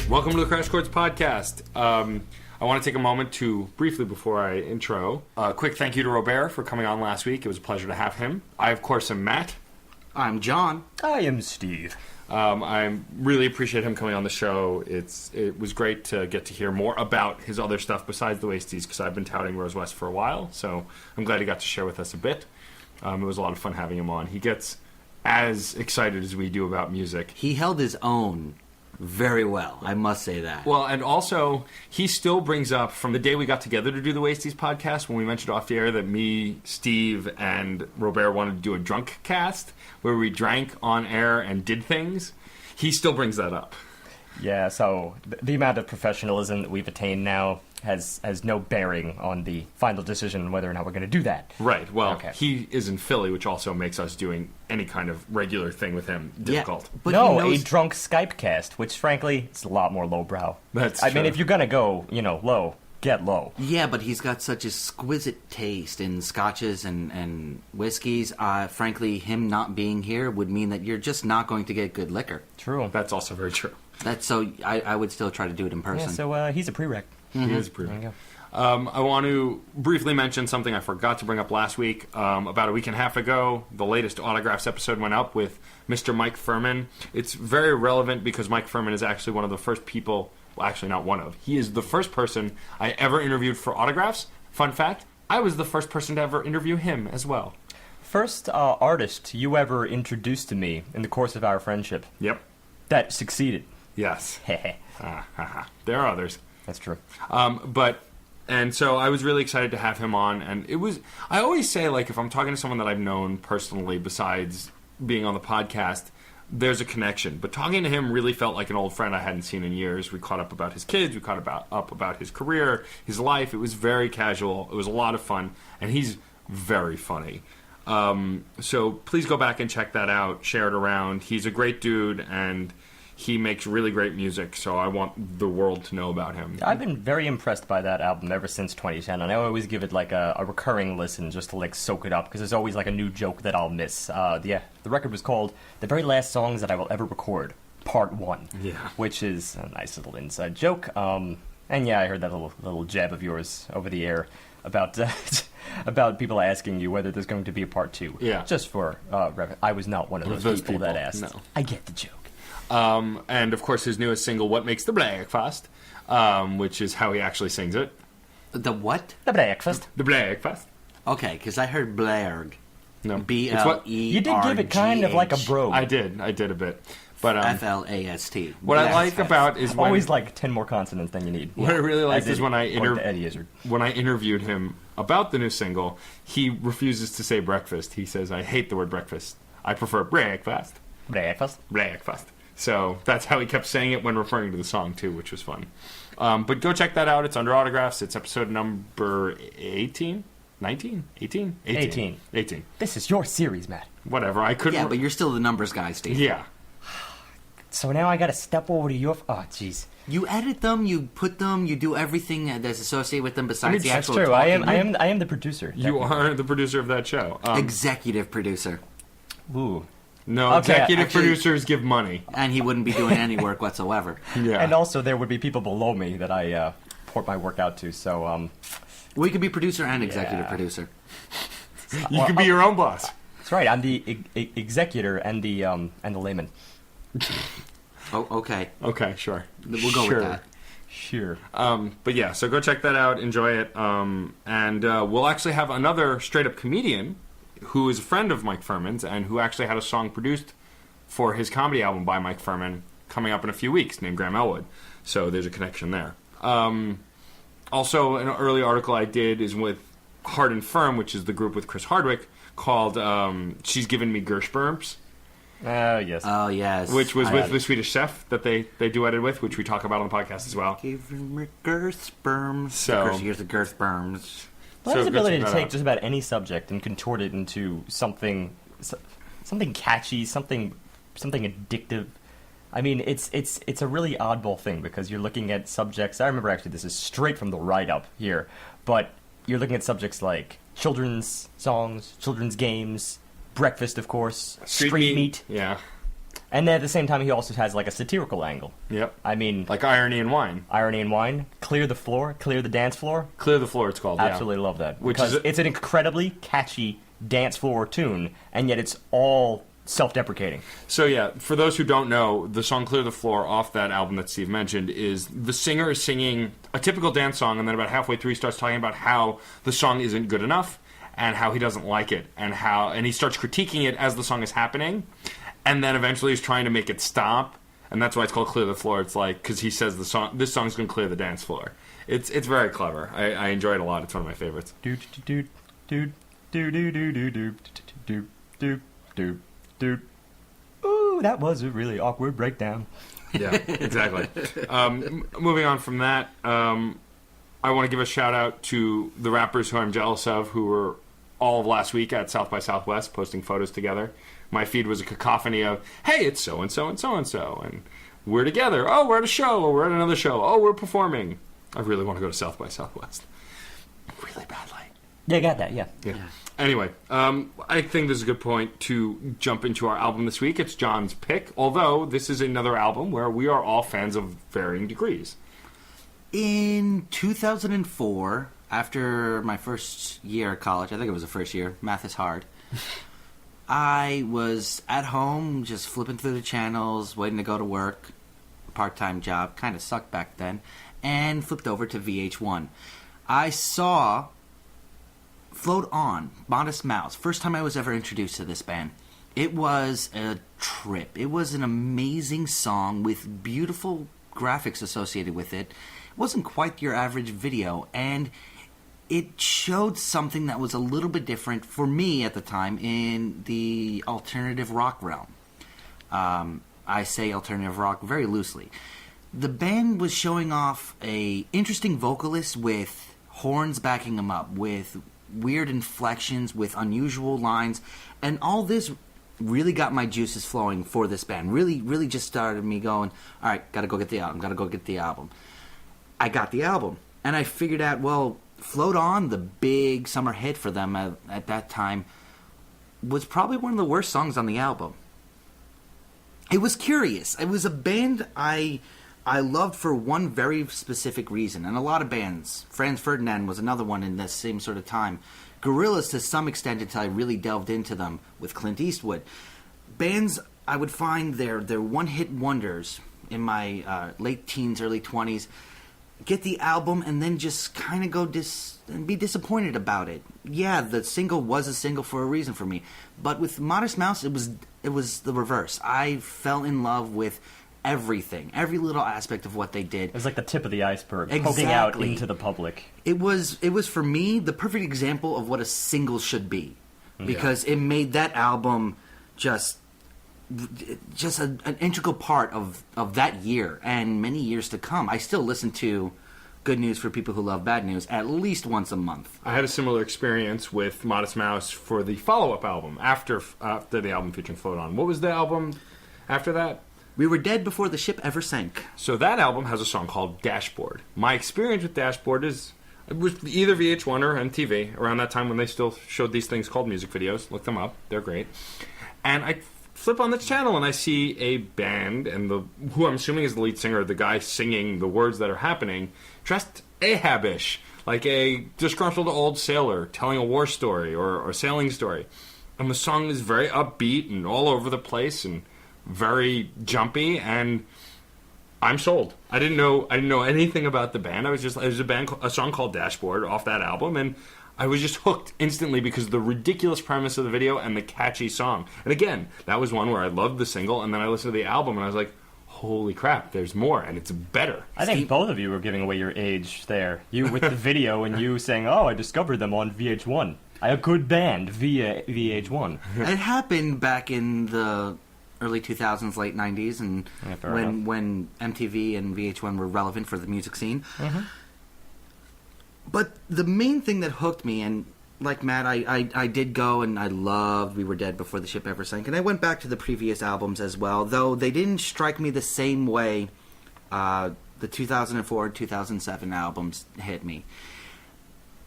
Welcome to the Crash Chords podcast. I want to take a moment to, briefly before I intro, a quick thank you to Robert for coming on last week. It was a pleasure to have him. I, of course, am Matt. I'm John. I am Steve. I really appreciate him coming on the show. It was great to get to hear more about his other stuff besides the Wasties, because I've been touting Rose West for a while, so I'm glad he got to share with us a bit. It was a lot of fun having him on. He gets as excited as we do about music. He held his own very well, I must say that. Well, and also, he still brings up, from the day we got together to do the Wasties podcast, when we mentioned off the air that me, Steve, and Robert wanted to do a drunk cast, where we drank on air and did things, he still brings that up. Yeah, so the amount of professionalism that we've attained now has no bearing on the final decision on whether or not we're going to do that. Right, well, Okay. He is in Philly, which also makes us doing any kind of regular thing with him difficult. But no, he knows... a drunk Skype cast, which frankly, is a lot more lowbrow. That's I mean, true. if you're going to go, low, get low. Yeah, but he's got such exquisite taste in scotches and whiskeys. Frankly, him not being here would mean that you're just not going to get good liquor. True. That's also very true. So I would still try to do it in person. Yeah, so he's a prereq. He is pretty. There you go. I want to briefly mention something I forgot to bring up last week. About a week and a half ago, the latest Autographs episode went up with Mr. Mike Furman. It's very relevant because Mike Furman is actually one of the first people, well, actually not one of, he is the first person I ever interviewed for Autographs. Fun fact, I was the first person to ever interview him as well. First artist you ever introduced to me in the course of our friendship. Yep. That succeeded. Yes. Hehe. There are others. That's true. And so I was really excited to have him on, and it was, I always say, like, if I'm talking to someone that I've known personally besides being on the podcast, there's a connection. But talking to him really felt like an old friend I hadn't seen in years. We caught up about his kids, we caught up about his career, his life. It was very casual. It was a lot of fun, and he's very funny. So please go back and check that out, share it around. He's a great dude, and he makes really great music, so I want the world to know about him. I've been very impressed by that album ever since 2010, and I always give it like a recurring listen just to like soak it up, because there's always like a new joke that I'll miss. The record was called The Very Last Songs That I Will Ever Record, Part 1, Yeah. which is a nice little inside joke. And yeah, I heard that little jab of yours over the air about about people asking you whether there's going to be a Part 2. Yeah. Just for I was not one of those people that asked. No. I get the joke. And, of course, his newest single, What Makes the Breakfast, which is how he actually sings it. The what? The breakfast. The Breakfast. Okay, because I heard Blairg. No. B-L-E-R-G-H. You did give it kind of like a brogue. I did a bit. But F-L-A-S-T. what I like about is when... Always like 10 more consonants than you need. What I really liked As is in, when I or Eddie Izzard. interviewed him about the new single, he refuses to say breakfast. He says, I hate the word breakfast. I prefer breakfast. Breakfast. Breakfast. So that's how he kept saying it when referring to the song, too, which was fun. But go check that out. It's under Autographs. It's episode number 18? 19? 18? 18. This is your series, Matt. Whatever. I couldn't... Yeah, but you're still the numbers guy, Steve. Yeah. So now I gotta step over to your... Oh, jeez. You edit them, you put them, you do everything that's associated with them besides the That's actual true. I talking. am the producer. You are the producer of that show. Executive producer. Ooh. No, Okay, executive actually- producers give money. And he wouldn't be doing any work whatsoever. Yeah. And also there would be people below me that I port my work out to, so... We could be producer and executive Yeah. producer. You can be your own boss. That's right. I'm the executor and the layman. Oh, okay. Okay, sure. We'll go with that. Sure. But yeah, so go check that out, enjoy it, and we'll actually have another straight-up comedian who is a friend of Mike Furman's and who actually had a song produced for his comedy album by Mike Furman coming up in a few weeks named Graham Elwood. So there's a connection there. Also, an early article I did is with Hard and Firm, which is the group with Chris Hardwick, called She's Given Me Gershberms. Oh, yes. Oh, yes. which was with the Swedish Chef that they duetted with, which we talk about on the podcast as well. Give him girth sperms. So- Here's the girth sperms. Well, So his ability good to to know. take just about any subject and contort it into something catchy, something addictive. I mean, it's a really oddball thing because you're looking at subjects. I remember actually this is straight from the write-up here, but you're looking at subjects like children's songs, children's games, breakfast, of course, street meat, Yeah. and then at the same time he also has like a satirical angle. Yep. I mean, Like Irony and Wine. irony and wine, clear the floor, clear the dance floor. Clear the Floor, it's called. Absolutely love that. Which Because is it's an incredibly catchy dance floor tune, and yet it's all self-deprecating. So yeah, for those who don't know, the song "Clear the Floor" off that album that Steve mentioned is the singer is singing a typical dance song, and then about halfway through he starts talking about how the song isn't good enough and how he doesn't like it, and he starts critiquing it as the song is happening, and then eventually he's trying to make it stop, and that's why it's called "Clear the Floor." It's like because he says this song's going to clear the dance floor. It's very clever. I enjoy it a lot. It's one of my favorites. Do do do do do do do do do do do do. Ooh, that was a really awkward breakdown. Yeah, exactly. Moving on from that, I want to give a shout out to the rappers who I'm jealous of, who were all of last week at South by Southwest posting photos together. My feed was a cacophony of, hey, it's so-and-so and so-and-so, and we're together. Oh, we're at a show. Oh, we're at another show. Oh, we're performing. I really want to go to South by Southwest. Really badly. Yeah, got that, yeah. Anyway, I think this is a good point to jump into our album this week. It's John's pick, although this is another album where we are all fans of varying degrees. In 2004, after my first year at college, I think it was the first year, math is hard, I was at home just flipping through the channels, waiting to go to work, part-time job, kind of sucked back then, and flipped over to VH1. I saw Float On, Modest Mouse, first time I was ever introduced to this band. It was a trip. It was an amazing song with beautiful graphics associated with it. It wasn't quite your average video, and it showed something that was a little bit different for me at the time in the alternative rock realm. I say alternative rock very loosely. The band was showing off a interesting vocalist with horns backing him up, with weird inflections, with unusual lines, and all this really got my juices flowing for this band. Really just started me going, all right, gotta go get the album. I got the album, and I figured out, well, Float On, the big summer hit for them at that time, was probably one of the worst songs on the album. It was curious. It was a band I loved for one very specific reason, and a lot of bands. Franz Ferdinand was another one in this same sort of time. Gorillaz to some extent until I really delved into them with Clint Eastwood. Bands, I would find their one-hit wonders in my late teens, early 20s, get the album and then just kind of go and be disappointed about it. Yeah, the single was a single for a reason for me, but with Modest Mouse, it was the reverse. I fell in love with everything, every little aspect of what they did. It was like the tip of the iceberg, Exactly. poking out into the public. It was for me the perfect example of what a single should be, because it made that album just an integral part of that year and many years to come. I still listen to Good News for People Who Love Bad News at least once a month. I had a similar experience with Modest Mouse for the follow-up album after the album featuring Float On. What was the album after that? We Were Dead Before the Ship Ever Sank. So that album has a song called Dashboard. My experience with Dashboard is it was either VH1 or MTV around that time when they still showed these things called music videos. Look them up. They're great. And I flip on the channel and I see a band, and who I'm assuming is the lead singer, the guy singing the words that are happening, dressed Ahab-ish, like a disgruntled old sailor telling a war story or a sailing story. And the song is very upbeat and all over the place and very jumpy, and I'm sold. I didn't know anything about the band. It was a song called Dashboard off that album, and I was just hooked instantly because of the ridiculous premise of the video and the catchy song. And again, that was one where I loved the single, and then I listened to the album, and I was like, holy crap, there's more, and it's better. I think both of you were giving away your age there. You with the video, and you saying, oh, I discovered them on VH1. A good band via VH1. It happened back in the early 2000s, late 90s, and Yeah, when MTV and VH1 were relevant for the music scene. Mm-hmm. But the main thing that hooked me, and like Matt, I did go and I loved We Were Dead Before the Ship Ever Sank, and I went back to the previous albums as well, though they didn't strike me the same way the 2004 and 2007 albums hit me.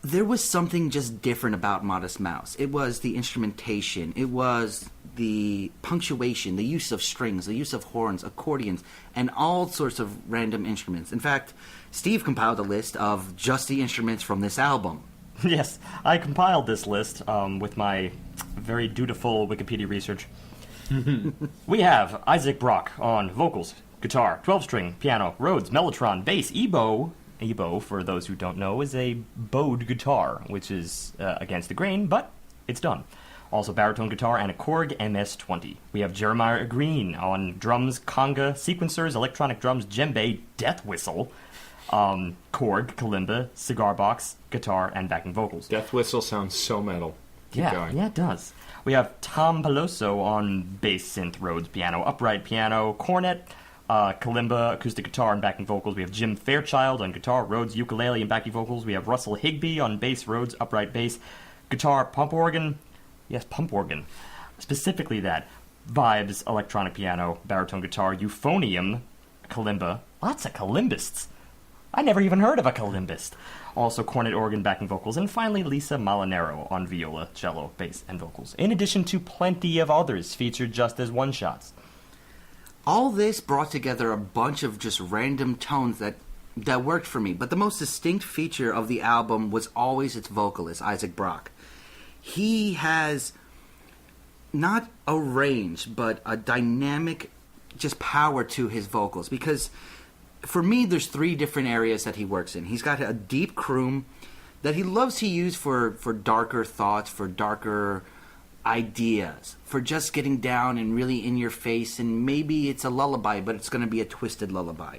There was something just different about Modest Mouse. It was the instrumentation, it was the punctuation, the use of strings, the use of horns, accordions, and all sorts of random instruments. In fact, Steve compiled a list of just the instruments from this album. Yes, I compiled this list with my very dutiful Wikipedia research. We have Isaac Brock on vocals, guitar, 12-string, piano, Rhodes, Mellotron, bass, Ebo. Ebo, for those who don't know, is a bowed guitar, which is against the grain, but it's done. Also baritone guitar and a Korg MS-20. We have Jeremiah Green on drums, conga, sequencers, electronic drums, djembe, death whistle, Korg, kalimba, cigar box, guitar, and backing vocals. Death Whistle sounds so metal. Keep going. Yeah, it does. We have Tom Peloso on bass, synth, Rhodes, piano, upright piano, cornet, kalimba, acoustic guitar, and backing vocals. We have Jim Fairchild on guitar, Rhodes, ukulele, and backing vocals. We have Russell Higby on bass, Rhodes, upright bass, guitar, pump organ. Yes, pump organ. Specifically that. Vibes, electronic piano, baritone guitar, euphonium, kalimba. Lots of kalimbists. I never even heard of a kalimbist. Also cornet organ, backing vocals, and finally Lisa Molinaro on viola, cello, bass, and vocals. In addition to plenty of others featured just as one-shots. All this brought together a bunch of just random tones that worked for me. But the most distinct feature of the album was always its vocalist, Isaac Brock. He has not a range, but a dynamic just power to his vocals. Because for me, there's three different areas that he works in. He's got a deep croon that he loves to use for darker thoughts, for darker ideas, for just getting down and really in your face, and maybe it's a lullaby, but it's going to be a twisted lullaby.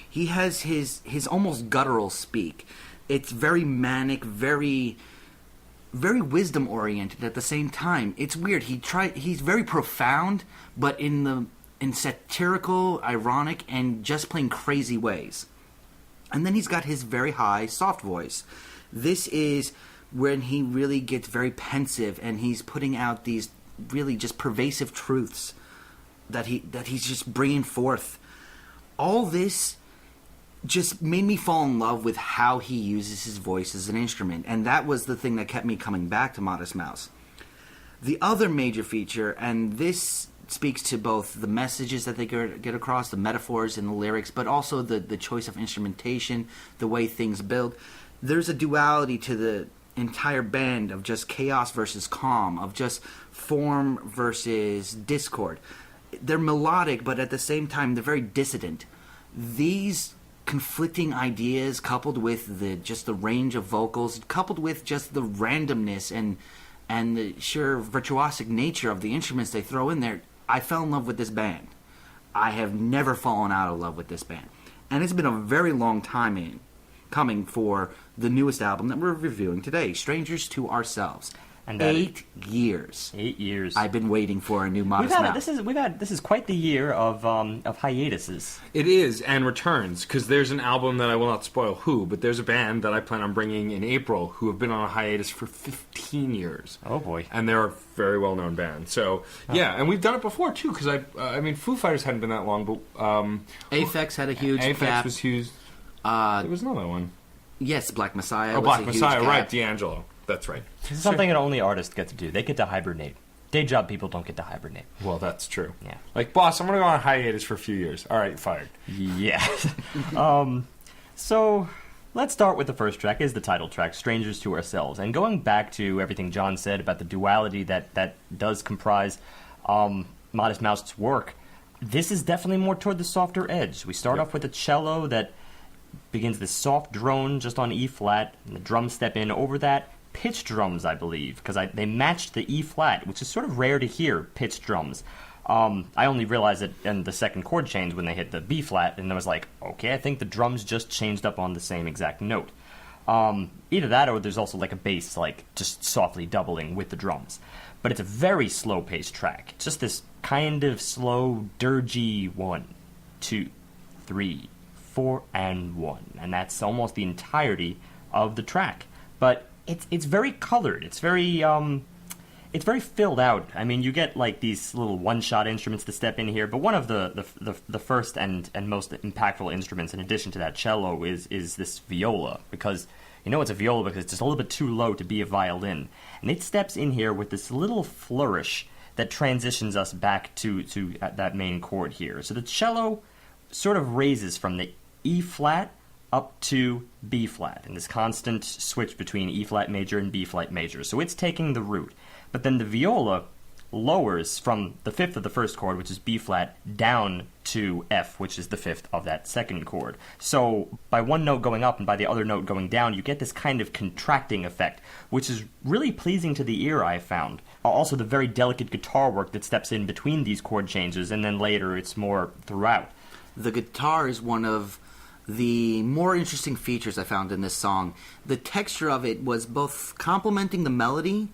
He has his almost guttural speak. It's very manic, very wisdom oriented at the same time. It's weird. He's very profound, but in satirical, ironic, and just plain crazy ways. And then he's got his very high, soft voice. This is when he really gets very pensive, and he's putting out these really just pervasive truths that he's just bringing forth. All this just made me fall in love with how he uses his voice as an instrument, and that was the thing that kept me coming back to Modest Mouse. The other major feature, and this speaks to both the messages that they get across, the metaphors in the lyrics, but also the choice of instrumentation, the way things build. There's a duality to the entire band of just chaos versus calm, of just form versus discord. They're melodic, but at the same time, they're very dissident. These conflicting ideas, coupled with the range of vocals, coupled with just the randomness and the sheer virtuosic nature of the instruments they throw in there, I fell in love with this band. I have never fallen out of love with this band. And it's been a very long time coming for the newest album that we're reviewing today, Strangers to Ourselves. And 8 years. 8 years. I've been waiting for a new Modest Mouse. This is quite the year of hiatuses. It is, and returns, because there's an album that I will not spoil who, but there's a band that I plan on bringing in April who have been on a hiatus for 15 years. Oh, boy. And they're a very well-known band. So, yeah, and we've done it before, too, because I mean, Foo Fighters hadn't been that long, but Aphex had a huge Aphex gap. was huge. There was another one. Yes, Black Messiah. Oh, was Black a huge Messiah, gap. right, D'Angelo. That's right. This is something that only artists get to do. They get to hibernate. Day job people don't get to hibernate. Well, that's true. Yeah. Like, boss, I'm going to go on hiatus for a few years. All right, fired. Yeah. So let's start with the first track, is the title track, Strangers to Ourselves. And going back to everything John said about the duality that does comprise Modest Mouse's work, this is definitely more toward the softer edge. We start off with a cello that begins this soft drone just on E-flat, and the drums step in over that. Pitch drums, I believe, because they matched the E-flat, which is sort of rare to hear, pitch drums. I only realized it in the second chord change when they hit the B-flat, and I was like, okay, I think the drums just changed up on the same exact note. Either that or there's also like a bass like just softly doubling with the drums. But it's a very slow-paced track. It's just this kind of slow, dirgy 1, 2, 3, 4, and 1. And that's almost the entirety of the track. But it's very colored. It's very filled out. I mean, you get like these little one-shot instruments to step in here, but one of the first and most impactful instruments, in addition to that cello, is this viola, because you know it's a viola because it's just a little bit too low to be a violin, and it steps in here with this little flourish that transitions us back to that main chord here. So the cello sort of raises from the E flat up to B flat, in this constant switch between E flat major and B flat major. So it's taking the root. But then the viola lowers from the fifth of the first chord, which is B flat, down to F, which is the fifth of that second chord. So by one note going up and by the other note going down, you get this kind of contracting effect, which is really pleasing to the ear, I found. Also the very delicate guitar work that steps in between these chord changes, and then later it's more throughout. The guitar is one of the more interesting features I found in this song. The texture of it was both complementing the melody,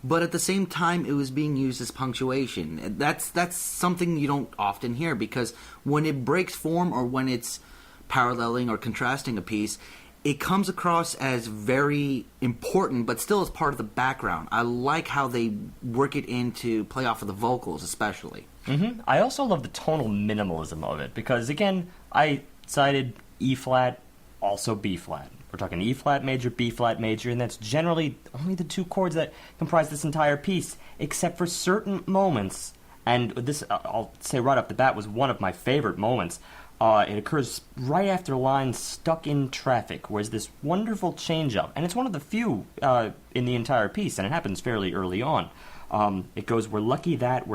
but at the same time it was being used as punctuation. That's something you don't often hear, because when it breaks form or when it's paralleling or contrasting a piece, it comes across as very important, but still as part of the background. I like how they work it in to play off of the vocals, especially. Mm-hmm. I also love the tonal minimalism of it, because again, I cited E flat, also B flat. We're talking E flat major, B flat major, and that's generally only the two chords that comprise this entire piece, except for certain moments. And this, I'll say right off the bat, was one of my favorite moments. It occurs right after line "Stuck in Traffic," where there's this wonderful change-up, and it's one of the few in the entire piece, and it happens fairly early on. It goes, we're lucky that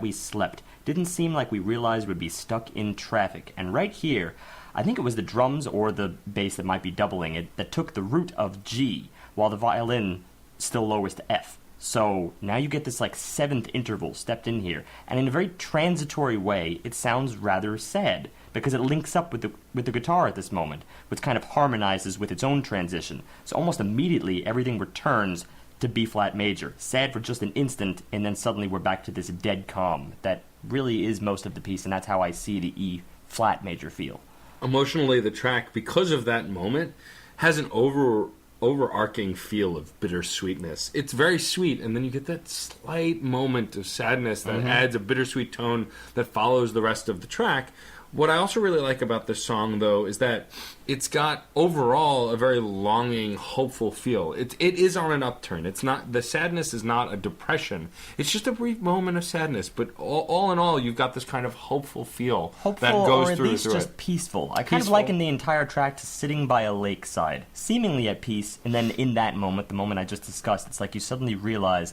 we slept. Didn't seem like we realized we'd be stuck in traffic. And right here, I think it was the drums or the bass that might be doubling it that took the root of G, while the violin still lowers to F. So now you get this like seventh interval stepped in here, and in a very transitory way, it sounds rather sad, because it links up with the guitar at this moment, which kind of harmonizes with its own transition. So almost immediately, everything returns to B-flat major. Sad for just an instant, and then suddenly we're back to this dead calm that really is most of the piece, and that's how I see the E-flat major feel. Emotionally, the track, because of that moment, has an overarching feel of bittersweetness. It's very sweet, and then you get that slight moment of sadness that adds a bittersweet tone that follows the rest of the track. What I also really like about this song, though, is that it's got overall a very longing, hopeful feel. It is on an upturn. It's not, the sadness is not a depression. It's just a brief moment of sadness, but all in all, you've got this kind of hopeful feel that goes through it. Or at least just peaceful. I kind of liken the entire track to sitting by a lakeside, seemingly at peace, and then in that moment, the moment I just discussed, it's like you suddenly realize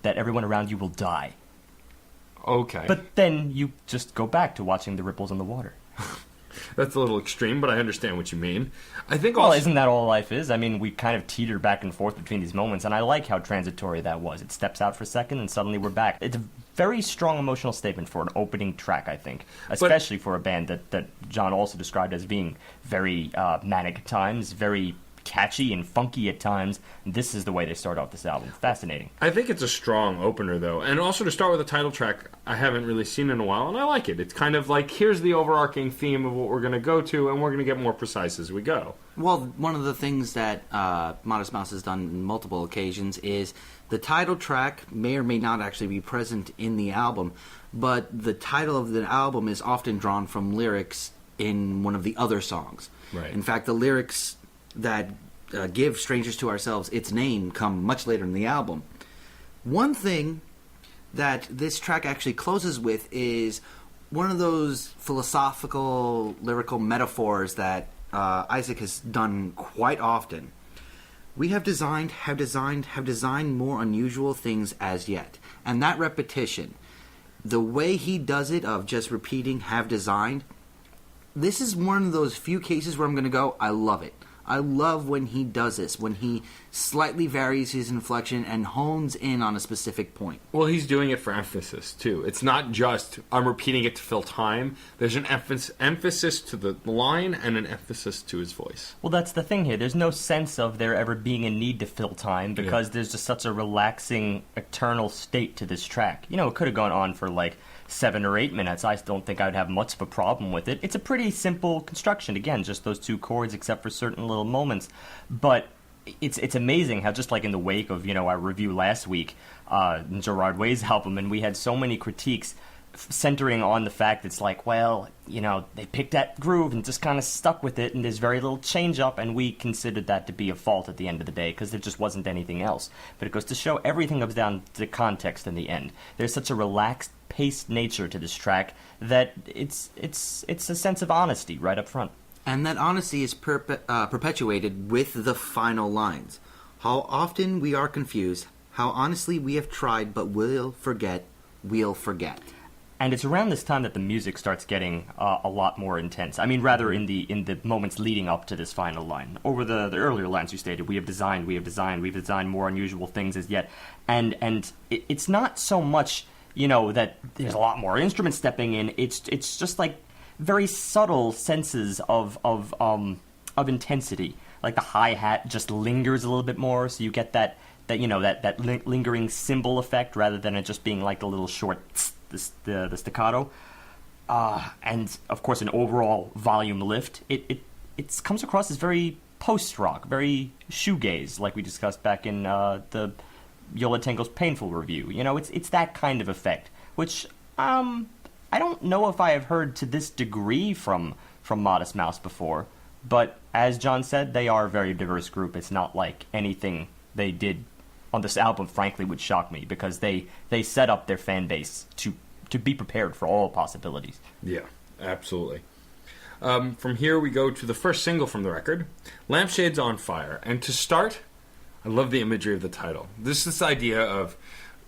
that everyone around you will die. Okay. But then you just go back to watching the ripples in the water. That's a little extreme, but I understand what you mean. I think well, also, isn't that all life is? I mean, we kind of teeter back and forth between these moments, and I like how transitory that was. It steps out for a second, and suddenly we're back. It's a very strong emotional statement for an opening track, I think, especially for a band that John also described as being very manic at times, very catchy and funky at times. This is the way they start off this album. Fascinating. I think it's a strong opener, though. And also to start with a title track I haven't really seen in a while, and I like it. It's kind of like, here's the overarching theme of what we're going to go to, and we're going to get more precise as we go. Well, one of the things that Modest Mouse has done on multiple occasions is the title track may or may not actually be present in the album, but the title of the album is often drawn from lyrics in one of the other songs. Right. In fact, the lyrics that give Strangers to Ourselves its name come much later in the album. One thing that this track actually closes with is one of those philosophical, lyrical metaphors that Isaac has done quite often. We have designed more unusual things as yet. And that repetition, the way he does it of just repeating have designed, this is one of those few cases where I'm going to go, I love it. I love when he does this, when he slightly varies his inflection and hones in on a specific point. Well, he's doing it for emphasis, too. It's not just, I'm repeating it to fill time. There's an emphasis to the line and an emphasis to his voice. Well, that's the thing here. There's no sense of there ever being a need to fill time because there's just such a relaxing, eternal state to this track. You know, it could have gone on for like 7 or 8 minutes. I don't think I would have much of a problem with it. It's a pretty simple construction. Again, just those 2 chords except for certain little moments. But it's amazing how just like in the wake of, our review last week, Gerard Way's album, and we had so many critiques centering on the fact that it's like, well, they picked that groove and just kind of stuck with it, and there's very little change up, and we considered that to be a fault at the end of the day because there just wasn't anything else. But it goes to show everything comes down to context in the end. There's such a relaxed, paced nature to this track that it's a sense of honesty right up front. And that honesty is perpetuated with the final lines. How often we are confused, how honestly we have tried, but we'll forget. And it's around this time that the music starts getting a lot more intense. I mean, rather in the moments leading up to this final line. Over the earlier lines you stated, we've designed more unusual things as yet. And it's not so much, that there's a lot more instruments stepping in. It's just like very subtle senses of intensity. Like the hi-hat just lingers a little bit more, so you get that lingering cymbal effect rather than it just being like the little short the staccato, and of course an overall volume lift. It comes across as very post-rock, very shoegaze, like we discussed back in the Yola Tango's Painful review. It's that kind of effect, which I don't know if I have heard to this degree from Modest Mouse before. But as John said, they are a very diverse group. It's not like anything they did on this album, frankly, would shock me, because they set up their fan base to be prepared for all possibilities. Yeah, absolutely. From here we go to the first single from the record, Lampshades on Fire. And to start, I love the imagery of the title. This idea of,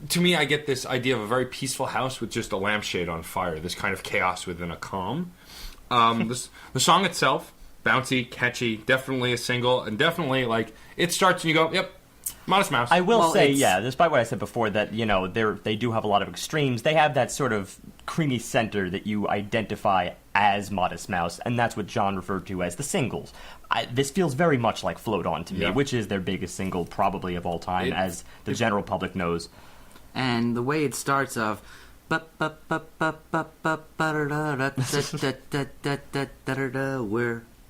to me, I get this idea of a very peaceful house with just a lampshade on fire, this kind of chaos within a calm. The song itself, bouncy, catchy, definitely a single, and definitely, like, it starts and you go, yep, Modest Mouse. I will say, despite what I said before, that, they do have a lot of extremes. They have that sort of creamy center that you identify as Modest Mouse, and that's what John referred to as the singles. This feels very much like Float On to me, which is their biggest single probably of all time, as the general public knows. And the way it starts off, we're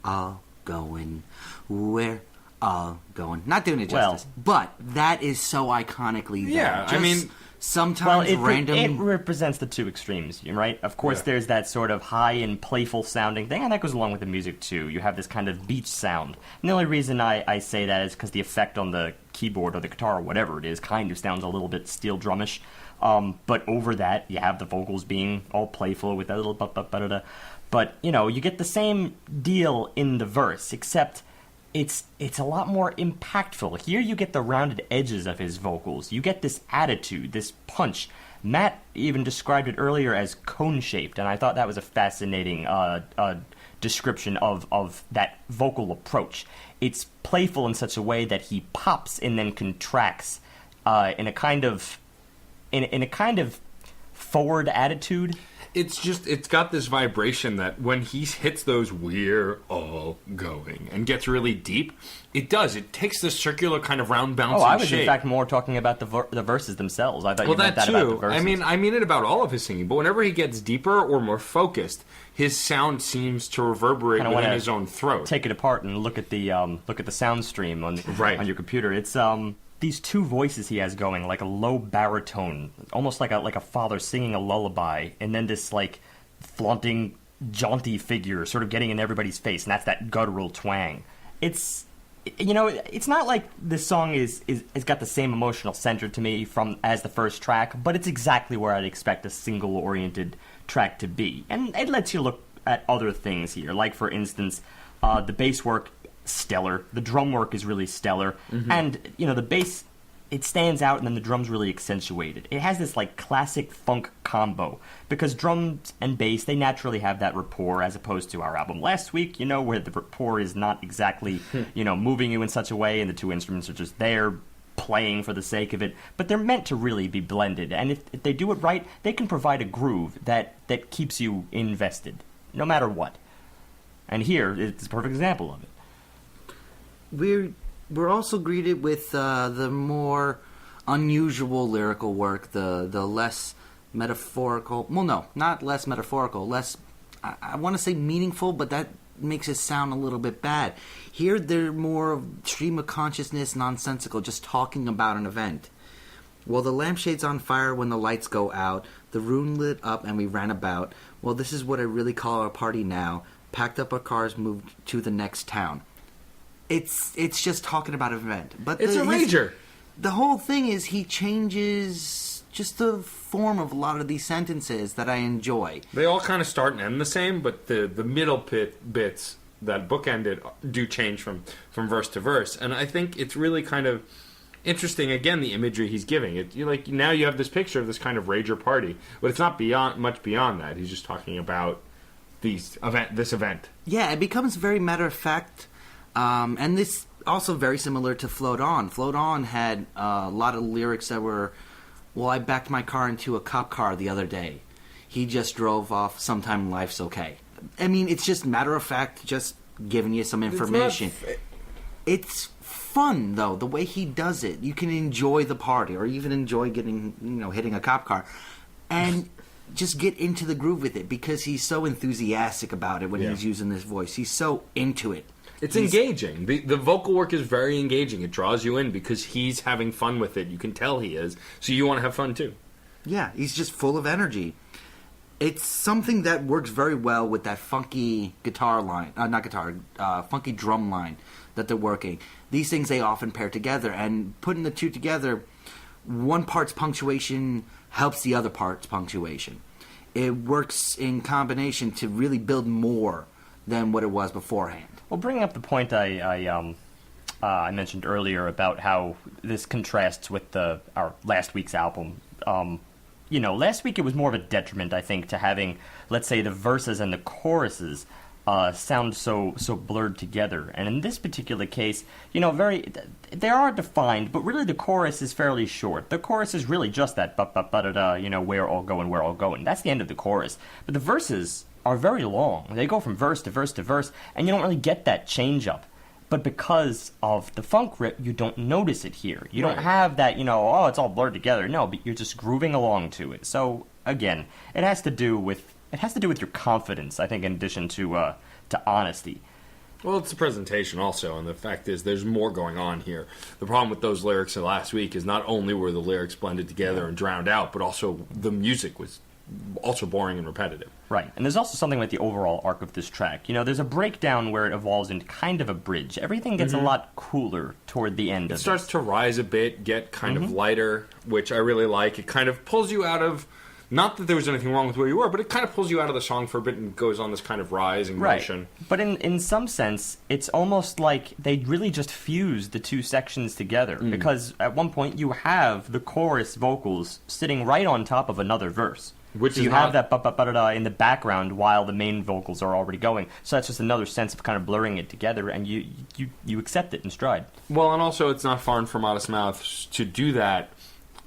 all going, we're all going. Not doing it justice, but that is so iconically there. Yeah, Just I mean, sometimes random. It represents the two extremes, right? Of course, there's that sort of high and playful sounding thing, and that goes along with the music too. You have this kind of beach sound. And the only reason I say that is because the effect on the keyboard or the guitar or whatever it is kind of sounds a little bit steel drumish. But over that, you have the vocals being all playful with that little ba-ba-ba-da-da. But, you get the same deal in the verse, except it's a lot more impactful. Here you get the rounded edges of his vocals. You get this attitude, this punch. Matt even described it earlier as cone-shaped, and I thought that was a fascinating description of that vocal approach. It's playful in such a way that he pops and then contracts in a kind of forward attitude. It's got this vibration that when he hits those "we're all going" and gets really deep, it takes this circular kind of round bouncing shape. I was in fact more talking about the verses themselves. I thought you meant that about the verses. I mean it about all of his singing, but whenever he gets deeper or more focused, his sound seems to reverberate within his own throat. Take it apart and look at the sound stream on your computer. It's these two voices he has going, like a low baritone, almost like a father singing a lullaby, and then this like flaunting, jaunty figure sort of getting in everybody's face, and that's that guttural twang. It's not like this song is got the same emotional center to me as the first track, but it's exactly where I'd expect a single-oriented track to be, and it lets you look at other things here, like for instance, the bass work. Stellar. The drum work is really stellar, and the bass it stands out, and then the drums really accentuate it. It has this like classic funk combo because drums and bass, they naturally have that rapport, as opposed to our album last week, where the rapport is not exactly moving you in such a way, and the two instruments are just there playing for the sake of it, but they're meant to really be blended, and if they do it right, they can provide a groove that keeps you invested no matter what. And here it's a perfect example of it. We're also greeted with the more unusual lyrical work, the less metaphorical. Well, no, not less metaphorical. Less, I want to say meaningful, but that makes it sound a little bit bad. Here, they're more of stream of consciousness, nonsensical, just talking about an event. Well, the lampshade's on fire when the lights go out. The room lit up and we ran about. Well, this is what I really call a party now. Packed up our cars, moved to the next town. It's just talking about an event. But it's a rager. The whole thing is he changes just the form of a lot of these sentences that I enjoy. They all kind of start and end the same, but the middle bits that bookended do change from verse to verse. And I think it's really kind of interesting, again, the imagery he's giving. Now you have this picture of this kind of rager party, but it's not much beyond that. He's just talking about this event. Yeah, it becomes very matter of fact. And this also very similar to Float On. Float On had a lot of lyrics that were, well, I backed my car into a cop car the other day. He just drove off. Sometime life's okay. I mean, it's just matter of fact, just giving you some information. It's fun, though, the way he does it. You can enjoy the party, or even enjoy hitting a cop car. And just get into the groove with it, because he's so enthusiastic about it when he's using this voice. He's so into it. It's engaging. The vocal work is very engaging. It draws you in because he's having fun with it. You can tell he is. So you want to have fun too. Yeah, he's just full of energy. It's something that works very well with that funky funky drum line that they're working. These things they often pair together, and putting the two together, one part's punctuation helps the other part's punctuation. It works in combination to really build more than what it was beforehand. Well, bringing up the point I mentioned earlier about how this contrasts with our last week's album. Last week it was more of a detriment, I think, to having, let's say, the verses and the choruses sound so blurred together. And in this particular case, they are defined, but really the chorus is fairly short. The chorus is really just that ba-ba-ba-da-da, we're all going. That's the end of the chorus. But the verses are very long. They go from verse to verse to verse, and you don't really get that change up. But because of the funk rip, you don't notice it here. You don't have that, it's all blurred together. No, but you're just grooving along to it. So again, it has to do with your confidence, I think, in addition to honesty. Well, it's the presentation also, and the fact is there's more going on here. The problem with those lyrics of last week is not only were the lyrics blended together and drowned out, but also the music was also boring and repetitive. Right, and there's also something with the overall arc of this track. There's a breakdown where it evolves into kind of a bridge. Everything gets a lot cooler toward the end of it. It starts to rise a bit, get kind of lighter, which I really like. It kind of pulls you out of, not that there was anything wrong with where you were, but it kind of pulls you out of the song for a bit and goes on this kind of rising motion. Right, but in some sense, it's almost like they really just fused the two sections together, because at one point you have the chorus vocals sitting right on top of another verse. So you have that ba-ba-ba-da-da in the background while the main vocals are already going. So that's just another sense of kind of blurring it together, and you accept it in stride. Well, and also it's not foreign for Modest Mouth to do that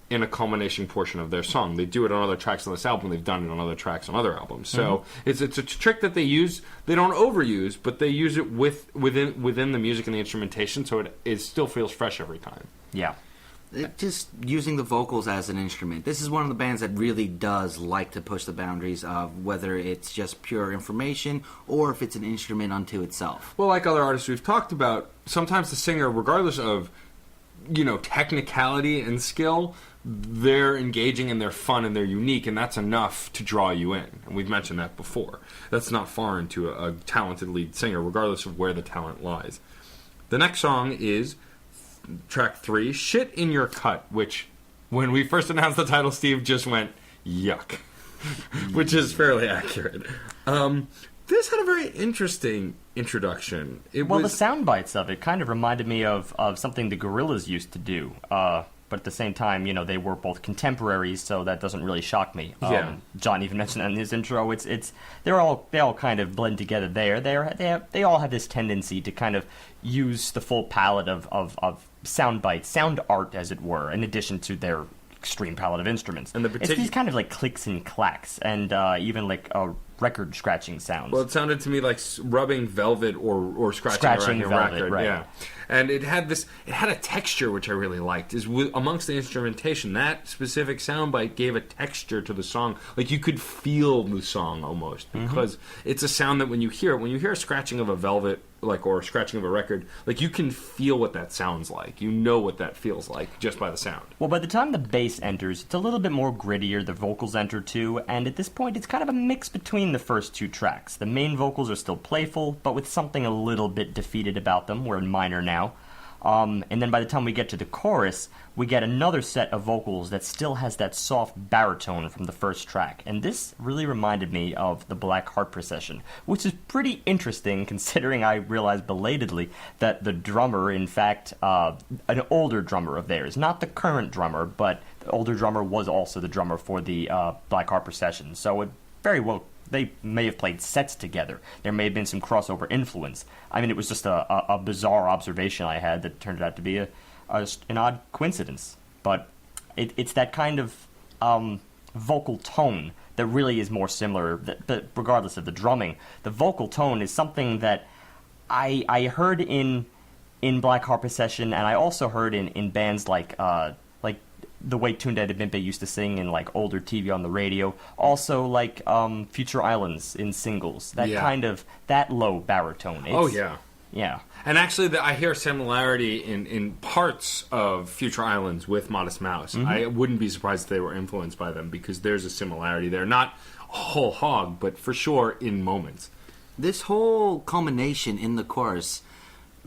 in a culmination portion of their song. They do it on other tracks on this album. They've done it on other tracks on other albums. So it's a trick that they use. They don't overuse, but they use it within the music and the instrumentation, so it still feels fresh every time. Yeah. Just using the vocals as an instrument. This is one of the bands that really does like to push the boundaries of whether it's just pure information or if it's an instrument unto itself. Well, like other artists we've talked about, sometimes the singer, regardless of technicality and skill, they're engaging and they're fun and they're unique, and that's enough to draw you in. And we've mentioned that before. That's not foreign to a talented lead singer, regardless of where the talent lies. The next song is track 3, Shit in Your Cut, which, when we first announced the title, Steve just went, yuck, which is fairly accurate. This had a very interesting introduction. The sound bites of it kind of reminded me of something the Gorillaz used to do. but at the same time, they were both contemporaries, so that doesn't really shock me. Yeah. John even mentioned that in his intro. They all kind of blend together there. They all have this tendency to kind of use the full palette of sound bites, sound art, as it were, in addition to their extreme palette of instruments. And it's these kind of like clicks and clacks, and even like record scratching sounds. Well, it sounded to me like rubbing velvet or scratching around your velvet, record. right. Yeah, and it had a texture which I really liked. Amongst the instrumentation, that specific soundbite gave a texture to the song. Like you could feel the song almost, because it's a sound that when you hear a scratching of a velvet, or scratching of a record, you can feel what that sounds like. You know what that feels like just by the sound. Well, by the time the bass enters, it's a little bit more grittier. The vocals enter too, and at this point, it's kind of a mix between the first two tracks. The main vocals are still playful, but with something a little bit defeated about them. We're in minor now. And then by the time we get to the chorus, we get another set of vocals that still has that soft baritone from the first track. And this really reminded me of the Black Heart Procession, which is pretty interesting considering I realized belatedly that the drummer, in fact, an older drummer of theirs, not the current drummer, but the older drummer was also the drummer for the Black Heart Procession. So it very well, they may have played sets together. There may have been some crossover influence. I mean, it was just a bizarre observation I had that turned out to be an odd coincidence. But it's that kind of vocal tone that really is more similar, that regardless of the drumming. The vocal tone is something that I heard in Black Heart Procession, and I also heard in bands like the way Tunde Adebimpe used to sing in older TV on the radio. Also Future Islands in singles. That kind of, that low baritone. Yeah. And actually, I hear a similarity in parts of Future Islands with Modest Mouse. I wouldn't be surprised if they were influenced by them, because there's a similarity there. Not whole hog, but for sure in moments. This whole culmination in the chorus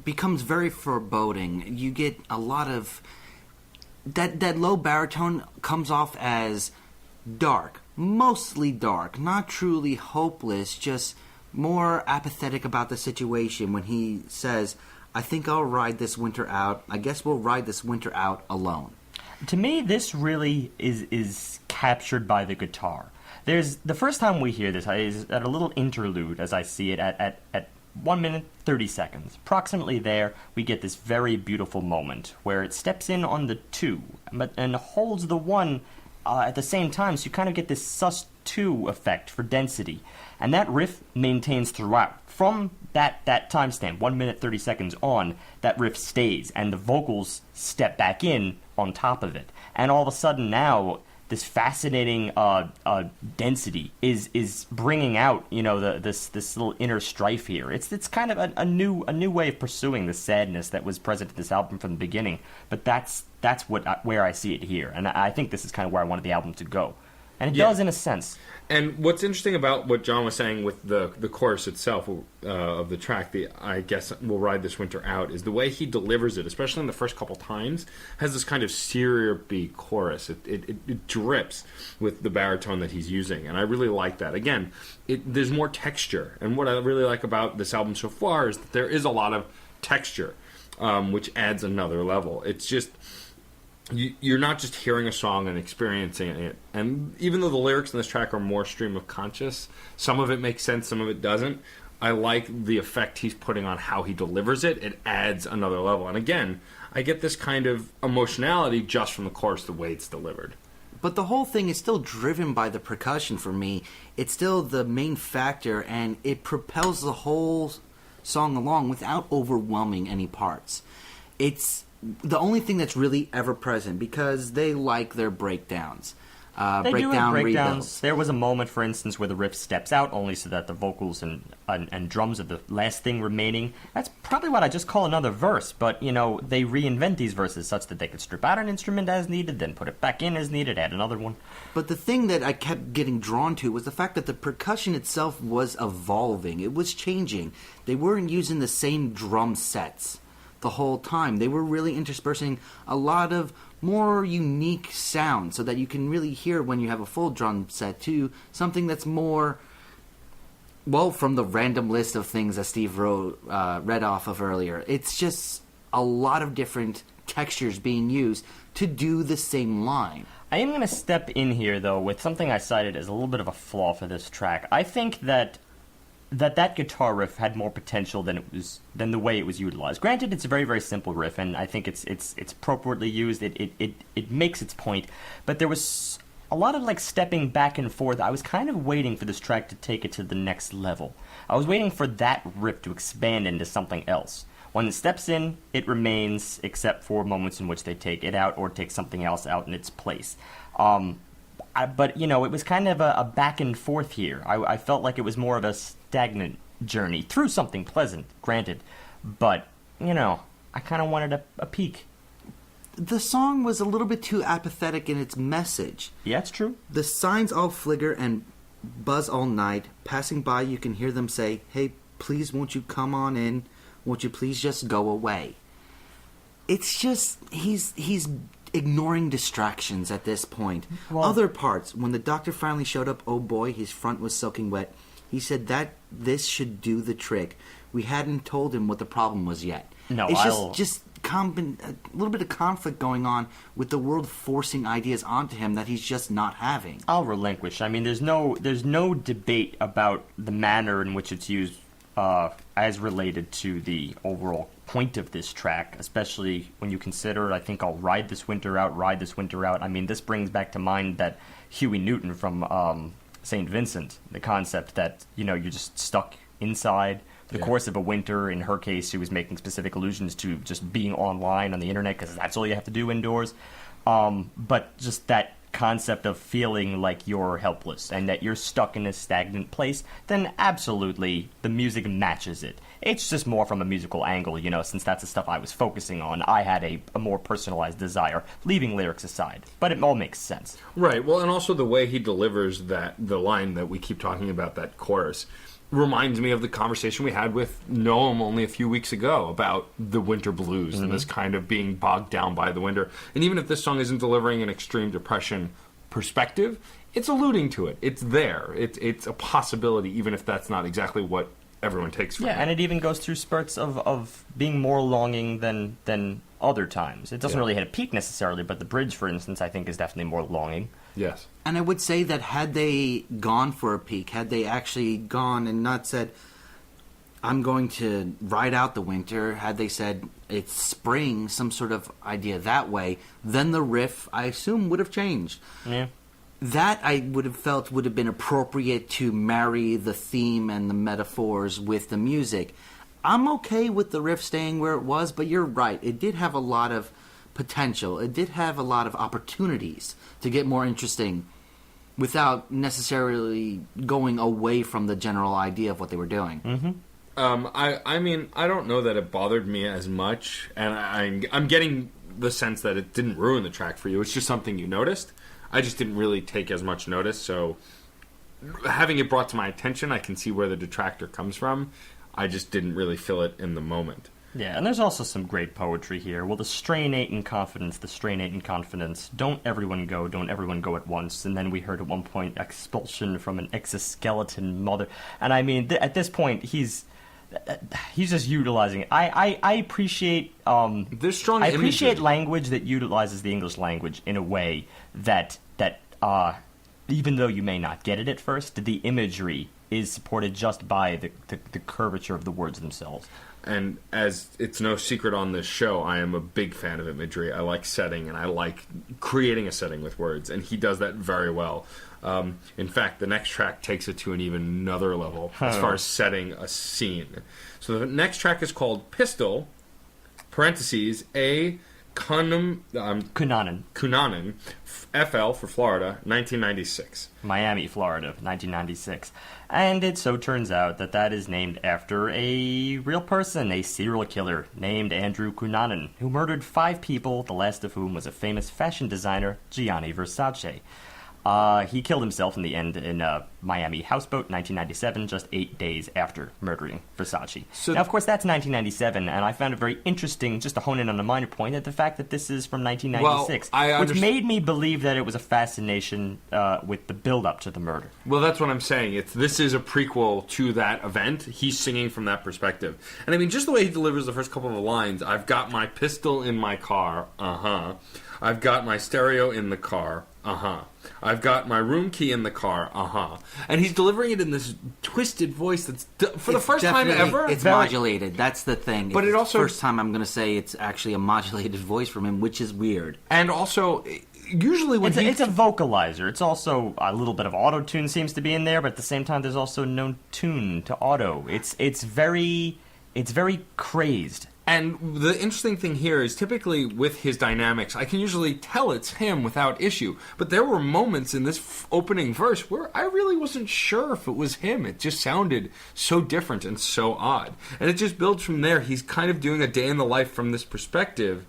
becomes very foreboding. You get a lot of... That low baritone comes off as dark. Mostly dark. Not truly hopeless, just more apathetic about the situation when he says, I think I'll ride this winter out. I guess we'll ride this winter out alone. To me, this really is captured by the guitar. There's the first time we hear this is at a little interlude, as I see it, at 1 minute, 30 seconds. Approximately there, we get this very beautiful moment where it steps in on the 2 and holds the 1 at the same time, so you kind of get this sus2 effect for density. And that riff maintains throughout. From that timestamp, 1 minute, 30 seconds on, that riff stays, and the vocals step back in on top of it. And all of a sudden now, this fascinating density is bringing out, this little inner strife here. It's kind of a new way of pursuing the sadness that was present in this album from the beginning. But that's where I see it here, and I think this is kind of where I wanted the album to go, and it does in a sense. And what's interesting about what John was saying with the chorus itself of the track, I guess we'll ride this winter out, is the way he delivers it, especially in the first couple times, has this kind of syrupy chorus. It drips with the baritone that he's using, and I really like that. Again, there's more texture, and what I really like about this album so far is that there is a lot of texture, which adds another level. It's just... You're not just hearing a song and experiencing it. And even though the lyrics in this track are more stream of conscious, some of it makes sense, some of it doesn't. I like the effect he's putting on how he delivers it. It adds another level. And again, I get this kind of emotionality just from the chorus, the way it's delivered. But the whole thing is still driven by the percussion for me. It's still the main factor, and it propels the whole song along without overwhelming any parts. It's the only thing that's really ever present, because they like their breakdowns. They do have breakdowns. There was a moment, for instance, where the riff steps out only so that the vocals and drums are the last thing remaining. That's probably what I just call another verse, but, they reinvent these verses such that they could strip out an instrument as needed, then put it back in as needed, add another one. But the thing that I kept getting drawn to was the fact that the percussion itself was evolving. It was changing. They weren't using the same drum sets the whole time. They were really interspersing a lot of more unique sounds so that you can really hear when you have a full drum set too, something that's more, well, from the random list of things that Steve read off of earlier. It's just a lot of different textures being used to do the same line. I am going to step in here, though, with something I cited as a little bit of a flaw for this track. I think that guitar riff had more potential than the way it was utilized. Granted, it's a very, very simple riff, and I think it's appropriately used. It makes its point, but there was a lot of like stepping back and forth. I was kind of waiting for this track to take it to the next level. I was waiting for that riff to expand into something else. When it steps in, it remains, except for moments in which they take it out or take something else out in its place. But, you know, it was kind of a back and forth here. I felt like it was more of a stagnant journey through something pleasant, granted. But, you know, I kind of wanted a peek. The song was a little bit too apathetic in its message. Yeah, it's true. The signs all flicker and buzz all night. Passing by, you can hear them say, "Hey, please won't you come on in? Won't you please just go away?" It's just, he's ignoring distractions at this point. Well, other parts, when the doctor finally showed up, oh boy, his front was soaking wet. He said that this should do the trick. We hadn't told him what the problem was yet. No, it's just a little bit of conflict going on with the world forcing ideas onto him that he's just not having. I'll relinquish. I mean, there's no debate about the manner in which it's used as related to the overall point of this track, especially when you consider, I think I'll ride this winter out. I mean, this brings back to mind that Huey Newton from St. Vincent, the concept that, you know, you're just stuck inside the course of a winter. In her case, she was making specific allusions to just being online on the internet because that's all you have to do indoors. But just that concept of feeling like you're helpless and that you're stuck in a stagnant place, then absolutely the music matches it. It's just more from a musical angle, you know, since that's the stuff I was focusing on. I had a more personalized desire, leaving lyrics aside. But it all makes sense. Right. Well, and also the way he delivers the line that we keep talking about, that chorus, reminds me of the conversation we had with Noam only a few weeks ago about the winter blues and this kind of being bogged down by the winter. And even if this song isn't delivering an extreme depression perspective, it's alluding to it. It's there. It's a possibility, even if that's not exactly what everyone takes from it. Yeah, and it even goes through spurts of being more longing than other times. It doesn't really hit a peak necessarily, but the bridge, for instance, I think is definitely more longing. Yes. And I would say that had they gone for a peak, had they actually gone and not said, I'm going to ride out the winter, had they said it's spring, some sort of idea that way, then the riff, I assume, would have changed. Yeah. That I would have felt would have been appropriate to marry the theme and the metaphors with the music. I'm okay with the riff staying where it was, but you're right. It did have a lot of potential. It did have a lot of opportunities to get more interesting without necessarily going away from the general idea of what they were doing. Mm-hmm. I mean, I don't know that it bothered me as much, and I'm getting the sense that it didn't ruin the track for you. It's just something you noticed. I just didn't really take as much notice, so having it brought to my attention, I can see where the detractor comes from. I just didn't really feel it in the moment. Yeah, and there's also some great poetry here. Well, the strain ain't in confidence, don't everyone go at once. And then we heard at one point expulsion from an exoskeleton mother. And I mean, at this point, he's just utilizing it. I appreciate There's strong I appreciate imagery. language that utilizes the English language in a way that even though you may not get it at first, the imagery is supported just by the curvature of the words themselves. And as it's no secret on this show, I am a big fan of imagery. I like setting, and I like creating a setting with words, and he does that very well. In fact, the next track takes it to an even another level as far as setting a scene. So the next track is called Pistol, parentheses, A. Cunanan, FL for Florida, 1996. Miami, Florida, 1996. And it so turns out that is named after a real person, a serial killer named Andrew Cunanan, who murdered 5 people, the last of whom was a famous fashion designer, Gianni Versace. He killed himself in the end in a Miami houseboat, 1997, just 8 days after murdering Versace. Now, of course, that's 1997, and I found it very interesting, just to hone in on a minor point, that the fact that this is from 1996, which made me believe that it was a fascination with the build-up to the murder. Well, that's what I'm saying. This is a prequel to that event. He's singing from that perspective. And I mean, just the way he delivers the first couple of lines, I've got my pistol in my car, I've got my stereo in the car, I've got my room key in the car, And he's delivering it in this twisted voice that's, for the first time ever... It's modulated. That's the thing. But it also... First time I'm going to say it's actually a modulated voice from him, which is weird. And also... Usually when it's a vocalizer. It's also a little bit of auto-tune seems to be in there, but at the same time there's also no tune to auto. It's very crazed. And the interesting thing here is typically with his dynamics, I can usually tell it's him without issue. But there were moments in this opening verse where I really wasn't sure if it was him. It just sounded so different and so odd. And it just builds from there. He's kind of doing a day in the life from this perspective.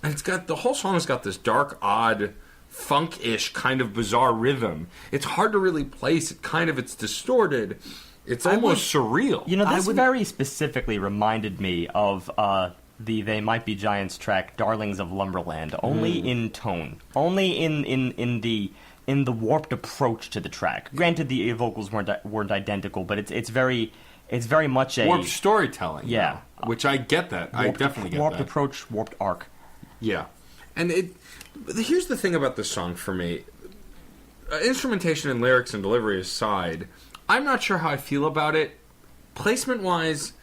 And the whole song has got this dark, odd, funk-ish kind of bizarre rhythm. It's hard to really place. It's distorted. It's almost surreal. You know, this very specifically reminded me of the They Might Be Giants track "Darlings of Lumberland," only in tone, only in the warped approach to the track. Granted, the vocals weren't identical, but it's very much a warped storytelling. Yeah, which I get that. I definitely get that. Warped approach, warped arc. Yeah, and here's the thing about this song for me. Instrumentation and lyrics and delivery aside, I'm not sure how I feel about it. Placement-wise,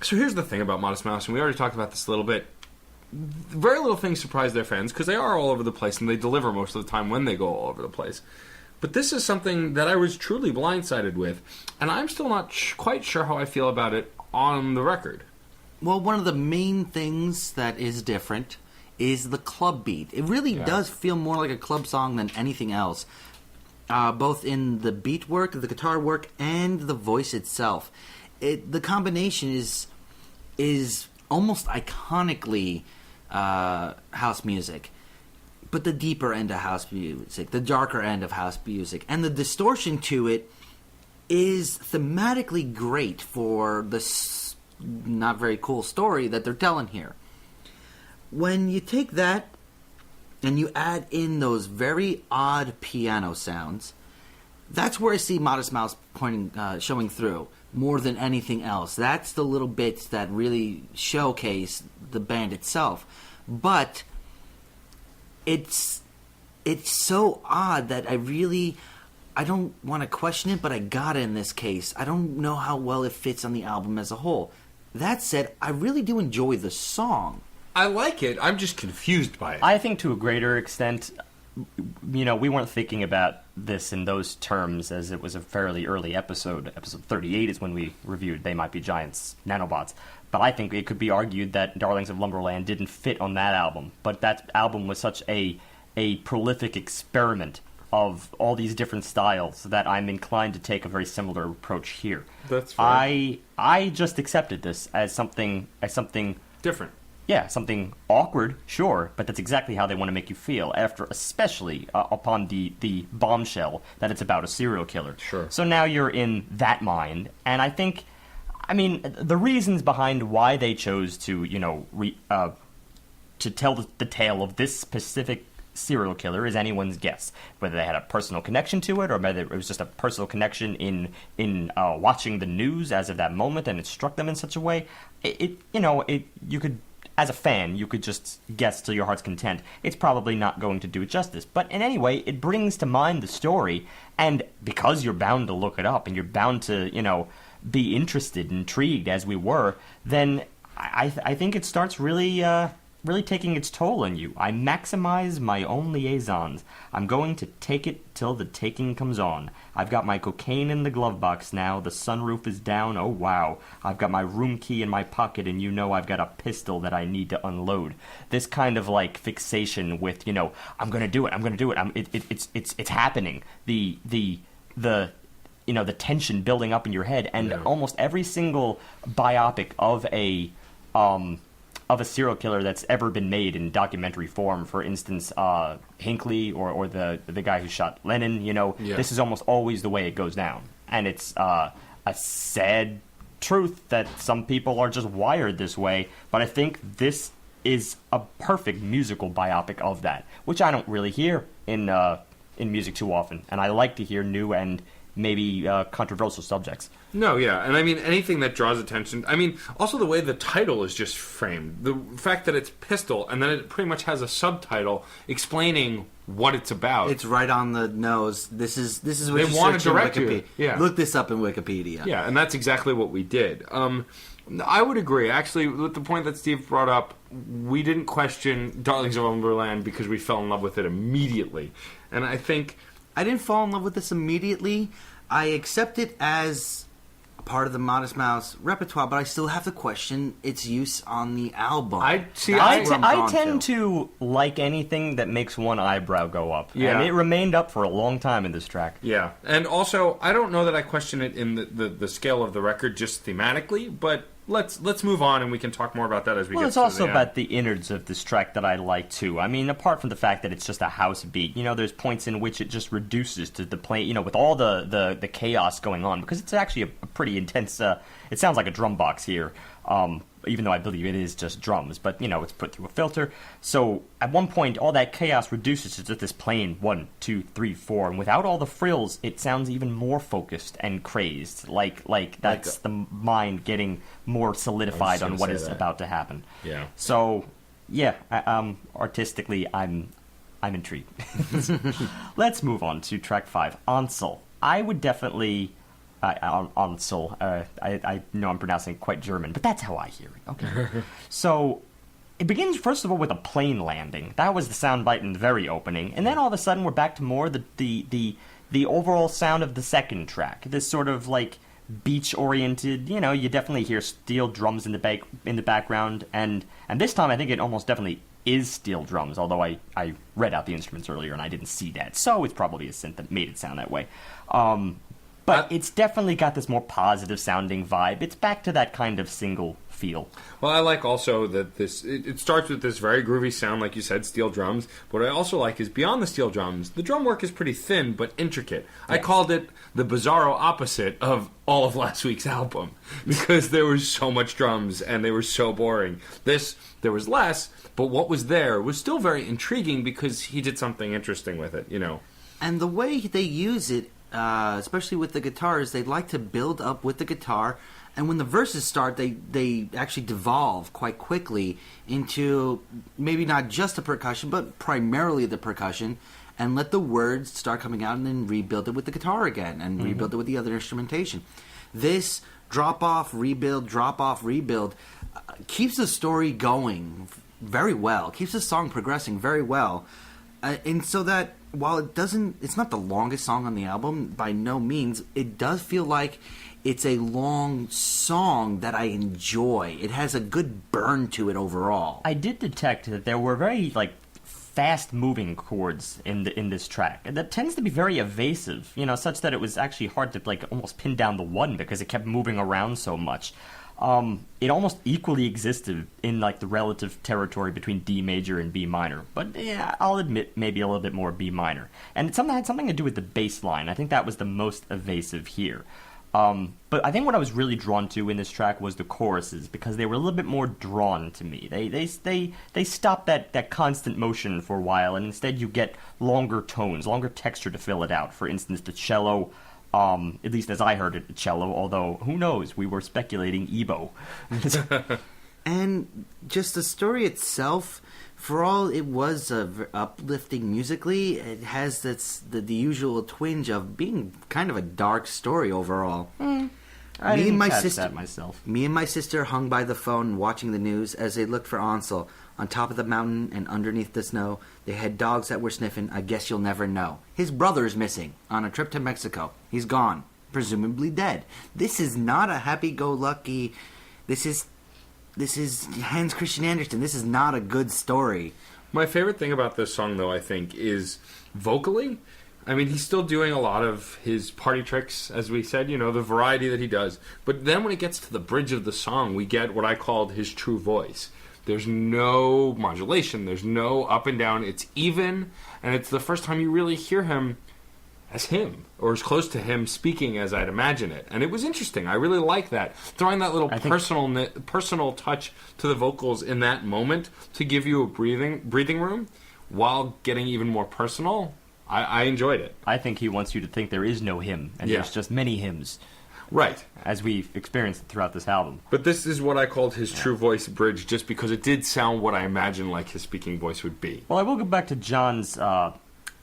so here's the thing about Modest Mouse, and we already talked about this a little bit. Very little things surprise their fans, because they are all over the place, and they deliver most of the time when they go all over the place. But this is something that I was truly blindsided with, and I'm still not quite sure how I feel about it on the record. Well, one of the main things that is different is the club beat. It really does feel more like a club song than anything else. Both in the beat work, the guitar work, and the voice itself. The combination is almost iconically house music. But the deeper end of house music, the darker end of house music, and the distortion to it is thematically great for this not very cool story that they're telling here. When you take that and you add in those very odd piano sounds, that's where I see Modest Mouse showing through more than anything else. That's the little bits that really showcase the band itself. But it's so odd that I don't want to question it, but I got it in this case. I don't know how well it fits on the album as a whole. That said, I really do enjoy the song. I like it. I'm just confused by it. I think to a greater extent, we weren't thinking about this in those terms as it was a fairly early episode. Episode 38 is when we reviewed They Might Be Giants, Nanobots. But I think it could be argued that Darlings of Lumberland didn't fit on that album. But that album was such a prolific experiment of all these different styles that I'm inclined to take a very similar approach here. That's fine. I just accepted this as something different. Yeah, something awkward, sure, but that's exactly how they want to make you feel, especially upon the bombshell that it's about a serial killer. Sure. So now you're in that mind, and I think, the reasons behind why they chose to, to tell the tale of this specific serial killer is anyone's guess. Whether they had a personal connection to it, or whether it was just a personal connection in watching the news as of that moment, and it struck them in such a way. You could. As a fan, you could just guess till your heart's content. It's probably not going to do it justice. But in any way, it brings to mind the story, and because you're bound to look it up, and you're bound to, be interested, intrigued, as we were, then I think it starts really taking its toll on you. I maximize my own liaisons. I'm going to take it till the taking comes on. I've got my cocaine in the glove box now. The sunroof is down. Oh, wow. I've got my room key in my pocket, and I've got a pistol that I need to unload. This kind of, fixation with, I'm going to do it. I'm going to do it. It's happening. The tension building up in your head. And almost every single biopic of of a serial killer that's ever been made in documentary form. For instance, Hinckley or the guy who shot Lennon. This is almost always the way it goes down, and it's a sad truth that some people are just wired this way. But I think this is a perfect musical biopic of that, which I don't really hear in music too often, and I like to hear new and maybe controversial subjects. No, yeah, and I mean anything that draws attention. I mean, also the way the title is just framed, the fact that it's Pistol, and then it pretty much has a subtitle explaining what it's about. It's right on the nose. This is what they you want search to direct in Wikipedia. you. Yeah. Look this up in Wikipedia. Yeah, and that's exactly what we did. I would agree. Actually, with the point that Steve brought up, we didn't question Darlings of Umberland because we fell in love with it immediately. And I think I didn't fall in love with this immediately. I accept it as a part of the Modest Mouse repertoire, but I still have to question its use on the album. I tend to like anything that makes one eyebrow go up. Yeah. And it remained up for a long time in this track. Yeah, and also, I don't know that I question it in the scale of the record just thematically, but let's move on and we can talk more about that as we get to the end. Well, it's also about the innards of this track that I like too. I mean, apart from the fact that it's just a house beat, there's points in which it just reduces to the play, with all the chaos going on, because it's actually a pretty intense, it sounds like a drum box here, even though I believe it is just drums, but, it's put through a filter. So, at one point, all that chaos reduces to just this plain 1, 2, 3, 4, and without all the frills, it sounds even more focused and crazed, like that's the mind getting more solidified on what is about to happen. Yeah. So, yeah, artistically, I'm intrigued. Let's move on to track 5, Ansel. I would definitely... Ansel. I know I'm pronouncing it quite German, but that's how I hear it. Okay. So, it begins, first of all, with a plane landing. That was the soundbite in the very opening. And then all of a sudden, we're back to more the overall sound of the second track. This sort of, beach-oriented, you definitely hear steel drums in the background. And this time, I think it almost definitely is steel drums, although I read out the instruments earlier and I didn't see that. So, it's probably a synth that made it sound that way. But it's definitely got this more positive sounding vibe. It's back to that kind of single feel. Well, I like also that it starts with this very groovy sound, like you said, steel drums. What I also like is beyond the steel drums, the drum work is pretty thin but intricate. Yes. I called it the bizarro opposite of all of last week's album because there was so much drums and they were so boring. There was less, but what was there was still very intriguing because he did something interesting with it, And the way they use it, especially with the guitars, they like to build up with the guitar, and when the verses start, they actually devolve quite quickly into maybe not just the percussion, but primarily the percussion, and let the words start coming out and then rebuild it with the guitar again, and rebuild it with the other instrumentation. This drop-off, rebuild, keeps the story going very well, keeps the song progressing very well, and so that while it's not the longest song on the album, by no means, it does feel like it's a long song that I enjoy. It has a good burn to it overall. I did detect that there were very, fast-moving chords in this track. And that tends to be very evasive, such that it was actually hard to, almost pin down the one because it kept moving around so much. It almost equally existed in the relative territory between D major and B minor, but yeah, I'll admit maybe a little bit more B minor. And it had something to do with the bass line. I think that was the most evasive here. But I think what I was really drawn to in this track was the choruses because they were a little bit more drawn to me. They stopped that constant motion for a while, and instead you get longer tones, longer texture to fill it out. For instance, the cello. At least as I heard it, cello, although, who knows, we were speculating Ebo. And just the story itself, for all it was uplifting musically, it has the usual twinge of being kind of a dark story overall. I didn't catch that myself. Me and my sister hung by the phone watching the news as they looked for Ansel. On top of the mountain and underneath the snow, they had dogs that were sniffing, I guess you'll never know. His brother's missing, on a trip to Mexico. He's gone, presumably dead. This is not a happy-go-lucky... This is Hans Christian Andersen. This is not a good story. My favorite thing about this song, though, I think, is vocally. I mean, he's still doing a lot of his party tricks, as we said, the variety that he does. But then when it gets to the bridge of the song, we get what I called his true voice. There's no modulation. There's no up and down. It's even, and it's the first time you really hear him as him, or as close to him speaking as I'd imagine it. And it was interesting. I really like that. Throwing that little personal touch to the vocals in that moment to give you a breathing room while getting even more personal. I enjoyed it. I think he wants you to think there is no him, and there's just many hymns. Right. As we've experienced throughout this album. But this is what I called his true voice bridge, just because it did sound what I imagined like his speaking voice would be. Well, I will go back to John's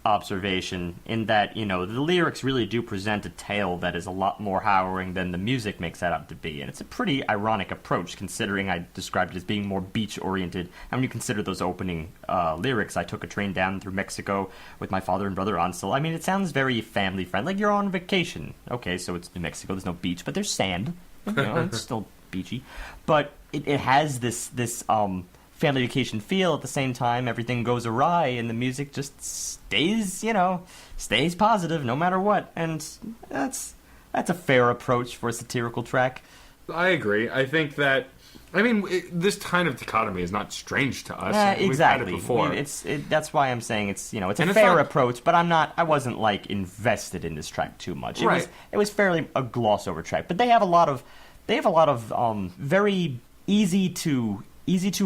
observation in that, the lyrics really do present a tale that is a lot more harrowing than the music makes that out to be. And it's a pretty ironic approach, considering I described it as being more beach-oriented. And when you consider those opening lyrics, I took a train down through Mexico with my father and brother Ansel. I mean, it sounds very family-friendly. Like you're on vacation. Okay, so it's New Mexico, there's no beach, but there's sand. It's still beachy. But it has this family vacation feel. At the same time, everything goes awry and the music just stays positive no matter what. And that's a fair approach for a satirical track. I agree. I think that, this kind of dichotomy is not strange to us. Exactly. We've had it before. That's why I'm saying it's a fair approach, but I wasn't like invested in this track too much. It was fairly a gloss over track, but they have a lot of very easy to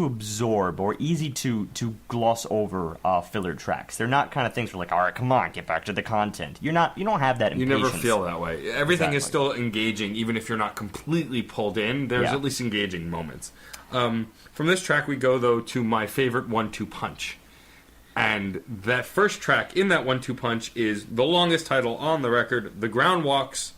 absorb or easy to gloss over filler tracks. They're not kind of things where like, all right, come on, get back to the content. You don't have that impatience. You never feel that way. Everything is still engaging, even if you're not completely pulled in. There's at least engaging moments. From this track, we go, though, to my favorite 1-2 punch. And that first track in that 1-2 punch is the longest title on the record, The Ground Walks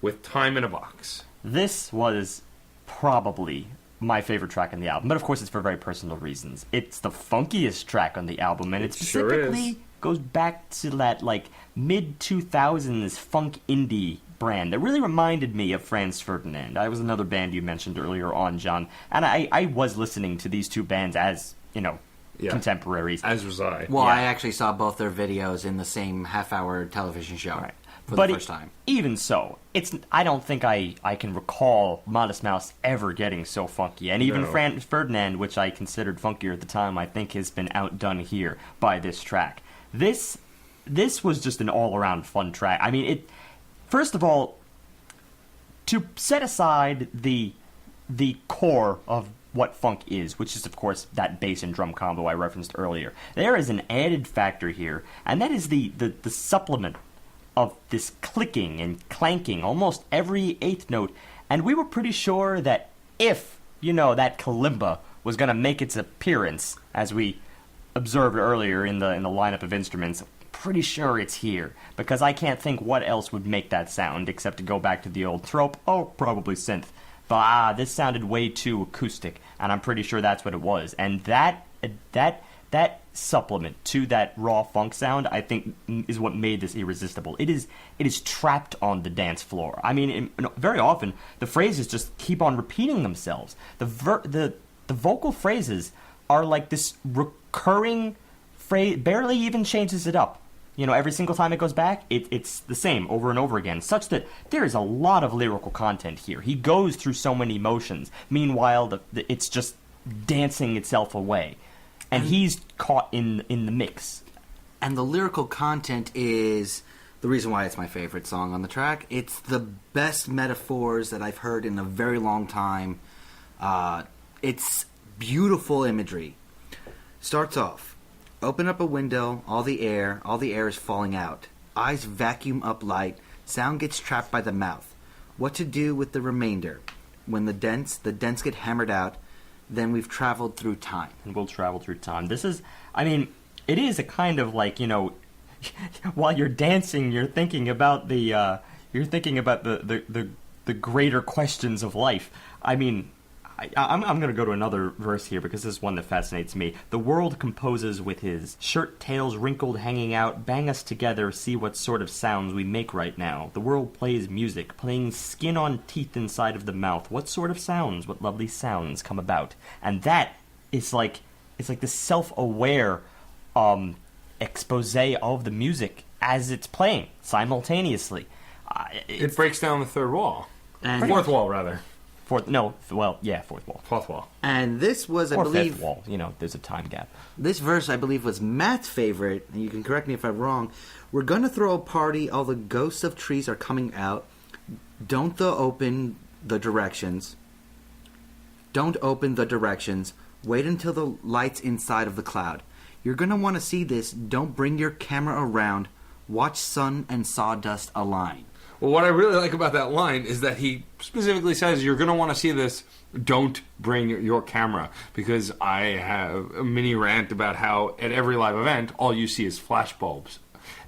with Time in a Box. This was probably my favorite track on the album, but of course it's for very personal reasons. It's the funkiest track on the album, and it specifically goes back to that like mid-2000s funk indie brand that really reminded me of Franz Ferdinand. I was another band you mentioned earlier on, John, and I was listening to these two bands as contemporaries. As was I. Well, I actually saw both their videos in the same half-hour television show. Right. For the first time. Even so, I don't think I can recall Modest Mouse ever getting so funky. And even Franz Ferdinand, which I considered funkier at the time, I think has been outdone here by this track. This was just an all-around fun track. I mean, first of all, to set aside the core of what funk is, which is, of course, that bass and drum combo I referenced earlier, there is an added factor here, and that is the supplement of this clicking and clanking almost every eighth note. And we were pretty sure that if, that kalimba was going to make its appearance, as we observed earlier in the lineup of instruments, pretty sure it's here. Because I can't think what else would make that sound, except to go back to the old trope, probably synth. But this sounded way too acoustic, and I'm pretty sure that's what it was. And that supplement to that raw funk sound, I think, is what made this irresistible. It is trapped on the dance floor. I mean, very often the phrases just keep on repeating themselves. The vocal phrases are like this recurring phrase, barely even changes it up. Every single time it goes back, it's the same over and over again, such that there is a lot of lyrical content here. He goes through so many emotions. Meanwhile, it's just dancing itself away. And he's caught in the mix. And the lyrical content is the reason why it's my favorite song on the track. It's the best metaphors that I've heard in a very long time. It's beautiful imagery. Starts off, open up a window, all the air is falling out. Eyes vacuum up light, sound gets trapped by the mouth. What to do with the remainder? When the dents get hammered out, then we've traveled through time. And we'll travel through time. This is, it is a kind of like, while you're dancing, you're thinking about the greater questions of life. I'm going to go to another verse here because this is one that fascinates me. The world composes with his shirt tails wrinkled hanging out. Bang us together, see what sort of sounds we make right now. The world plays music, playing skin on teeth inside of the mouth. What sort of sounds, what lovely sounds come about? And that is like, it's like this self-aware expose of the music as it's playing simultaneously. It breaks down the third wall. And Fourth wall, rather. Fourth wall. Fourth wall. And this was, I Or believe, fifth wall. There's a time gap. this verse, I believe, was Matt's favorite, and you can correct me if I'm wrong. We're gonna throw a party, all the ghosts of trees are coming out. Don't open the directions. Don't open the directions. Wait until the light's inside of the cloud. You're gonna want to see this. Don't bring your camera around. Watch sun and sawdust align. Well, what I really like about that line is that he specifically says you're going to want to see this. Don't bring your camera, because I have a mini rant about how at every live event all you see is flashbulbs.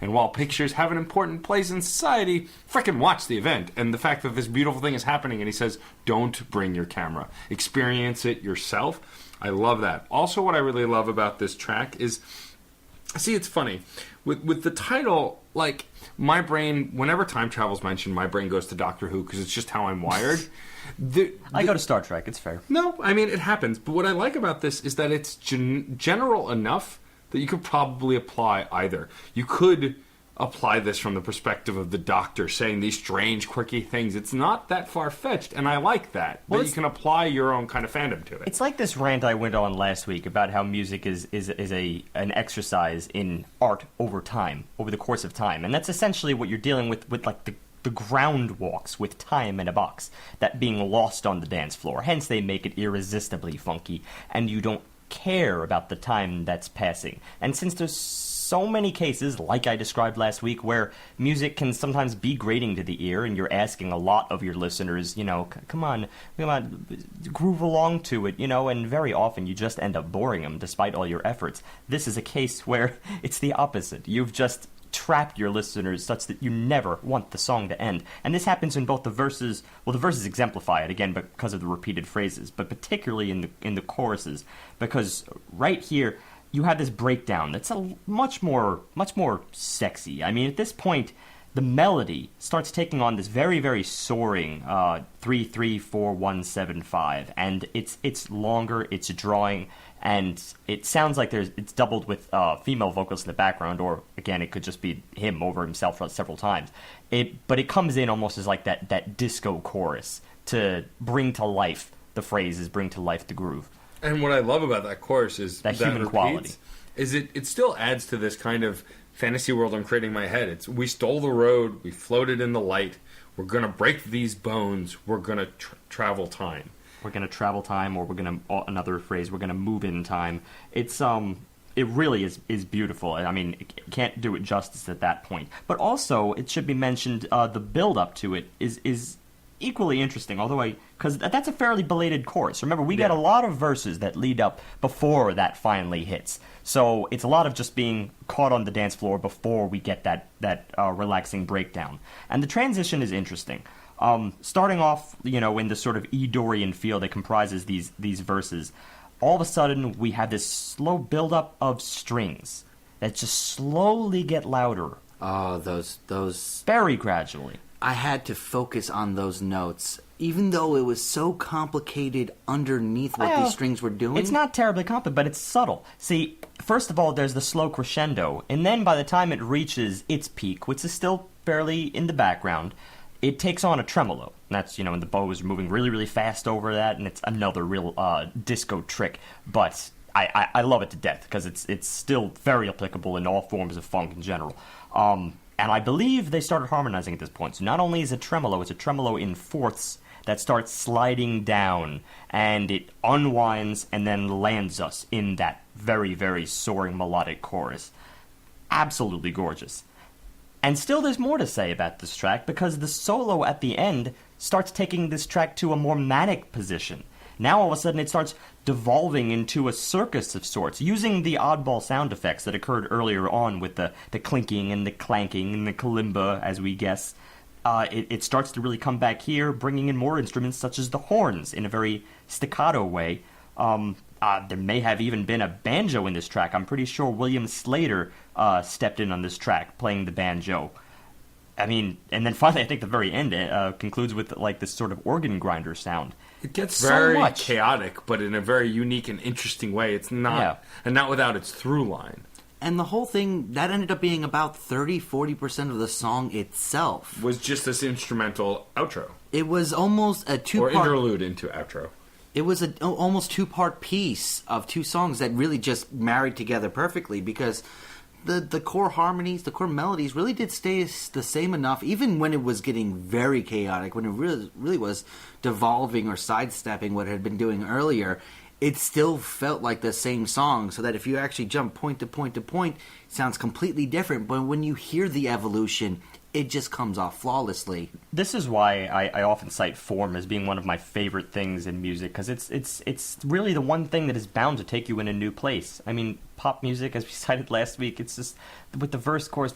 And while pictures have an important place in society, frickin' watch the event. And the fact that this beautiful thing is happening, and he says, don't bring your camera. Experience it yourself. I love that. Also, what I really love about this track is, see, it's funny. With the title, like, my brain, whenever time travel's mentioned, my brain goes to Doctor Who, because it's just how I'm wired. I go to Star Trek. It's fair. No, I mean, it happens. But what I like about this is that it's general enough that you could probably apply either. You could apply this from the perspective of the Doctor saying these strange, quirky things. It's not that far-fetched, and I like that. Well, that you can apply your own kind of fandom to it. It's like this rant I went on last week about how music is an exercise in art over time, over the course of time. And that's essentially what you're dealing with like the ground walks with time in a box, that being lost on the dance floor. Hence, they make it irresistibly funky, and you don't care about the time that's passing. And since there's so many cases, like I described last week, where music can sometimes be grating to the ear, and you're asking a lot of your listeners, come on, groove along to it, and very often you just end up boring them despite all your efforts. This is a case where it's the opposite. You've just trapped your listeners such that you never want the song to end. And this happens in both the verses. Well, the verses exemplify it, again, because of the repeated phrases, but particularly in the choruses, because right here you have this breakdown that's much more sexy. I mean, at this point, the melody starts taking on this very, very soaring 3-3-4-1-7-5, and it's longer, it's drawing, and it sounds like it's doubled with female vocals in the background, or again, it could just be him over himself several times. But it comes in almost as like that disco chorus to bring to life the phrases, bring to life the groove. And what I love about that chorus is that human quality. Is it still adds to this kind of fantasy world I'm creating in my head. It's, we stole the road, we floated in the light, we're going to break these bones, we're going to travel time. We're going to travel time, or we're going to, another phrase, we're going to move in time. It's, it really is beautiful. I mean, it can't do it justice at that point. But also, it should be mentioned, the build-up to it is equally interesting, because that's a fairly belated chorus. Remember, we get a lot of verses that lead up before that finally hits. So it's a lot of just being caught on the dance floor before we get that relaxing breakdown. And the transition is interesting. Starting off, in the sort of E-Dorian feel that comprises these verses, all of a sudden we have this slow build-up of strings that just slowly get louder. Oh, those very gradually. I had to focus on those notes, even though it was so complicated underneath what these strings were doing. It's not terribly complicated, but it's subtle. See, first of all, there's the slow crescendo, and then by the time it reaches its peak, which is still fairly in the background, it takes on a tremolo. And that's, and the bows are moving really, really fast over that, and it's another real disco trick. But I love it to death, because it's still very applicable in all forms of funk in general. And I believe they started harmonizing at this point. So not only is it tremolo, it's a tremolo in fourths that starts sliding down, and it unwinds and then lands us in that very, very soaring melodic chorus. Absolutely gorgeous. And still there's more to say about this track, because the solo at the end starts taking this track to a more manic position. Now all of a sudden it starts devolving into a circus of sorts, using the oddball sound effects that occurred earlier on with the clinking and the clanking and the kalimba, as we guess. It starts to really come back here, bringing in more instruments such as the horns in a very staccato way. There may have even been a banjo in this track. I'm pretty sure William Slater stepped in on this track, playing the banjo. I mean, and then finally, I think the very end concludes with like this sort of organ grinder sound. It gets very chaotic, but in a very unique and interesting way. It's not, and not without its through line. And the whole thing, that ended up being about 40% of the song itself. Was just this instrumental outro. It was almost a two-part... Or interlude into outro. It was an almost two-part piece of two songs that really just married together perfectly, because the core harmonies, the core melodies really did stay the same enough, even when it was getting very chaotic, when it really was devolving or sidestepping what it had been doing earlier. It still felt like the same song, so that if you actually jump point to point to point, it sounds completely different. But when you hear the evolution, it just comes off flawlessly. This is why I often cite form as being one of my favorite things in music, because it's really the one thing that is bound to take you in a new place. I mean, pop music, as we cited last week, it's just with the verse, chorus,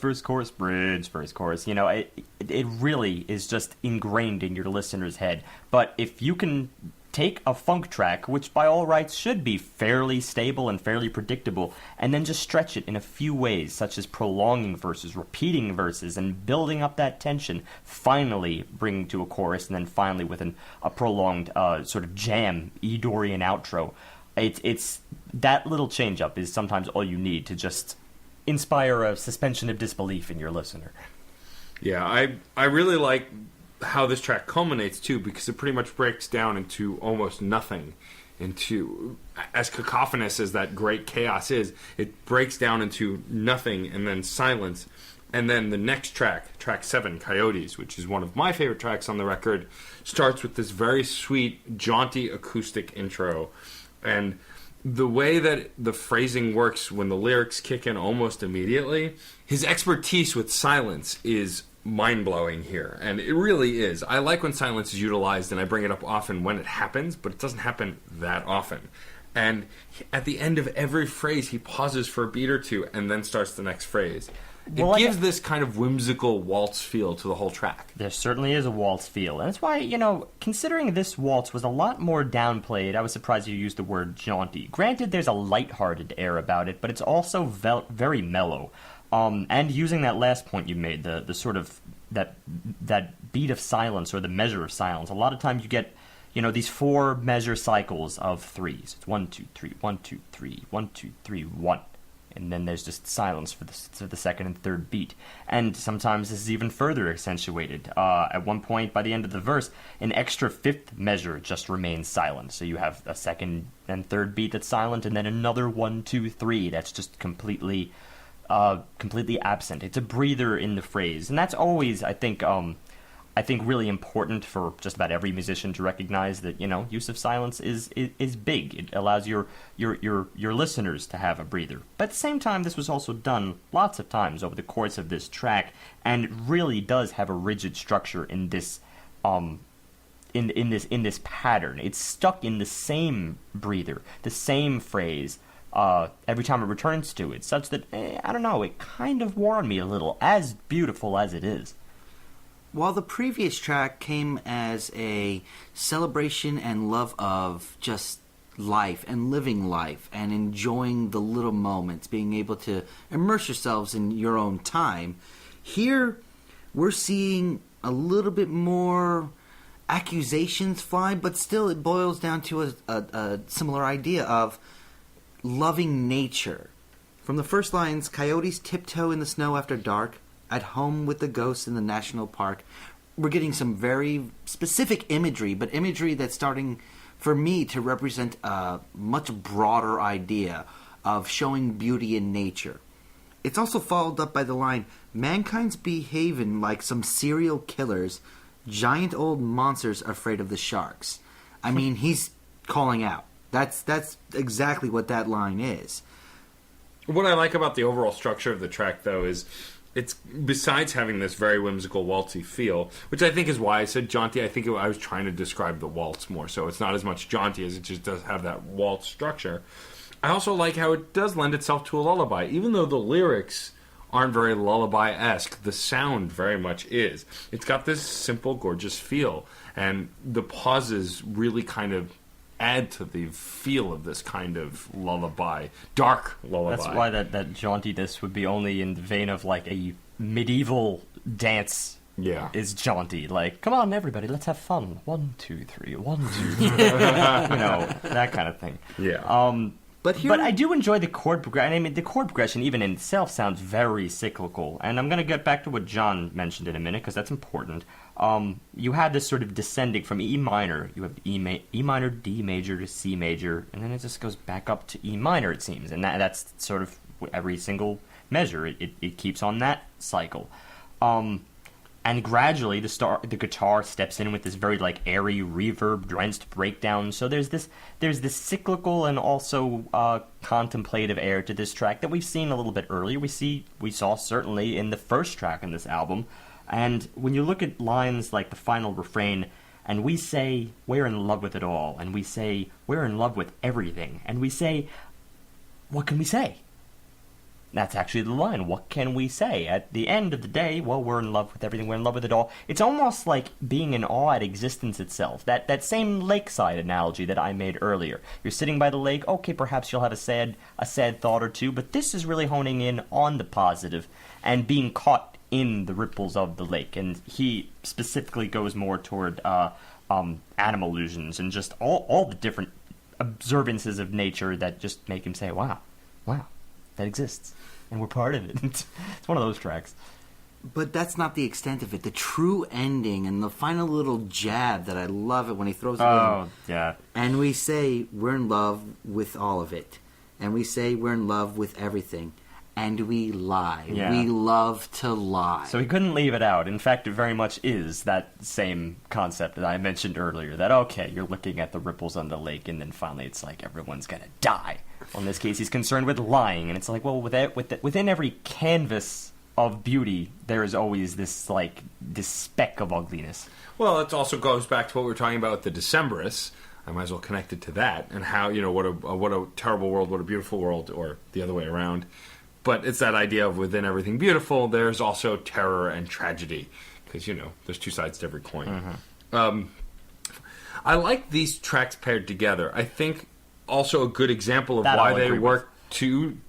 bridge, verse, chorus. You know, it really is just ingrained in your listener's head. But if you can take a funk track, which by all rights should be fairly stable and fairly predictable, and then just stretch it in a few ways, such as prolonging verses, repeating verses, and building up that tension, finally bringing to a chorus, and then finally with a prolonged sort of jam, Eeyore-ian outro. It's that little change-up is sometimes all you need to just inspire a suspension of disbelief in your listener. Yeah, I really like how this track culminates too, because it pretty much breaks down into almost nothing, into, as cacophonous as that great chaos is, it breaks down into nothing and then silence. And then the next track, track 7, Coyotes, which is one of my favorite tracks on the record, starts with this very sweet, jaunty acoustic intro. And the way that the phrasing works when the lyrics kick in almost immediately, his expertise with silence is mind-blowing here, and it really is. I like when silence is utilized, and I bring it up often when it happens, but it doesn't happen that often. And at the end of every phrase, he pauses for a beat or two, and then starts the next phrase. It gives this kind of whimsical waltz feel to the whole track. There certainly is a waltz feel, and that's why, you know, considering this waltz was a lot more downplayed, I was surprised you used the word jaunty. Granted, there's a lighthearted air about it, but it's also very mellow. And using that last point you made, the sort of that beat of silence, or the measure of silence, a lot of times you get, you know, these 4 measure cycles of threes. It's 1, 2, 3, 1, 2, 3, 1, 2, 3, 1. And then there's just silence for the second and third beat. And sometimes this is even further accentuated. At one point, by the end of the verse, an extra 5th measure just remains silent. So you have a second and third beat that's silent, and then another 1, 2, 3 that's just completely absent. It's a breather in the phrase, and that's always, I think, really important for just about every musician to recognize that, you know, use of silence is big. It allows your listeners to have a breather. But at the same time, this was also done lots of times over the course of this track, and it really does have a rigid structure in this in this pattern. It's stuck in the same breather, the same phrase. Every time it returns to it, such that, I don't know, it kind of wore on me a little, as beautiful as it is. While the previous track came as a celebration and love of just life and living life and enjoying the little moments, being able to immerse yourselves in your own time, here we're seeing a little bit more accusations fly, but still it boils down to a similar idea of loving nature. From the first lines, coyotes tiptoe in the snow after dark, at home with the ghosts in the national park. We're getting some very specific imagery, but imagery that's starting, for me, to represent a much broader idea of showing beauty in nature. It's also followed up by the line, mankind's behaving like some serial killers, giant old monsters afraid of the sharks. I mean, he's calling out. That's exactly what that line is. What I like about the overall structure of the track, though, is it's, besides having this very whimsical waltzy feel, which I think is why I said jaunty. I think I was trying to describe the waltz more, so it's not as much jaunty as it just does have that waltz structure. I also like how it does lend itself to a lullaby. Even though the lyrics aren't very lullaby-esque, the sound very much is. It's got this simple, gorgeous feel, and the pauses really kind of add to the feel of this kind of lullaby, dark lullaby. That's why that jauntiness would be only in the vein of like a medieval dance. Yeah, is jaunty. Like, come on, everybody, let's have fun. 1, 2, 3, 1, 2, 3. You know, that kind of thing. Yeah. But I do enjoy the chord progression. I mean, the chord progression even in itself sounds very cyclical. And I'm going to get back to what John mentioned in a minute, because that's important. You have this sort of descending from E minor. You have E minor, D major to C major, and then it just goes back up to E minor, it seems. And that's sort of every single measure. It keeps on that cycle. And gradually, the guitar steps in with this very like airy, reverb-drenched breakdown. So there's this cyclical and also contemplative air to this track that we've seen a little bit earlier. We saw certainly in the first track in this album. And when you look at lines like the final refrain, and we say we're in love with it all, and we say we're in love with everything, and we say, what can we say? That's actually the line. What can we say? At the end of the day, well, we're in love with everything. We're in love with it all. It's almost like being in awe at existence itself. That same lakeside analogy that I made earlier. You're sitting by the lake. Okay, perhaps you'll have a sad thought or two, but this is really honing in on the positive and being caught in the ripples of the lake. And he specifically goes more toward animal illusions and just all the different observances of nature that just make him say, wow, that exists. And we're part of it. It's one of those tracks. But that's not the extent of it. The true ending and the final little jab that I love it when he throws it in. Oh, yeah. And we say we're in love with all of it. And we say we're in love with everything. And we lie. Yeah. We love to lie. So he couldn't leave it out. In fact, it very much is that same concept that I mentioned earlier. That, okay, you're looking at the ripples on the lake, and then finally it's like everyone's going to die. Well, in this case, he's concerned with lying. And it's like, well, within every canvas of beauty, there is always this speck of ugliness. Well, it also goes back to what we were talking about with the Decemberists. I might as well connect it to that, and how, what a terrible world, what a beautiful world, or the other way around. But it's that idea of within everything beautiful, there's also terror and tragedy. Because, there's two sides to every coin. Mm-hmm. I like these tracks paired together. I think also a good example of that why they work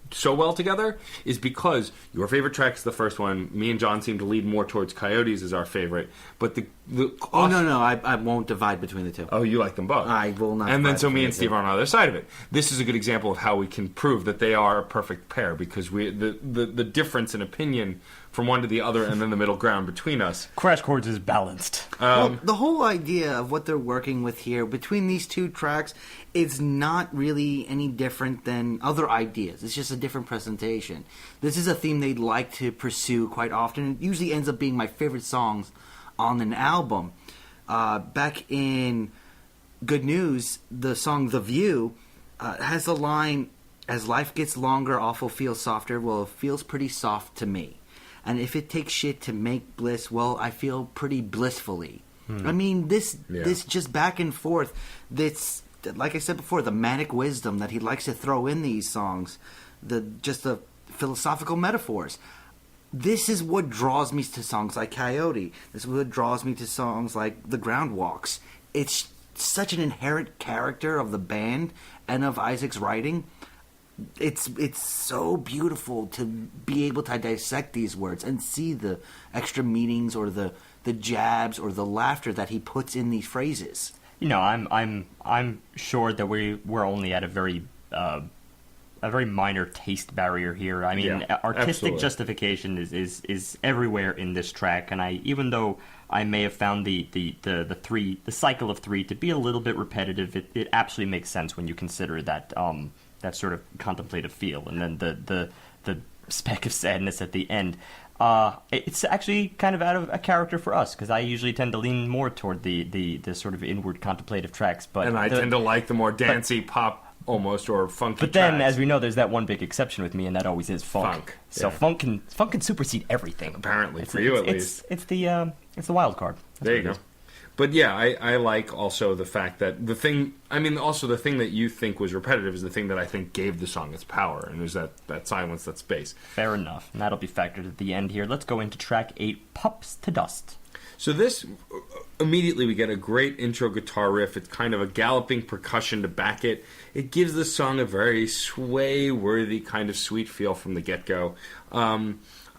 so well together is because your favorite track is the first one. Me and John seem to lead more towards Coyotes as our favorite. But no, I won't divide between the two. Oh, you like them both. I will not. And then so me and Steve are on the other side of it. This is a good example of how we can prove that they are a perfect pair, because the difference in opinion from one to the other and then the middle ground between us. Crash Chords is balanced. Well, the whole idea of what they're working with here between these two tracks is not really any different than other ideas. It's just a different presentation. This is a theme they'd like to pursue quite often. It usually ends up being my favorite songs on an album. Back in Good News, the song The View has the line, as life gets longer, awful feels softer. Well, it feels pretty soft to me. And if it takes shit to make bliss, well, I feel pretty blissfully. I mean, this just back and forth, this, like I said before, the manic wisdom that he likes to throw in these songs, the philosophical metaphors. This is what draws me to songs like Coyote. This is what draws me to songs like The Ground Walks. It's such an inherent character of the band and of Isaac's writing. It's so beautiful to be able to dissect these words and see the extra meanings or the jabs or the laughter that he puts in these phrases. I'm sure that we're only at a very minor taste barrier here. I mean, artistic absolutely. Justification is everywhere in this track, and even though I may have found the cycle of three to be a little bit repetitive, it absolutely makes sense when you consider that sort of contemplative feel, and then the speck of sadness at the end. It's actually kind of out of a character for us, because I usually tend to lean more toward the sort of inward contemplative tracks. And I tend to like the more dancey pop almost, or funky But then, tracks. as we know, there's that one big exception with me, and that always is funk. So funk can supersede everything. Apparently, for you at least. It's the wild card. That's There you what go. it is. But yeah, I like also the fact that the thing that you think was repetitive is the thing that I think gave the song its power, and there's that silence, that space. Fair enough. And that'll be factored at the end here. Let's go into track 8, Pups to Dust. So this, immediately we get a great intro guitar riff. It's kind of a galloping percussion to back it. It gives the song a very sway-worthy kind of sweet feel from the get-go.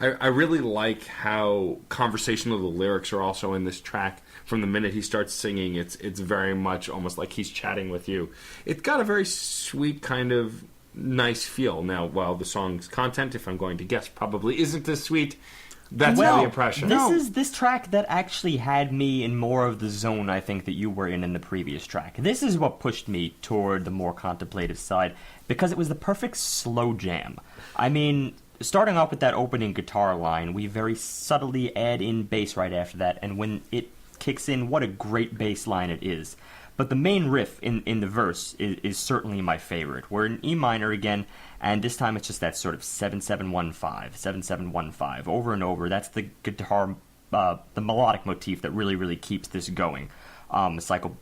I really like how conversational the lyrics are also in this track. From the minute he starts singing, it's very much almost like he's chatting with you. It's got a very sweet kind of nice feel. Now, while the song's content, if I'm going to guess, probably isn't as sweet, that's Well, the impression. This is this track that actually had me in more of the zone, I think, that you were in the previous track. This is what pushed me toward the more contemplative side, because it was the perfect slow jam. I mean, starting off with that opening guitar line, we very subtly add in bass right after that, and when it kicks in, what a great bass line it is. But the main riff in the verse is certainly my favorite. We're in E minor again, and this time it's just that sort of 7-7-1-5, 7-7-1-5, over and over. That's the guitar, the melodic motif that really, really keeps this going. Cycling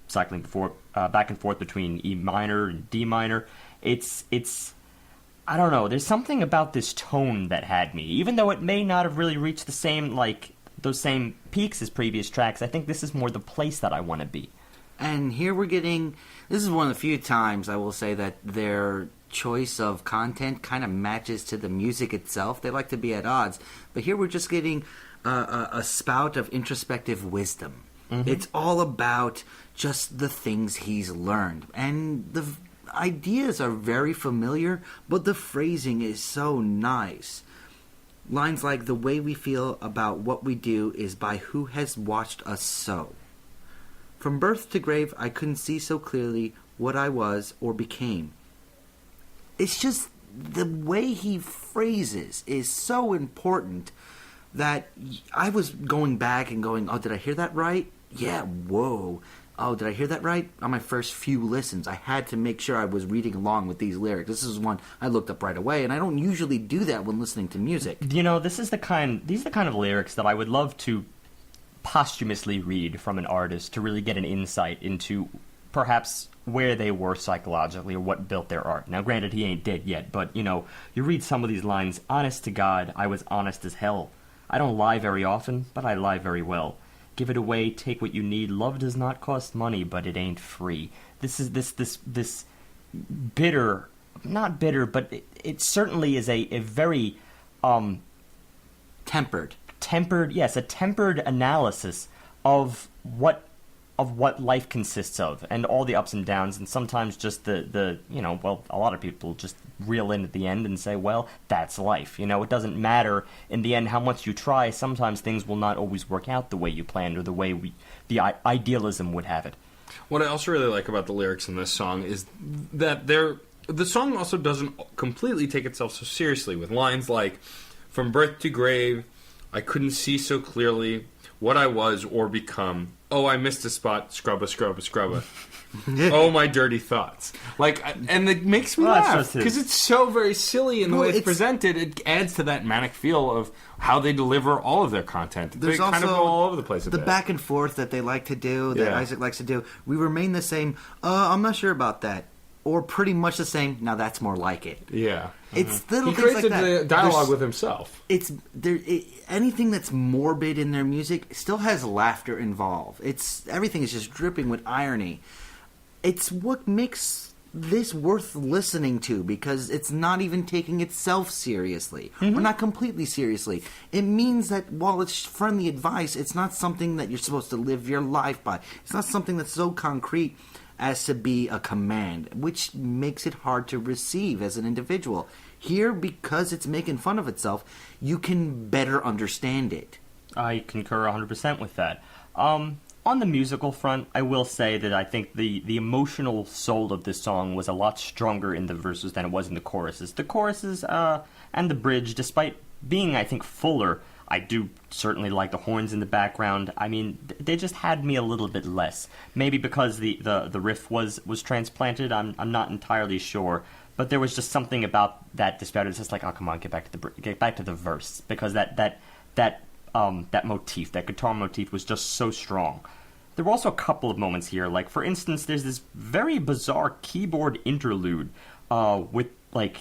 back and forth between E minor and D minor. It's I don't know. There's something about this tone that had me, even though it may not have really reached the same those same peaks as previous tracks. I think this is more the place that I want to be. And here we're getting, this is one of the few times I will say that their choice of content kind of matches to the music itself. They like to be at odds. But here we're just getting a spout of introspective wisdom. Mm-hmm. It's all about just the things he's learned. And the ideas are very familiar, but the phrasing is so nice. Lines like, the way we feel about what we do is by who has watched us sow. From birth to grave, I couldn't see so clearly what I was or became. It's just the way he phrases is so important that I was going back and going, oh, did I hear that right? Yeah, whoa. Oh, did I hear that right? On my first few listens, I had to make sure I was reading along with these lyrics. This is one I looked up right away, and I don't usually do that when listening to music. You know, these are the kind of lyrics that I would love to posthumously read from an artist to really get an insight into perhaps where they were psychologically or what built their art. Now, granted, he ain't dead yet, but, you know, you read some of these lines, honest to God, I was honest as hell. I don't lie very often, but I lie very well. Give it away, take what you need. Love does not cost money, but it ain't free. This is this bitter, not bitter, but it certainly is a very tempered, yes, a tempered analysis of what life consists of, and all the ups and downs, and sometimes just the a lot of people just reel in at the end and say, well, that's life. You know, it doesn't matter in the end how much you try. Sometimes things will not always work out the way you planned or the way the idealism would have it. What I also really like about the lyrics in this song is that the song also doesn't completely take itself so seriously, with lines like, from birth to grave, I couldn't see so clearly what I was or become. Oh, I missed a spot. Scrubba, scrubba, scrubba. Oh, my dirty thoughts. And it makes me laugh because it's so very silly in the way it's presented. It adds to that manic feel of how they deliver all of their content. They kind of go all over the place. The back and forth that they like to do, that Isaac likes to do. We remain the same. I'm not sure about that. Or pretty much the same. Now that's more like it. Yeah. It's little he things like creates that. a dialogue with himself. Anything that's morbid in their music still has laughter involved. Everything is just dripping with irony. It's what makes this worth listening to, because it's not even taking itself seriously, or not completely seriously. It means that while it's friendly advice, it's not something that you're supposed to live your life by. It's not something that's so concrete as to be a command, which makes it hard to receive as an individual. Here, because it's making fun of itself, you can better understand it. I concur 100% with that. On the musical front, I will say that I think the emotional soul of this song was a lot stronger in the verses than it was in the choruses. The choruses and the bridge, despite being, I think, fuller, I do certainly like the horns in the background. I mean, they just had me a little bit less. Maybe because the riff was transplanted. I'm not entirely sure, but there was just something about that disparity. It's just like, oh, come on, get back to the verse, because that motif, that guitar motif, was just so strong. There were also a couple of moments here, like for instance, there's this very bizarre keyboard interlude with like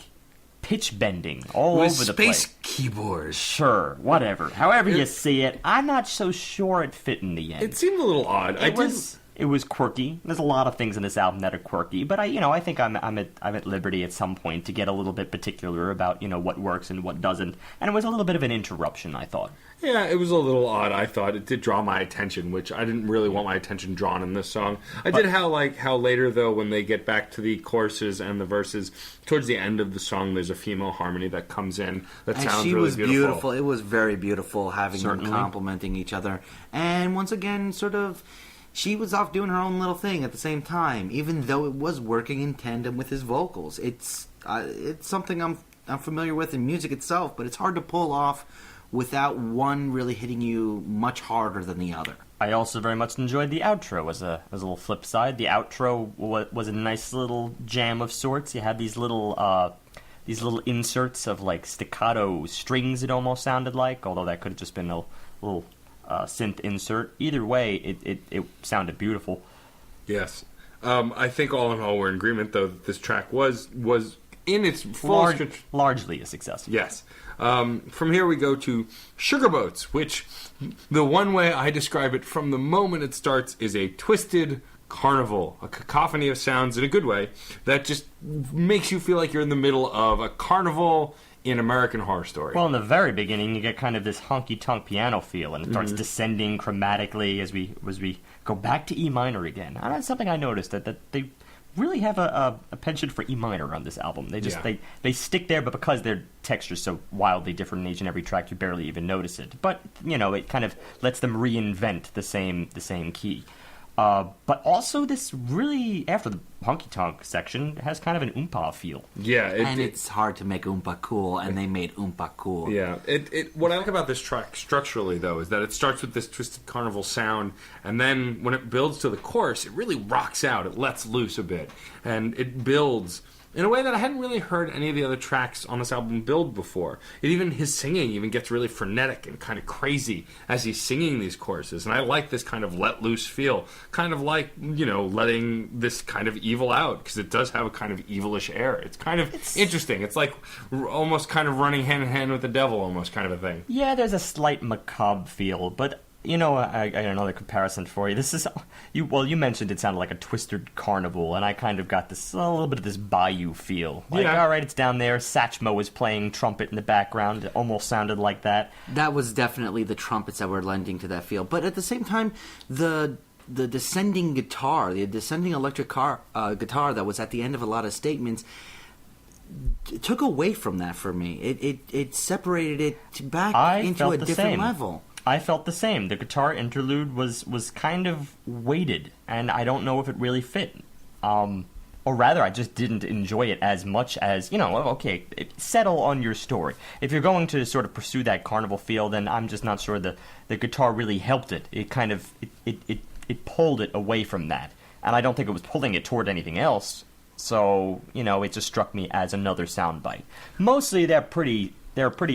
pitch bending all over the place. Space keyboard. Sure, whatever. However you see it, I'm not so sure it fit in the end. It seemed a little odd. It was quirky. There's a lot of things in this album that are quirky, but I think I'm at liberty at some point to get a little bit particular about what works and what doesn't. And it was a little bit of an interruption, I thought. Yeah, it was a little odd. I thought it did draw my attention, which I didn't really want my attention drawn in this song. Did how later though, when they get back to the choruses and the verses, towards the end of the song, there's a female harmony that comes in that sounds really beautiful. Beautiful. It was very beautiful having them complimenting each other, and once again, sort of. She was off doing her own little thing at the same time, even though it was working in tandem with his vocals. It's something I'm familiar with in music itself, but it's hard to pull off without one really hitting you much harder than the other. I also very much enjoyed the outro as a little flip side. The outro was a nice little jam of sorts. You had these little inserts of like staccato strings. It almost sounded like, although that could have just been a little synth insert. Either way, it sounded beautiful. Yes. I think all in all we're in agreement, though, that this track was in its full... largely a success. Yes. From here we go to Sugar Boats, which the one way I describe it from the moment it starts is a twisted carnival, a cacophony of sounds in a good way that just makes you feel like you're in the middle of a carnival in American Horror Story. Well, in the very beginning, you get kind of this honky-tonk piano feel, and it starts descending chromatically as we go back to E minor again. And that's something I noticed, that they really have a penchant for E minor on this album. They just they stick there, but because their texture's so wildly different in each and every track, you barely even notice it. But it kind of lets them reinvent the same key. But also, this really, after the honky-tonk section, has kind of an oompa feel. Yeah. It's hard to make oompa cool, and they made oompa cool. Yeah. What I like about this track structurally, though, is that it starts with this twisted carnival sound, and then when it builds to the chorus, it really rocks out. It lets loose a bit, and it builds in a way that I hadn't really heard any of the other tracks on this album build before. His singing even gets really frenetic and kind of crazy as he's singing these choruses. And I like this kind of let loose feel. Kind of like, letting this kind of evil out, because it does have a kind of evilish air. It's kind of interesting. It's like almost kind of running hand in hand with the devil, almost kind of a thing. Yeah, there's a slight macabre feel, but... I got another comparison for you. This is you mentioned it sounded like a twisted carnival, and I kind of got a little bit of this bayou feel. Like, all right, it's down there. Satchmo is playing trumpet in the background. It almost sounded like that. That was definitely the trumpets that were lending to that feel. But at the same time, the descending guitar, the descending electric guitar that was at the end of a lot of statements, took away from that for me. It separated it back into a different level. I felt the same. The guitar interlude was kind of weighted, and I don't know if it really fit. Or rather, I just didn't enjoy it as much as, settle on your story. If you're going to sort of pursue that carnival feel, then I'm just not sure the guitar really helped it. It kind of, it pulled it away from that. And I don't think it was pulling it toward anything else. So, it just struck me as another soundbite. Mostly they're pretty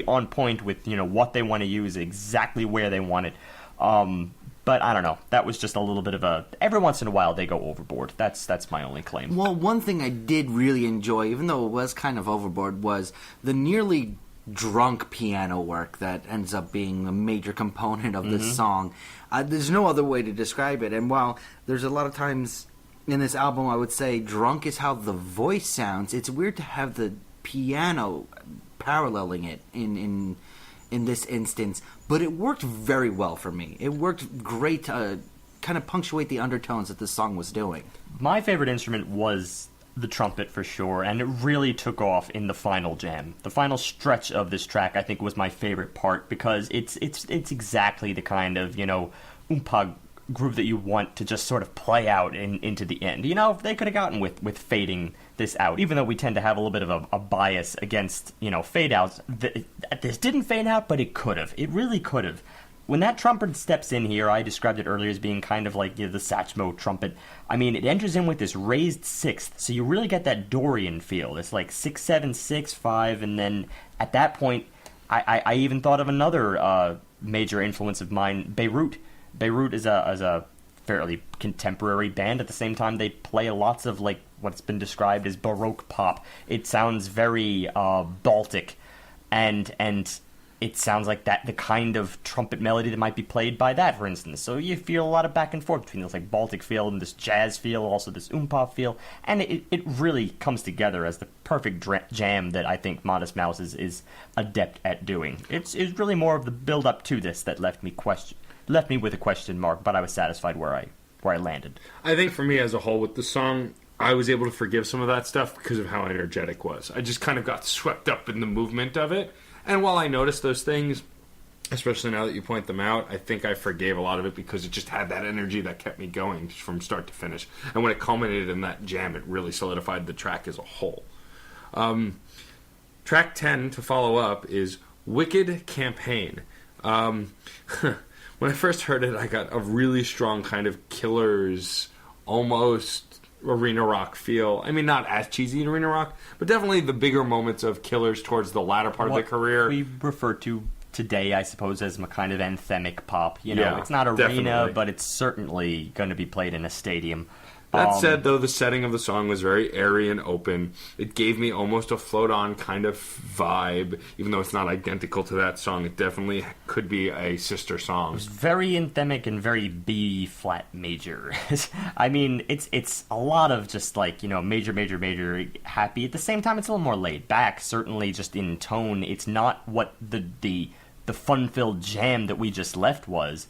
on point with, what they want to use, exactly where they want it. But I don't know. That was just a little bit of every once in a while they go overboard. That's my only claim. Well, one thing I did really enjoy, even though it was kind of overboard, was the nearly drunk piano work that ends up being a major component of this song. There's no other way to describe it. And while there's a lot of times in this album I would say drunk is how the voice sounds, it's weird to have the piano paralleling it in this instance, but it worked very well for me. It worked great to kind of punctuate the undertones that this song was doing. My favorite instrument was the trumpet for sure, and it really took off in the final jam. The final stretch of this track, I think, was my favorite part because it's exactly the kind of oompa groove that you want to just sort of play out into the end. They could have gotten with fading this out, even though we tend to have a little bit of a bias against, fade outs. This didn't fade out, but it could have. It really could have. When that trumpet steps in here, I described it earlier as being kind of like the Satchmo trumpet. I mean, it enters in with this raised sixth, so you really get that Dorian feel. It's like 6/7, 6/5, and then at that point, I even thought of another major influence of mine, Beirut. Beirut is a fairly contemporary band. At the same time, they play lots of like what's been described as Baroque pop. It sounds very Baltic, and it sounds like that the kind of trumpet melody that might be played by that, for instance. So you feel a lot of back and forth between this like Baltic feel and this jazz feel, also this oompa feel, and it really comes together as the perfect jam that I think Modest Mouse is adept at doing. It's really more of the build up to this that left me with a question mark, but I was satisfied where I landed. I think for me as a whole with the song, I was able to forgive some of that stuff because of how energetic it was. I just kind of got swept up in the movement of it. And while I noticed those things, especially now that you point them out, I think I forgave a lot of it because it just had that energy that kept me going from start to finish. And when it culminated in that jam, it really solidified the track as a whole. Track 10, to follow up, is Wicked Campaign. When I first heard it, I got a really strong kind of Killers, almost arena rock feel. I mean, not as cheesy in arena rock, but definitely the bigger moments of Killers towards the latter part of their career. We refer to today, I suppose, as a kind of anthemic pop. You know, it's not arena, definitely. but it's certainly going to be played in a stadium. That said, though, the setting of the song was very airy and open. It gave me almost a float-on kind of vibe. Even though it's not identical to that song, it definitely could be a sister song. It's very anthemic and very B-flat major. I mean, it's a lot of just like, you know, major, major, major, happy. At the same time, it's a little more laid back, certainly just in tone. It's not what the fun-filled jam that we just left was.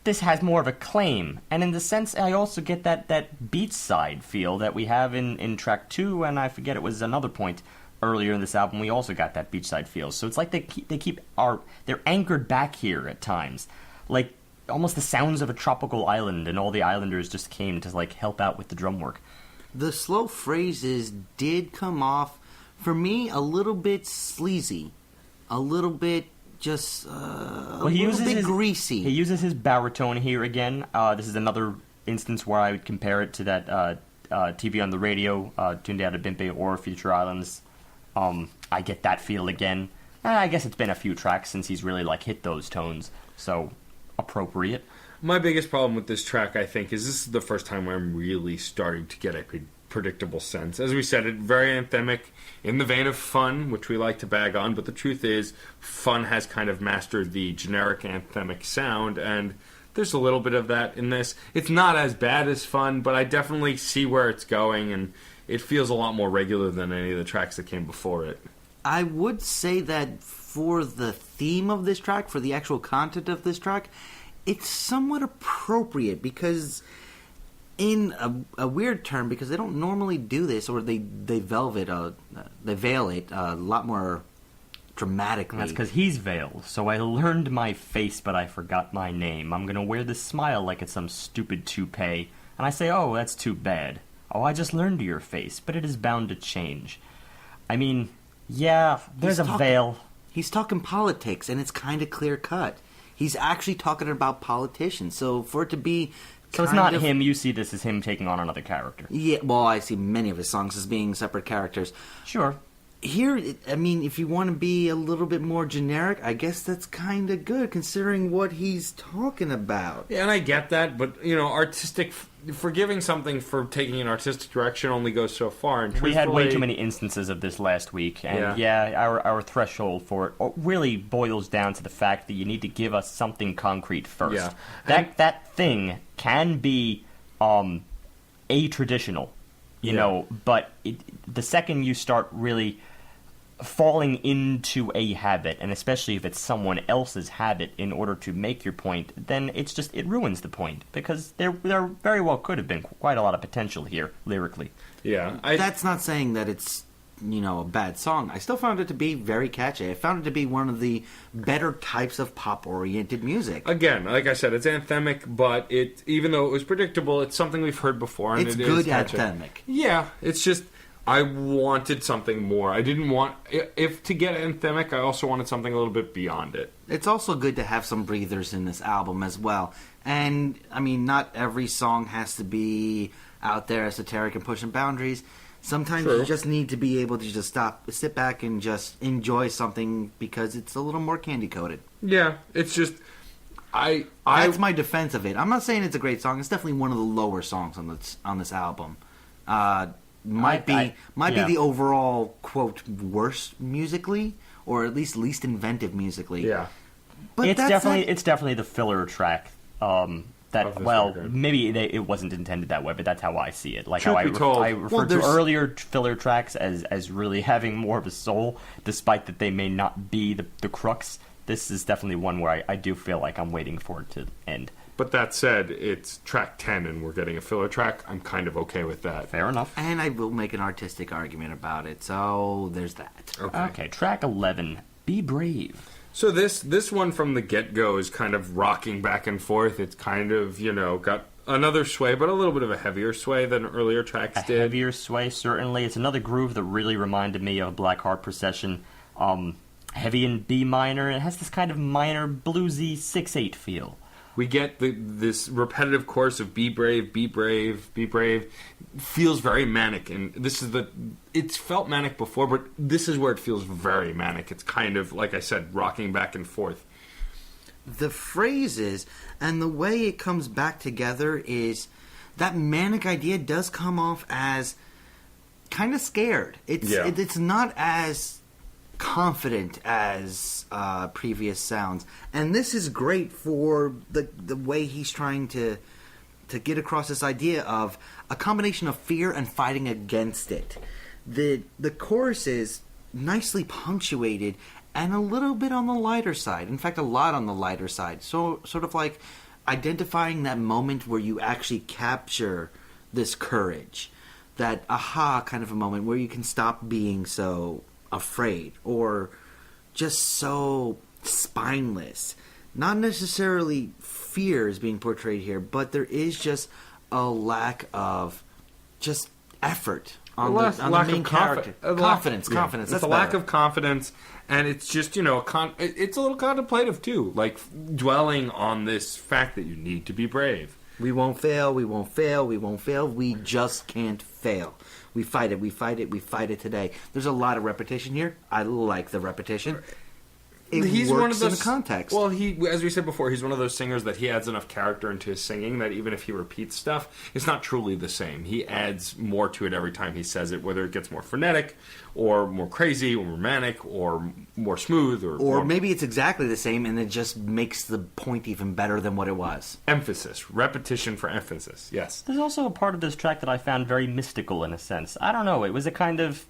This has more of a claim, and in the sense, I also get that beach side feel that we have in track 2, and I forget it was another point earlier in this album. We also got that beachside feel, so it's like they're anchored back here at times, like almost the sounds of a tropical island, and all the islanders just came to like help out with the drum work. The slow phrases did come off for me a little bit sleazy, a little bit. Just a little bit greasy. He uses his baritone here again. This is another instance where I would compare it to that TV on the radio, Tuned Out of Bimpe or Future Islands. I get that feel again. I guess it's been a few tracks since he's really like hit those tones, so appropriate. My biggest problem with this track, I think, is this is the first time where I'm really starting to get a predictable sense. As we said, it very anthemic in the vein of Fun, which we like to bag on, but the truth is Fun has kind of mastered the generic anthemic sound, and there's a little bit of that in this. It's not as bad as Fun, but I definitely see where it's going, and it feels a lot more regular than any of the tracks that came before it. I would say that for the theme of this track, for the actual content of this track, it's somewhat appropriate because in a weird term, because they don't normally do this, or they veil it a lot more dramatically. That's because he's veiled. So I learned my face, but I forgot my name. I'm gonna wear this smile like it's some stupid toupee. And I say, oh, that's too bad. Oh, I just learned your face, but it is bound to change. I mean, yeah, there's a veil. He's talking politics, and it's kind of clear cut. He's actually talking about politicians. So for it to be... So it's not him, you see this as him taking on another character. Yeah, well, I see many of his songs as being separate characters. Sure. Here, I mean, if you want to be a little bit more generic, I guess that's kind of good, considering what he's talking about. Yeah, and I get that, but, you know, forgiving something for taking an artistic direction only goes so far. And we had way too many instances of this last week, and our threshold for it really boils down to the fact that you need to give us something concrete first. Yeah. That thing can be a-traditional, you know, but the second you start really falling into a habit, and especially if it's someone else's habit in order to make your point, then it ruins the point, because there very well could have been quite a lot of potential here lyrically. Yeah, that's not saying that it's, you know, a bad song. I still found it to be very catchy. I found it to be one of the better types of pop-oriented music. Again, like I said, it's anthemic, but even though it was predictable, it's something we've heard before, and it's good anthemic. Yeah, it's just I wanted something more. I didn't want... If to get anthemic, I also wanted something a little bit beyond it. It's also good to have some breathers in this album as well. And, I mean, not every song has to be out there esoteric and pushing boundaries. Sometimes you just need to be able to just sit back and just enjoy something because it's a little more candy-coated. Yeah, it's just... That's my defense of it. I'm not saying it's a great song. It's definitely one of the lower songs on this album. might be yeah. the overall quote worst musically, or at least inventive musically. Yeah. But it's definitely the filler track. Of this record. Maybe it wasn't intended that way, but that's how I see it. Like Truth how be told- I referred to earlier filler tracks as really having more of a soul, despite that they may not be the crux. This is definitely one where I do feel like I'm waiting for it to end. But that said, it's track 10 and we're getting a filler track. I'm kind of okay with that. Fair enough. And I will make an artistic argument about it, so there's that. Okay, track 11, Be Brave. So this one from the get-go is kind of rocking back and forth. It's kind of, got another sway, but a little bit of a heavier sway than earlier tracks did. Heavier sway, certainly. It's another groove that really reminded me of Black Heart Procession. Heavy in B minor, and it has this kind of minor bluesy 6/8 feel. We get this repetitive chorus of "Be brave, be brave, be brave." Feels very manic, and it's felt manic before, but this is where it feels very manic. It's kind of, like I said, rocking back and forth. The phrases and the way it comes back together is that manic idea does come off as kind of scared. It's not as confident as previous sounds, and this is great for the way he's trying to get across this idea of a combination of fear and fighting against it. The chorus is nicely punctuated and a little bit on the lighter side. In fact, a lot on the lighter side. So sort of like identifying that moment where you actually capture this courage, that aha kind of a moment where you can stop being so afraid or just so spineless. Not necessarily fear is being portrayed here, but there is just a lack of just effort on the main character. Confidence. It's That's a lack better. of confidence, and it's just it's a little contemplative too, like dwelling on this fact that you need to be brave. We won't fail. We won't fail. We won't fail. We just can't fail. We fight it. We fight it. We fight it today. There's a lot of repetition here. I like the repetition. It works in the context. Well, as we said before, he's one of those singers that he adds enough character into his singing that even if he repeats stuff, it's not truly the same. He adds more to it every time he says it, whether it gets more frenetic, or more crazy, or more manic, or more smooth, or maybe it's exactly the same, and it just makes the point even better than what it was. Emphasis, repetition for emphasis. Yes. There's also a part of this track that I found very mystical in a sense. I don't know. It was a kind of.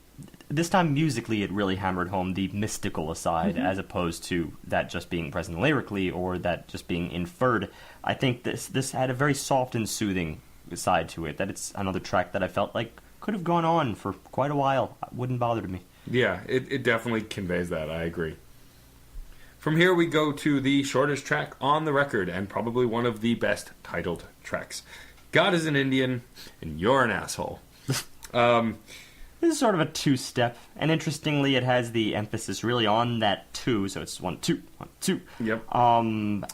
This time, musically, it really hammered home the mystical aside, as opposed to that just being present lyrically or that just being inferred. I think this had a very soft and soothing side to it. That it's another track that I felt like could have gone on for quite a while. It wouldn't bother me. Yeah, it definitely conveys that. I agree. From here, we go to the shortest track on the record, and probably one of the best titled tracks. God is an Indian, and you're an asshole. This is sort of a two-step, and interestingly, it has the emphasis really on that two, so it's 1, 2, 1, 2. Yep.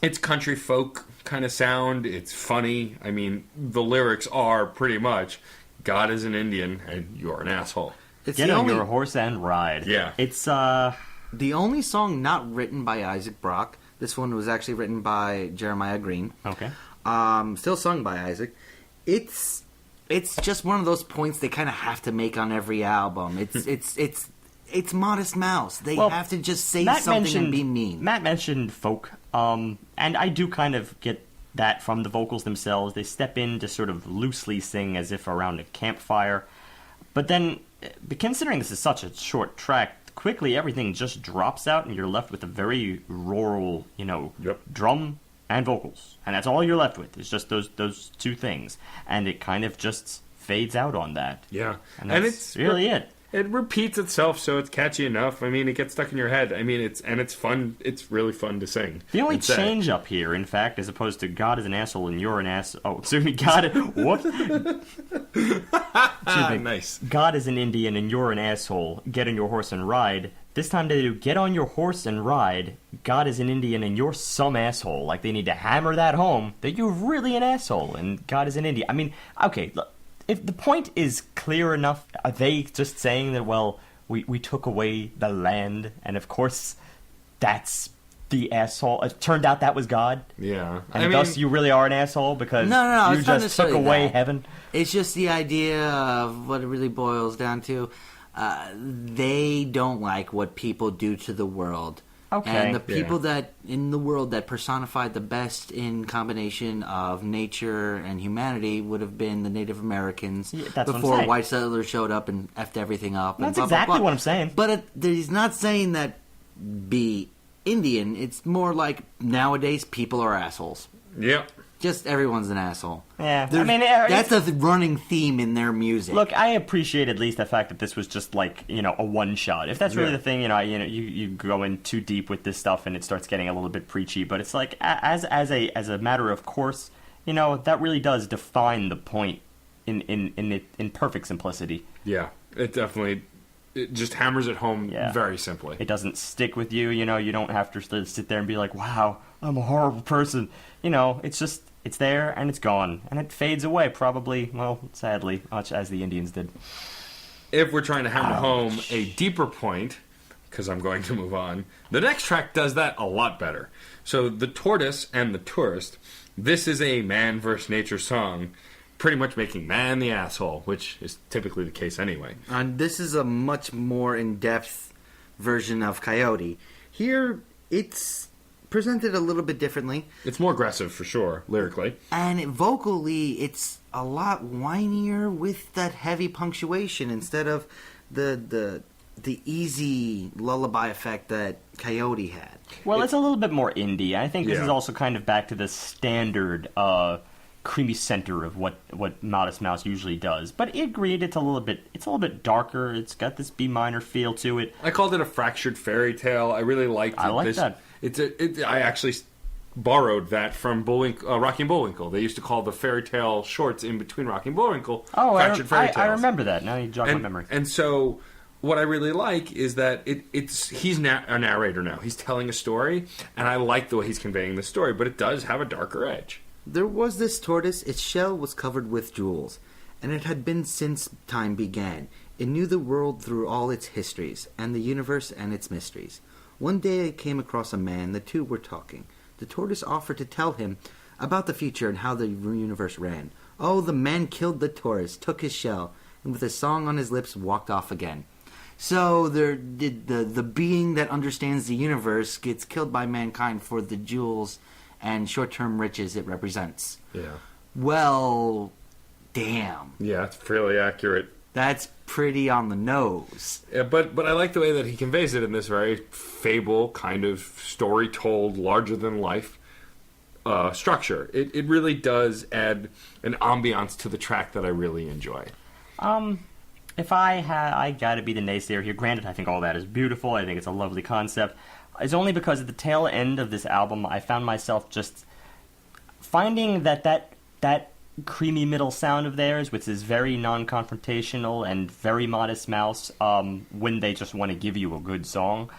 It's country folk kind of sound. It's funny. I mean, the lyrics are pretty much, God is an Indian, and you're an asshole. Get on your horse and ride. Yeah. It's, the only song not written by Isaac Brock. This one was actually written by Jeremiah Green. Okay. Still sung by Isaac. It's just one of those points they kind of have to make on every album. It's Modest Mouse. They have to just say something and be mean. Matt mentioned folk, and I do kind of get that from the vocals themselves. They step in to sort of loosely sing as if around a campfire. But then, considering this is such a short track, quickly everything just drops out and you're left with a very rural, drum and vocals, and that's all you're left with. It's just those two things, and it kind of just fades out on that. Yeah, and that's really it. It repeats itself, so it's catchy enough. I mean, it gets stuck in your head. I mean, it's fun. It's really fun to sing. The only change up here, in fact, as opposed to God is an asshole and you're an ass. Oh, excuse me, God. What? Nice. God is an Indian and you're an asshole. Get on your horse and ride. This time they do get on your horse and ride. God is an Indian and you're some asshole. Like they need to hammer that home that you're really an asshole and God is an Indian. I mean, okay, look, if the point is clear enough, are they just saying that, well, we took away the land and of course that's the asshole. It turned out that was God. Yeah. And thus you really are an asshole because No, you it's not just took necessarily away that. heaven. It's just the idea of what it really boils down to. They don't like what people do to the world. Okay. And the people that in the world that personified the best in combination of nature and humanity would have been the Native Americans Yeah, that's what I'm before saying. white settlers showed up and effed everything up. And That's blah, blah, exactly blah. what I'm saying. But he's not saying that be Indian. It's more like nowadays people are assholes. Yep. Just everyone's an asshole. Yeah, There's- I mean, that's a running theme in their music. Look, I appreciate at least the fact that this was just like, a one shot. If that's really Yeah. the thing, you go in too deep with this stuff and it starts getting a little bit preachy. But it's like as a matter of course, that really does define the point in perfect simplicity. Yeah. It definitely just hammers it home very simply. It doesn't stick with you. You don't have to sit there and be like, wow, I'm a horrible person. It's just. It's there, and it's gone. And it fades away, probably, well, sadly, much as the Indians did. If we're trying to hammer home a deeper point, because I'm going to move on, the next track does that a lot better. So, The Tortoise and the Tourist, this is a man versus nature song, pretty much making man the asshole, which is typically the case anyway. And this is a much more in-depth version of Coyote. Here, it's presented a little bit differently. It's more aggressive, for sure, lyrically. And vocally, it's a lot whinier with that heavy punctuation instead of the easy lullaby effect that Coyote had. Well, it's a little bit more indie. I think this Yeah. is also kind of back to the standard creamy center of what Modest Mouse usually does. But agreed, it's a little bit darker. It's got this B minor feel to it. I called it a fractured fairy tale. I really liked it. I like that. I actually borrowed that from Rocky and Bullwinkle. They used to call the fairy tale shorts in between Rocky and Bullwinkle fractured fairy tales. I remember that. Now you jog my memory. And so what I really like is that he's a narrator now. He's telling a story, and I like the way he's conveying the story, but it does have a darker edge. There was this tortoise, its shell was covered with jewels, and it had been since time began. It knew the world through all its histories, and the universe and its mysteries. One day it came across a man, the two were talking. The tortoise offered to tell him about the future and how the universe ran. Oh, the man killed the tortoise, took his shell, and with a song on his lips walked off again. So the being that understands the universe gets killed by mankind for the jewels and short-term riches it represents. Yeah. Well, damn. Yeah, it's fairly accurate. That's pretty on the nose. Yeah, but I like the way that he conveys it in this very fable kind of story told larger than life structure. It really does add an ambiance to the track that I really enjoy. If I gotta be the naysayer here. Granted, I think all that is beautiful. I think it's a lovely concept. It's only because at the tail end of this album, I found myself just finding that creamy middle sound of theirs, which is very non-confrontational and very Modest Mouse, when they just want to give you a good song,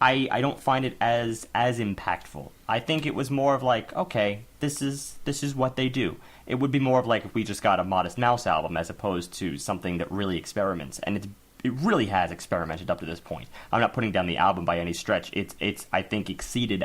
I don't find it as impactful. I think it was more of like, okay, this is what they do. It would be more of like if we just got a Modest Mouse album as opposed to something that really experiments, and it really has experimented up to this point. I'm not putting down the album by any stretch. It's I think exceeded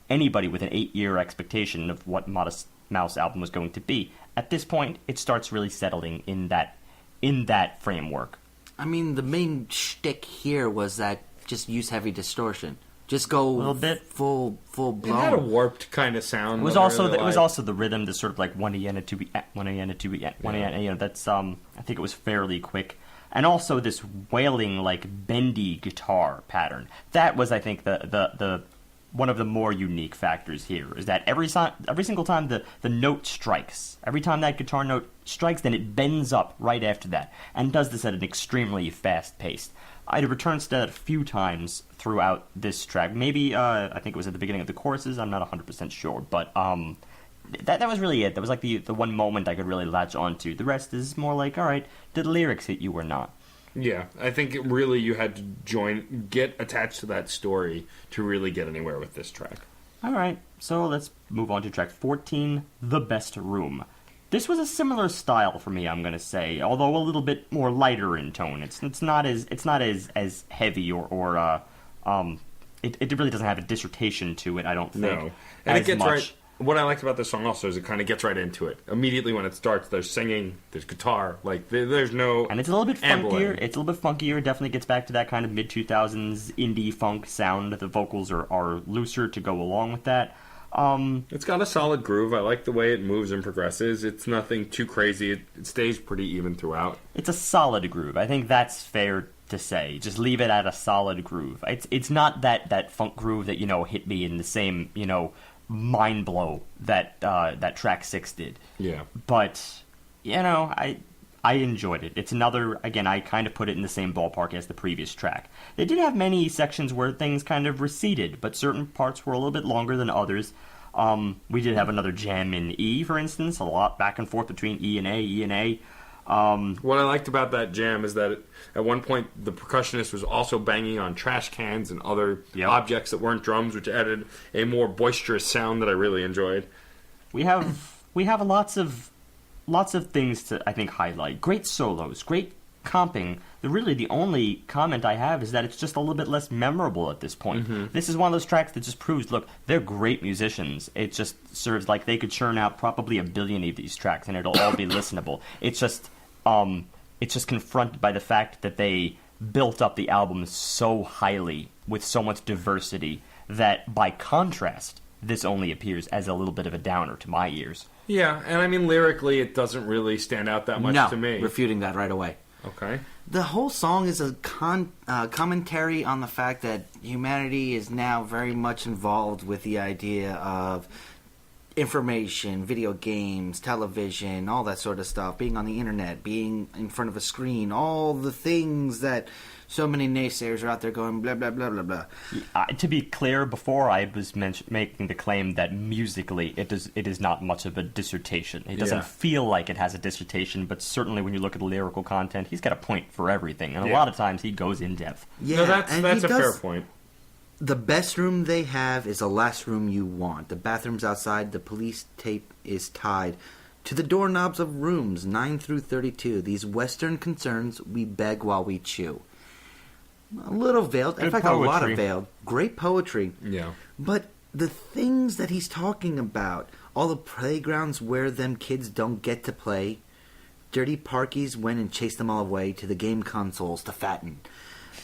anybody with an 8-year expectation of what Modest Mouse album was going to be. At this point, it starts really settling in that framework. I mean, the main shtick here was that just use heavy distortion. Just go A little bit. full It had a blown. warped kind of sound. It was that I also really it was liked. also the rhythm, the sort of like 1 yen, a 2 yen, 1 yen, a 2 yen, 1 yen. That's I think it was fairly quick, and also this wailing like bendy guitar pattern. That was, I think, the one of the more unique factors here is that every single time the note strikes, every time that guitar note strikes, then it bends up right after that, and does this at an extremely fast pace. It returns to that a few times throughout this track. Maybe, I think it was at the beginning of the choruses, I'm not 100% sure, but that was really it. That was like the one moment I could really latch onto. The rest is more like, alright, did the lyrics hit you or not? Yeah, I think really you had to get attached to that story to really get anywhere with this track. Alright, so let's move on to track 14, The Best Room. This was a similar style for me, I'm gonna say, although a little bit more lighter in tone. It's not as heavy or it really doesn't have a dissertation to it, I don't think. No. And it as gets much. right. What I liked about this song also is it kind of gets right into it. Immediately when it starts, there's singing, there's guitar. Like, there's no... And it's a little bit ambling. funkier. It's a little bit funkier. It definitely gets back to that kind of mid-2000s indie funk sound. The vocals are looser to go along with that. It's got a solid groove. I like the way it moves and progresses. It's nothing too crazy. It stays pretty even throughout. It's a solid groove. I think that's fair to say. Just leave it at a solid groove. It's not that funk groove that, hit me in the same, mind blow that that track 6 did. Yeah. But, I enjoyed it. It's another, again, I kind of put it in the same ballpark as the previous track. They did have many sections where things kind of receded, but certain parts were a little bit longer than others. We did have another jam in E, for instance, a lot back and forth between E and A. What I liked about that jam is that at one point the percussionist was also banging on trash cans and other objects that weren't drums, which added a more boisterous sound that I really enjoyed. We have lots of things to, I think, highlight. Great solos, great comping. The only comment I have is that it's just a little bit less memorable at this point. Mm-hmm. This is one of those tracks that just proves, look, they're great musicians. It just serves like they could churn out probably a billion of these tracks and it'll all be listenable. It's just confronted by the fact that they built up the album so highly with so much diversity that by contrast, this only appears as a little bit of a downer to my ears. Yeah, and I mean, lyrically, it doesn't really stand out that much to me. Refuting that right away. Okay. The whole song is a commentary on the fact that humanity is now very much involved with the idea of information, video games, television, all that sort of stuff, being on the internet, being in front of a screen, all the things that so many naysayers are out there going blah, blah, blah, blah, blah. To be clear, before I was making the claim that musically it is not much of a dissertation. It doesn't feel like it has a dissertation, but certainly when you look at the lyrical content, he's got a point for everything, and a lot of times he goes in depth. Yeah, no, that's a fair point. The best room they have is the last room you want. The bathroom's outside. The police tape is tied to the doorknobs of rooms 9 through 32. These Western concerns we beg while we chew. A little veiled. In fact, poetry. A lot of veiled. Great poetry. Yeah. But the things that he's talking about, all the playgrounds where them kids don't get to play, dirty parkies went and chased them all away to the game consoles to fatten.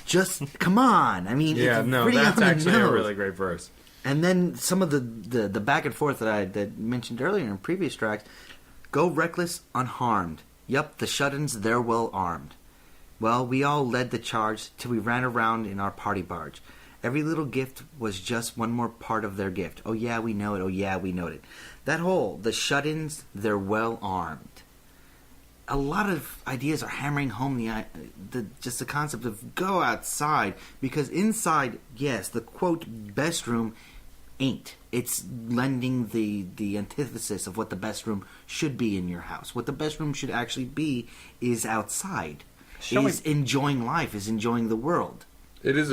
Just, come on. I mean, yeah, it's no, pretty that's on the actually a nose. really great verse. And then some of the back and forth that I mentioned earlier in previous tracks, go reckless, unharmed. Yup, the shut-ins, they're well armed. Well, we all led the charge till we ran around in our party barge. Every little gift was just one more part of their gift. Oh yeah, we know it. Oh yeah, we know it. That whole, the shut-ins, they're well armed. A lot of ideas are hammering home just the concept of go outside, because inside, yes, the quote best room ain't. It's lending the antithesis of what the best room should be in your house. What the best room should actually be is outside. Enjoying life, is enjoying the world. It is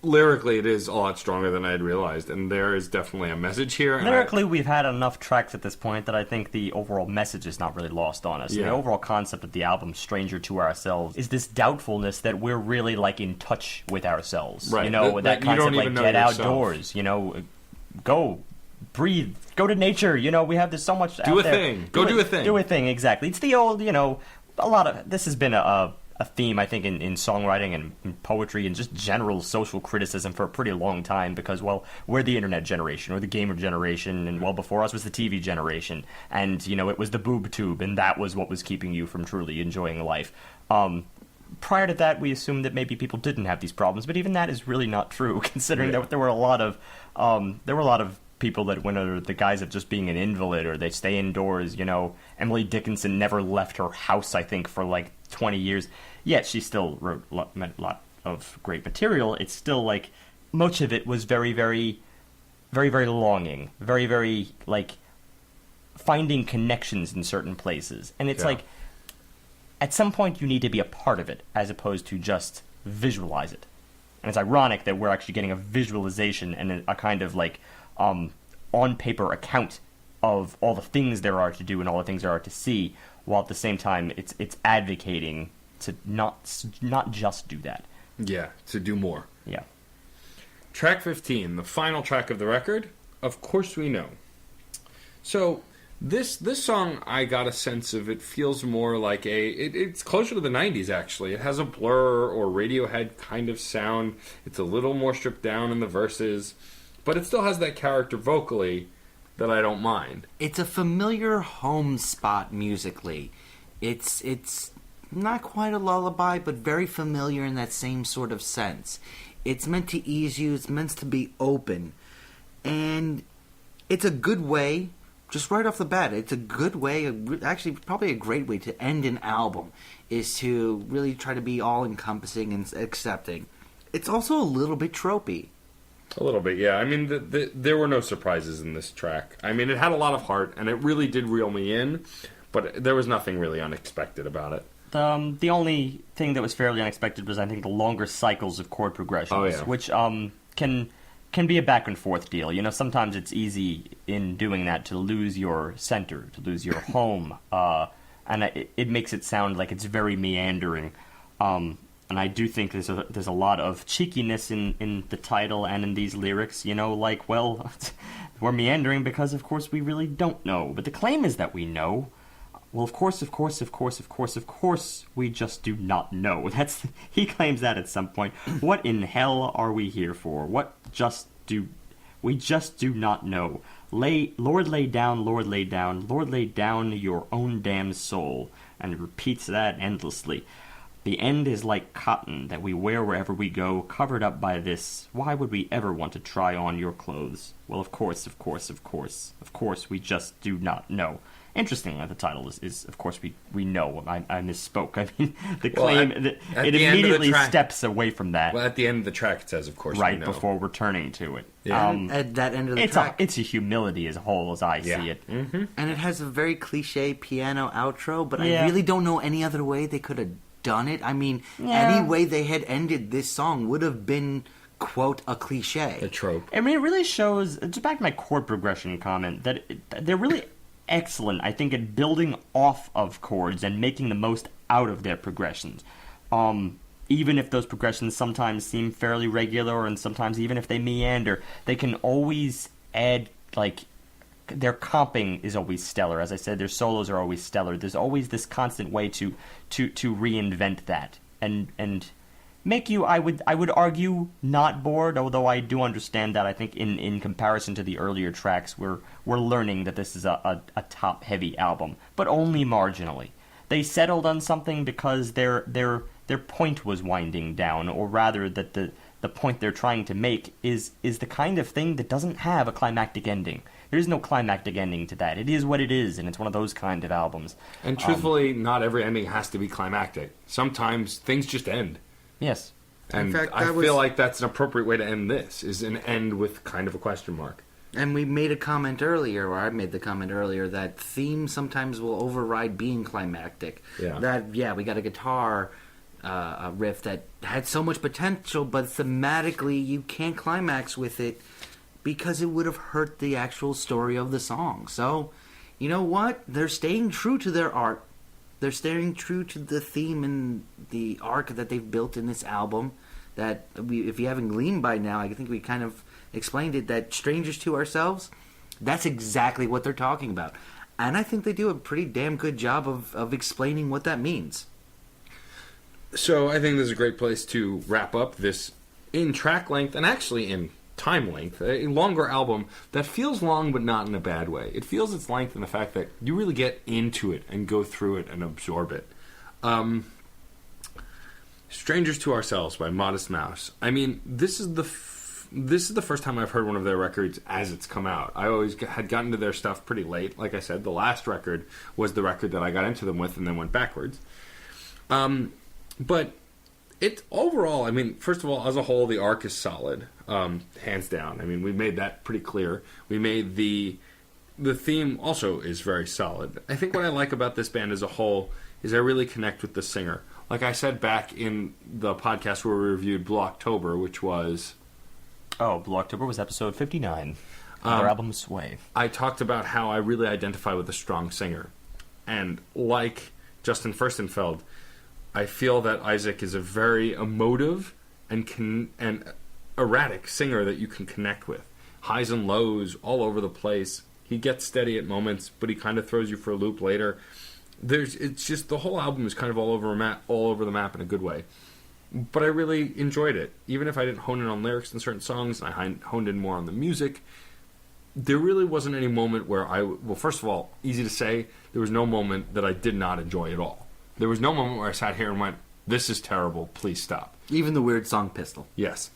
lyrically, it is a lot stronger than I had realized, and there is definitely a message here. Lyrically, we've had enough tracks at this point that I think the overall message is not really lost on us. Yeah. The overall concept of the album, Stranger to Ourselves, is this doubtfulness that we're really, like, in touch with ourselves. Right. That concept, like, get outdoors, go, breathe, go to nature, we have this so much out there. Do a thing. Do a thing, exactly. It's the old, a lot of, this has been a theme, I think, in songwriting and in poetry and just general social criticism for a pretty long time because, well, we're the internet generation or the gamer generation, and, well, before us was the TV generation, and, it was the boob tube, and that was what was keeping you from truly enjoying life. Prior to that, we assumed that maybe people didn't have these problems, but even that is really not true, considering that there were a lot of people that went under the guise of just being an invalid or they stay indoors. Emily Dickinson never left her house, I think, for like 20 years. Yet she still wrote a lot of great material. It's still like much of it was very, very, very, very longing, very, very like finding connections in certain places. And it's like at some point you need to be a part of it as opposed to just visualize it. And it's ironic that we're actually getting a visualization and a kind of like on paper account of all the things there are to do and all the things there are to see, while at the same time it's advocating to not just do that. Yeah, to do more. Yeah. Track 15, the final track of the record, Of Course We Know. So, this song, I got a sense of, it feels more like it's closer to the 90s, actually. It has a Blur or Radiohead kind of sound. It's a little more stripped down in the verses, but it still has that character vocally that I don't mind. It's a familiar home spot musically. It's not quite a lullaby, but very familiar in that same sort of sense. It's meant to ease you. It's meant to be open. And it's a good way, just right off the bat, it's a good way, actually probably a great way to end an album, is to really try to be all-encompassing and accepting. It's also a little bit tropey. A little bit, yeah. I mean, there were no surprises in this track. I mean, it had a lot of heart, and it really did reel me in, but there was nothing really unexpected about it. The only thing that was fairly unexpected was, I think, the longer cycles of chord progressions, which can be a back and forth deal. You know, sometimes it's easy in doing that to lose your center, to lose your home, and it makes it sound like it's very meandering. And I do think there's a lot of cheekiness in the title and in these lyrics. You know, like, well, we're meandering because, of course, we really don't know. But the claim is that we know. Well, of course, we just do not know. He claims that at some point. What in hell are we here for? We just do not know. Lord, lay down, Lord, lay down, Lord, lay down your own damn soul. And repeats that endlessly. The end is like cotton that we wear wherever we go, covered up by this. Why would we ever want to try on your clothes? Well, of course, we just do not know. Interestingly, the title is of course, we know. I misspoke. I mean, the claim, it immediately steps away from that. Well, at the end of the track, it says, of course, right we know. Before returning to it. Yeah. At that end of the track. It's a humility as a whole, as I see it. Mm-hmm. And it has a very cliche piano outro, but I really don't know any other way they could have done it. I mean, any way they had ended this song would have been, quote, a cliche. A trope. I mean, it really shows, just back to my chord progression comment, that they're really excellent, I think, at building off of chords and making the most out of their progressions. Even if those progressions sometimes seem fairly regular, and sometimes even if they meander, they can always add, like, their comping is always stellar. As I said, their solos are always stellar. There's always this constant way to reinvent that and make you, I would argue, not bored. Although I do understand that. I think in comparison to the earlier tracks, we're learning that this is a top heavy album, but only marginally. They settled on something because their point was winding down, or rather that the point they're trying to make is the kind of thing that doesn't have a climactic ending. There is no climactic ending to that. It is what it is, and it's one of those kind of albums. And truthfully, not every ending has to be climactic. Sometimes things just end. Yes. And in fact, I feel like that's an appropriate way to end this, is an end with kind of a question mark. And we made a comment earlier, or I made the comment earlier, that themes sometimes will override being climactic. Yeah. That, we got a guitar riff that had so much potential, but thematically you can't climax with it because it would have hurt the actual story of the song. So, you know what? They're staying true to their art. They're staying true to the theme and the arc that they've built in this album. That, if you haven't gleaned by now, I think we kind of explained it, that Strangers to Ourselves, that's exactly what they're talking about. And I think they do a pretty damn good job of explaining what that means. So I think this is a great place to wrap up this in track length, and actually in time length, a longer album that feels long but not in a bad way. It feels its length in the fact that you really get into it and go through it and absorb it. Strangers to Ourselves by Modest Mouse. I mean, this is the first time I've heard one of their records as it's come out. I always had gotten to their stuff pretty late. Like I said, the last record was the record that I got into them with and then went backwards. But it's overall, I mean, first of all, as a whole, the arc is solid, hands down. I mean, we made that pretty clear. We made the theme also is very solid. I think what I like about this band as a whole is I really connect with the singer. Like I said back in the podcast where we reviewed Blue October, which was... Oh, Blue October was episode 59. Their album Sway. I talked about how I really identify with a strong singer. And like Justin Furstenfeld, I feel that Isaac is a very emotive and erratic singer that you can connect with. Highs and lows all over the place. He gets steady at moments, but he kind of throws you for a loop later. It's just the whole album is kind of all over the map in a good way. But I really enjoyed it, even if I didn't hone in on lyrics in certain songs. And I honed in more on the music. There really wasn't any moment where well, first of all, easy to say, there was no moment that I did not enjoy at all. There was no moment where I sat here and went, "This is terrible. Please stop." Even the weird song "Pistol." Yes,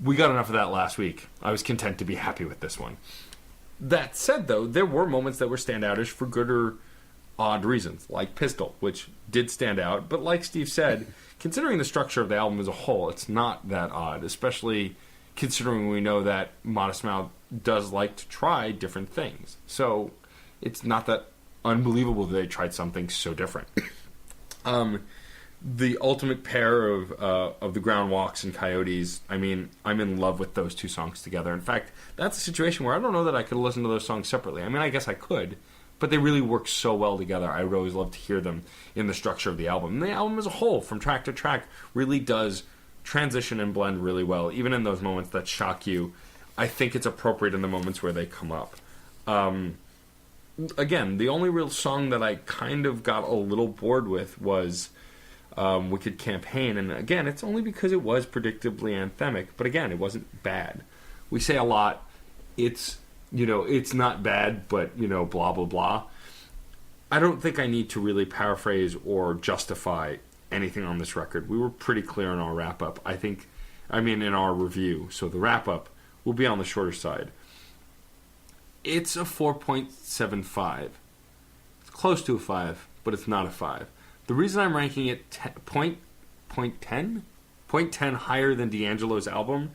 we got enough of that last week. I was content to be happy with this one. That said, though, there were moments that were standoutish for good or odd reasons, like Pistol, which did stand out. But like Steve said, considering the structure of the album as a whole, it's not that odd, especially considering we know that Modest Mouse does like to try different things. So it's not that unbelievable that they tried something so different. The ultimate pair of the Ground Walks and Coyotes, I mean, I'm in love with those two songs together. In fact, that's a situation where I don't know that I could listen to those songs separately. I mean, I guess I could, but they really work so well together. I would always love to hear them in the structure of the album. And the album as a whole, from track to track, really does transition and blend really well. Even in those moments that shock you, I think it's appropriate in the moments where they come up. Again, the only real song that I kind of got a little bored with was Wicked Campaign. And again, it's only because it was predictably anthemic. But again, it wasn't bad. We say a lot, it's not bad, but, blah, blah, blah. I don't think I need to really paraphrase or justify anything on this record. We were pretty clear in our wrap-up. In our review. So the wrap-up will be on the shorter side. It's a 4.75. It's close to a 5, but it's not a 5. The reason I'm ranking it point 10 higher than D'Angelo's album,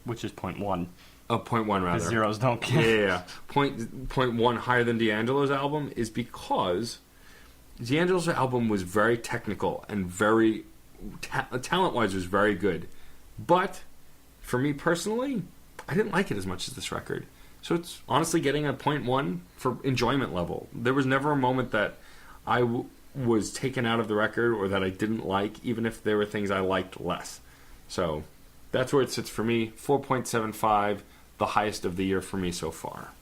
which is 0.1. Oh, 0.1 rather. The zeros don't count. Yeah. 0.1 higher than D'Angelo's album is because D'Angelo's album was very technical and very talent-wise was very good. But for me personally, I didn't like it as much as this record. So it's honestly getting a 0.1 for enjoyment level. There was never a moment that I was taken out of the record or that I didn't like, even if there were things I liked less. So that's where it sits for me. 4.75, the highest of the year for me so far.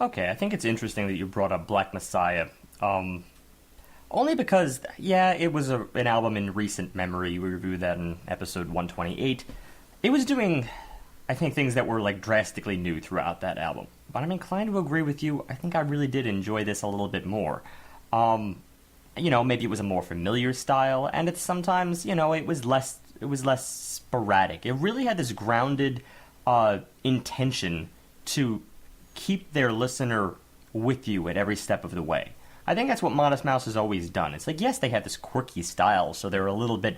Okay, I think it's interesting that you brought up Black Messiah. Only because, it was an album in recent memory. We reviewed that in episode 128. It was doing, I think, things that were drastically new throughout that album. But I'm inclined to agree with you. I think I really did enjoy this a little bit more. Maybe it was a more familiar style, and it's sometimes, it was less sporadic. It really had this grounded intention to keep their listener with you at every step of the way. I think that's what Modest Mouse has always done. It's yes, they had this quirky style, so they're a little bit,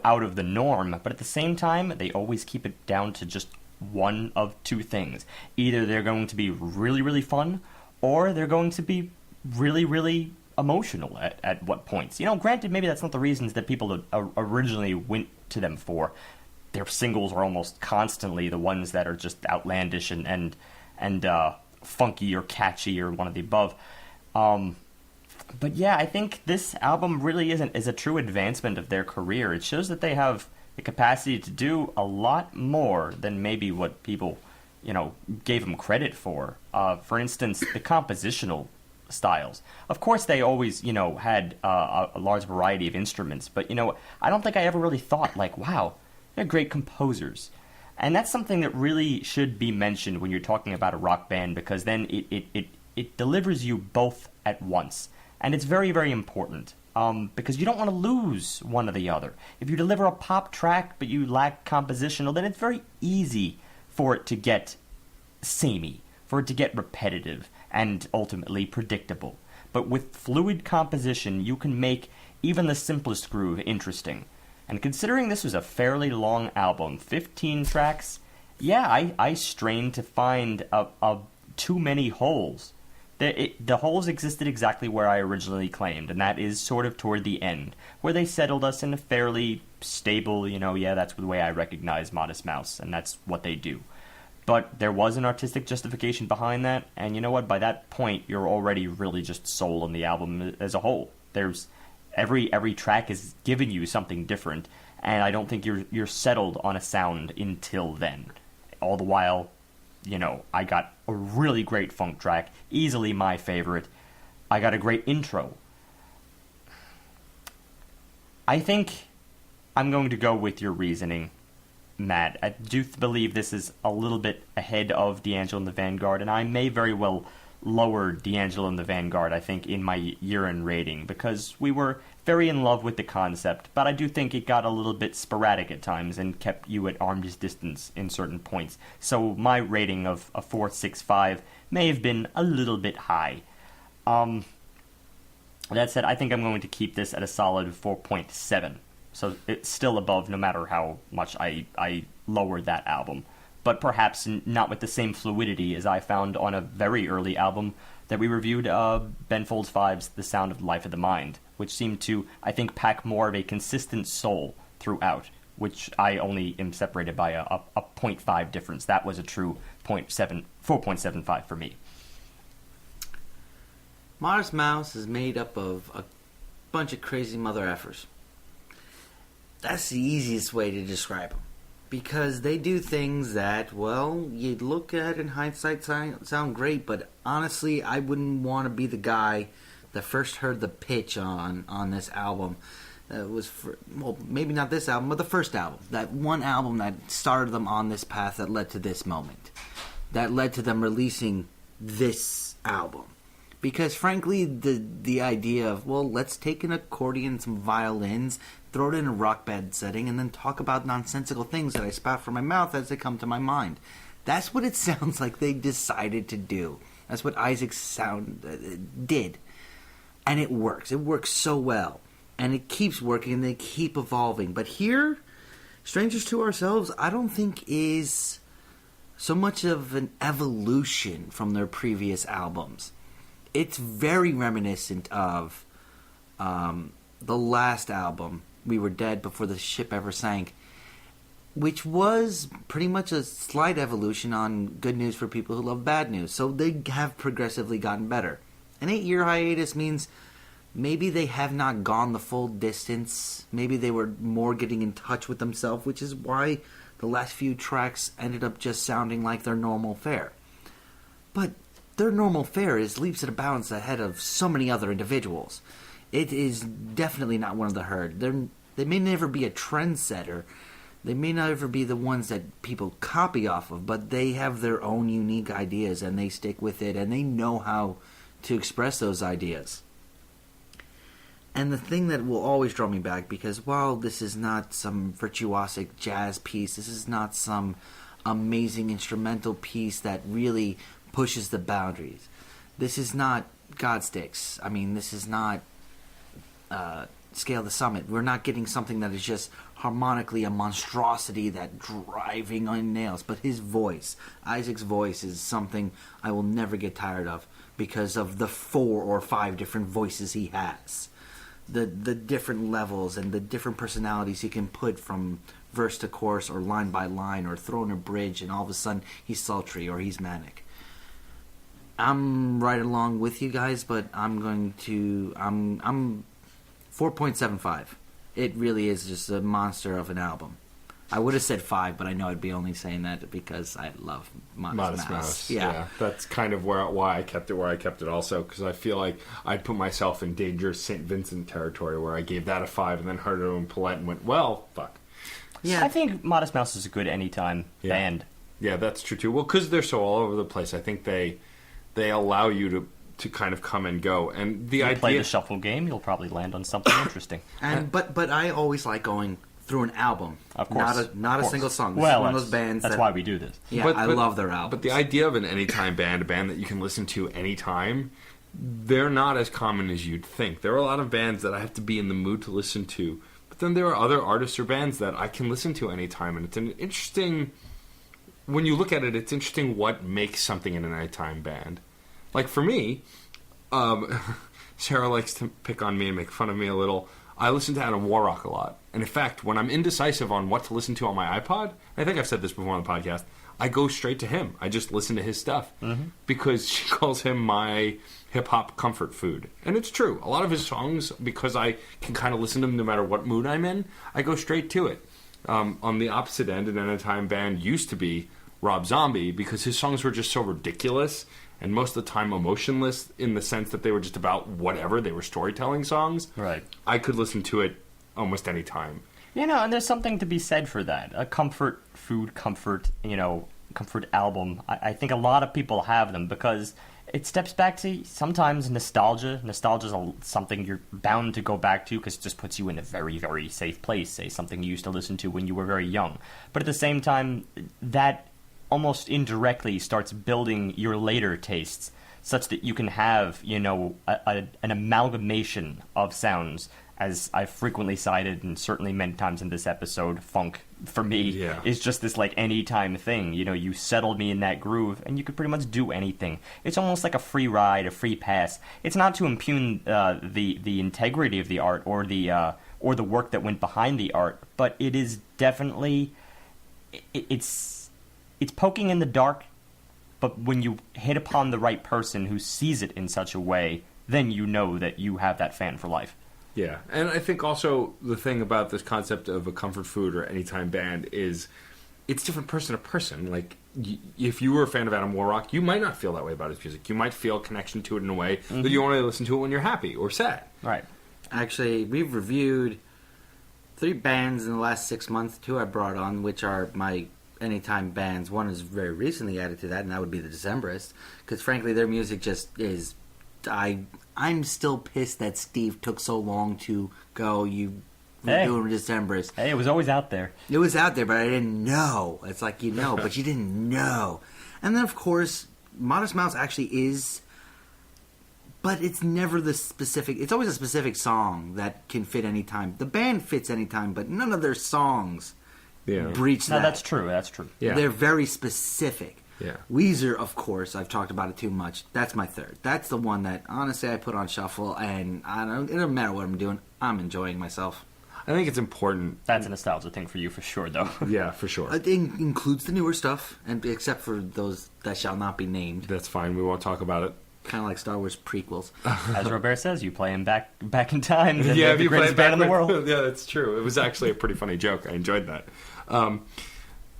out of the norm, but at the same time, they always keep it down to just one of two things. Either they're going to be really, really fun, or they're going to be really, really emotional at what points. Granted, maybe that's not the reasons that people originally went to them for. Their singles are almost constantly the ones that are just outlandish and funky or catchy or one of the above. But yeah, I think this album really is a true advancement of their career. It shows that they have the capacity to do a lot more than maybe what people, gave them credit for. For instance, the compositional styles. Of course, they always, had a large variety of instruments, but, I don't think I ever really thought, wow, they're great composers. And that's something that really should be mentioned when you're talking about a rock band, because then it delivers you both at once. And it's very, very important, because you don't want to lose one or the other. If you deliver a pop track but you lack compositional, then it's very easy for it to get samey, for it to get repetitive, and ultimately predictable. But with fluid composition, you can make even the simplest groove interesting. And considering this was a fairly long album, 15 tracks, I strained to find too many holes. The holes existed exactly where I originally claimed, and that is sort of toward the end, where they settled us in a fairly stable, that's the way I recognize Modest Mouse, and that's what they do. But there was an artistic justification behind that, and you know what? By that point, you're already really just sold on the album as a whole. There's every track is giving you something different, and I don't think you're settled on a sound until then. All the while, I got a really great funk track, easily my favorite. I got a great intro. I think I'm going to go with your reasoning, Matt. I do believe this is a little bit ahead of D'Angelo and the Vanguard, and I may very well lower D'Angelo and the Vanguard, I think, in my year-end rating, because we were very in love with the concept, but I do think it got a little bit sporadic at times and kept you at arm's distance in certain points. So my rating of a 4.65 may have been a little bit high. That said, I think I'm going to keep this at a solid 4.7. So it's still above no matter how much I lowered that album. But perhaps not with the same fluidity as I found on a very early album that we reviewed, Ben Folds 5's The Sound of Life of the Mind, which seemed to, I think, pack more of a consistent soul throughout, which I only am separated by a 0.5 difference. That was a true 4.75 for me. Modest Mouse is made up of a bunch of crazy mother effers. That's the easiest way to describe them. Because they do things that, well, you'd look at in hindsight sound great, but honestly, I wouldn't want to be the guy that first heard the pitch on this album. Maybe not this album, but the first album. That one album that started them on this path that led to this moment. That led to them releasing this album. Because frankly, the idea of, well, let's take an accordion, some violins, throw it in a rock band setting, and then talk about nonsensical things that I spout from my mouth as they come to my mind. That's what it sounds like they decided to do. That's what Isaac's sound did. And it works. It works so well. And it keeps working, and they keep evolving. But here, Strangers to Ourselves, I don't think is so much of an evolution from their previous albums. It's very reminiscent of the last album, We Were Dead Before the Ship Ever Sank, which was pretty much a slight evolution on Good News for People Who Love Bad News. So they have progressively gotten better. An 8-year hiatus means maybe they have not gone the full distance. Maybe they were more getting in touch with themselves, which is why the last few tracks ended up just sounding like their normal fare. But their normal fare is leaps and bounds ahead of so many other individuals. It is definitely not one of the herd. They may never be a trendsetter. They may never be the ones that people copy off of, but they have their own unique ideas, and they stick with it, and they know how to express those ideas. And the thing that will always draw me back, because while this is not some virtuosic jazz piece, this is not some amazing instrumental piece that really pushes the boundaries. This is not Godsticks. I mean, this is not Scale the Summit. We're not getting something that is just harmonically a monstrosity that driving on nails. But his voice, Isaac's voice, is something I will never get tired of because of the 4 or 5 different voices he has. The different levels and the different personalities he can put from verse to chorus or line by line or throw in a bridge, and all of a sudden he's sultry or he's manic. I'm right along with you guys, but I'm 4.75. It really is just a monster of an album. I would have said 5, but I know I'd be only saying that because I love Modest Mouse. Yeah, that's kind of why I kept it where I kept it also, because I feel like I'd put myself in dangerous St. Vincent territory where I gave that a 5 and then heard it in Paulette and went, well, fuck. Yeah, I think Modest Mouse is a good anytime band. Yeah, that's true too. Well, because they're so all over the place, I think they allow you to kind of come and go. And the idea, play the shuffle game, you'll probably land on something interesting. But I always like going through an album, of course, not a single song. This well, is one of those bands. That's why we do this. Yeah, I love their albums. But the idea of an anytime band, a band that you can listen to anytime, they're not as common as you'd think. There are a lot of bands that I have to be in the mood to listen to, but then there are other artists or bands that I can listen to anytime, and it's an interesting. When you look at it, it's interesting what makes something an anytime band. Like for me, Sarah likes to pick on me and make fun of me a little. I listen to Adam Warrock a lot. And in fact, when I'm indecisive on what to listen to on my iPod, I think I've said this before on the podcast, I go straight to him. I just listen to his stuff because she calls him my hip-hop comfort food. And it's true. A lot of his songs, because I can kind of listen to them no matter what mood I'm in, I go straight to it. On the opposite end, an Anytime band used to be Rob Zombie because his songs were just so ridiculous and most of the time emotionless in the sense that they were just about whatever. They were storytelling songs. Right. I could listen to it almost any time. You know, and there's something to be said for that. A comfort food, comfort album. I think a lot of people have them because it steps back to sometimes nostalgia. Nostalgia is something you're bound to go back to because it just puts you in a very, very safe place. Say something you used to listen to when you were very young. But at the same time, that almost indirectly starts building your later tastes such that you can have, an amalgamation of sounds. As I've frequently cited, and certainly many times in this episode, funk, for me, is just this, anytime thing. You settled me in that groove, and you could pretty much do anything. It's almost like a free ride, a free pass. It's not to impugn the integrity of the art or the work that went behind the art, but it is definitely... It's poking in the dark, but when you hit upon the right person who sees it in such a way, then you know that you have that fan for life. Yeah, and I think also the thing about this concept of a comfort food or anytime band is it's different person to person. Like, if you were a fan of Adam Warrock, you might not feel that way about his music. You might feel a connection to it in a way that you only listen to it when you're happy or sad. Right. Actually, we've reviewed 3 bands in the last 6 months, 2 I brought on, which are my anytime bands. One is very recently added to that, and that would be the Decemberists, because frankly, their music just is... I'm still pissed that Steve took so long to go. You were doing Decemberists. Hey, it was always out there. It was out there, but I didn't know. It's like but you didn't know. And then, of course, Modest Mouse actually is, but it's never the specific. It's always a specific song that can fit any time. The band fits any time, but none of their songs breach that. No, that's true. That's true. Yeah. They're very specific. Yeah. Weezer, of course, I've talked about it too much. That's my third. That's the one that, honestly, I put on shuffle, and it doesn't matter what I'm doing. I'm enjoying myself. I think it's important. That's a nostalgia thing for you, for sure, though. Yeah, for sure. It includes the newer stuff, and except for those that shall not be named. That's fine. We won't talk about it. Kind of like Star Wars prequels. As Robert says, you play him back in time. Yeah, the greatest band in the world. Yeah, that's true. It was actually a pretty funny joke. I enjoyed that.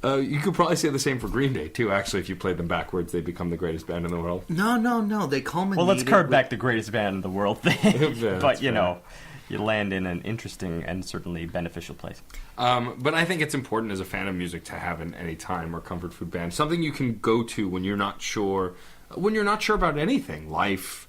You could probably say the same for Green Day, too, actually. If you played them backwards, they become the greatest band in the world. No. They culminated... Well, let's curb back the greatest band in the world thing. Yeah, but, you land in an interesting and certainly beneficial place. But I think it's important as a fan of music to have an anytime or comfort food band. Something you can go to when you're not sure about anything. Life,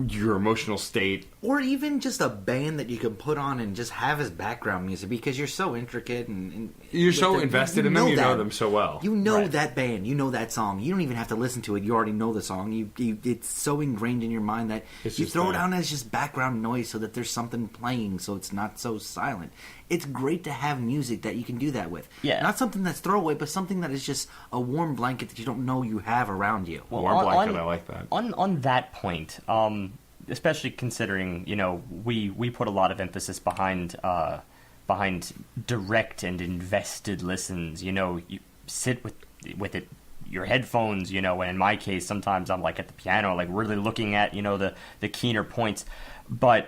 your emotional state. Or even just a band that you can put on and just have as background music because you're so intricate and you're so invested in them, you know them so well. You know that band, you know that song. You don't even have to listen to it. You already know the song. It's so ingrained in your mind that you throw it on as just background noise so that there's something playing so it's not so silent. It's great to have music that you can do that with. Yeah. Not something that's throwaway, but something that is just a warm blanket that you don't know you have around you. Well, warm blanket, I like that. On that point, especially considering, we put a lot of emphasis behind direct and invested listens. You sit with it, your headphones, and in my case, sometimes I'm at the piano, really looking at, the keener points. But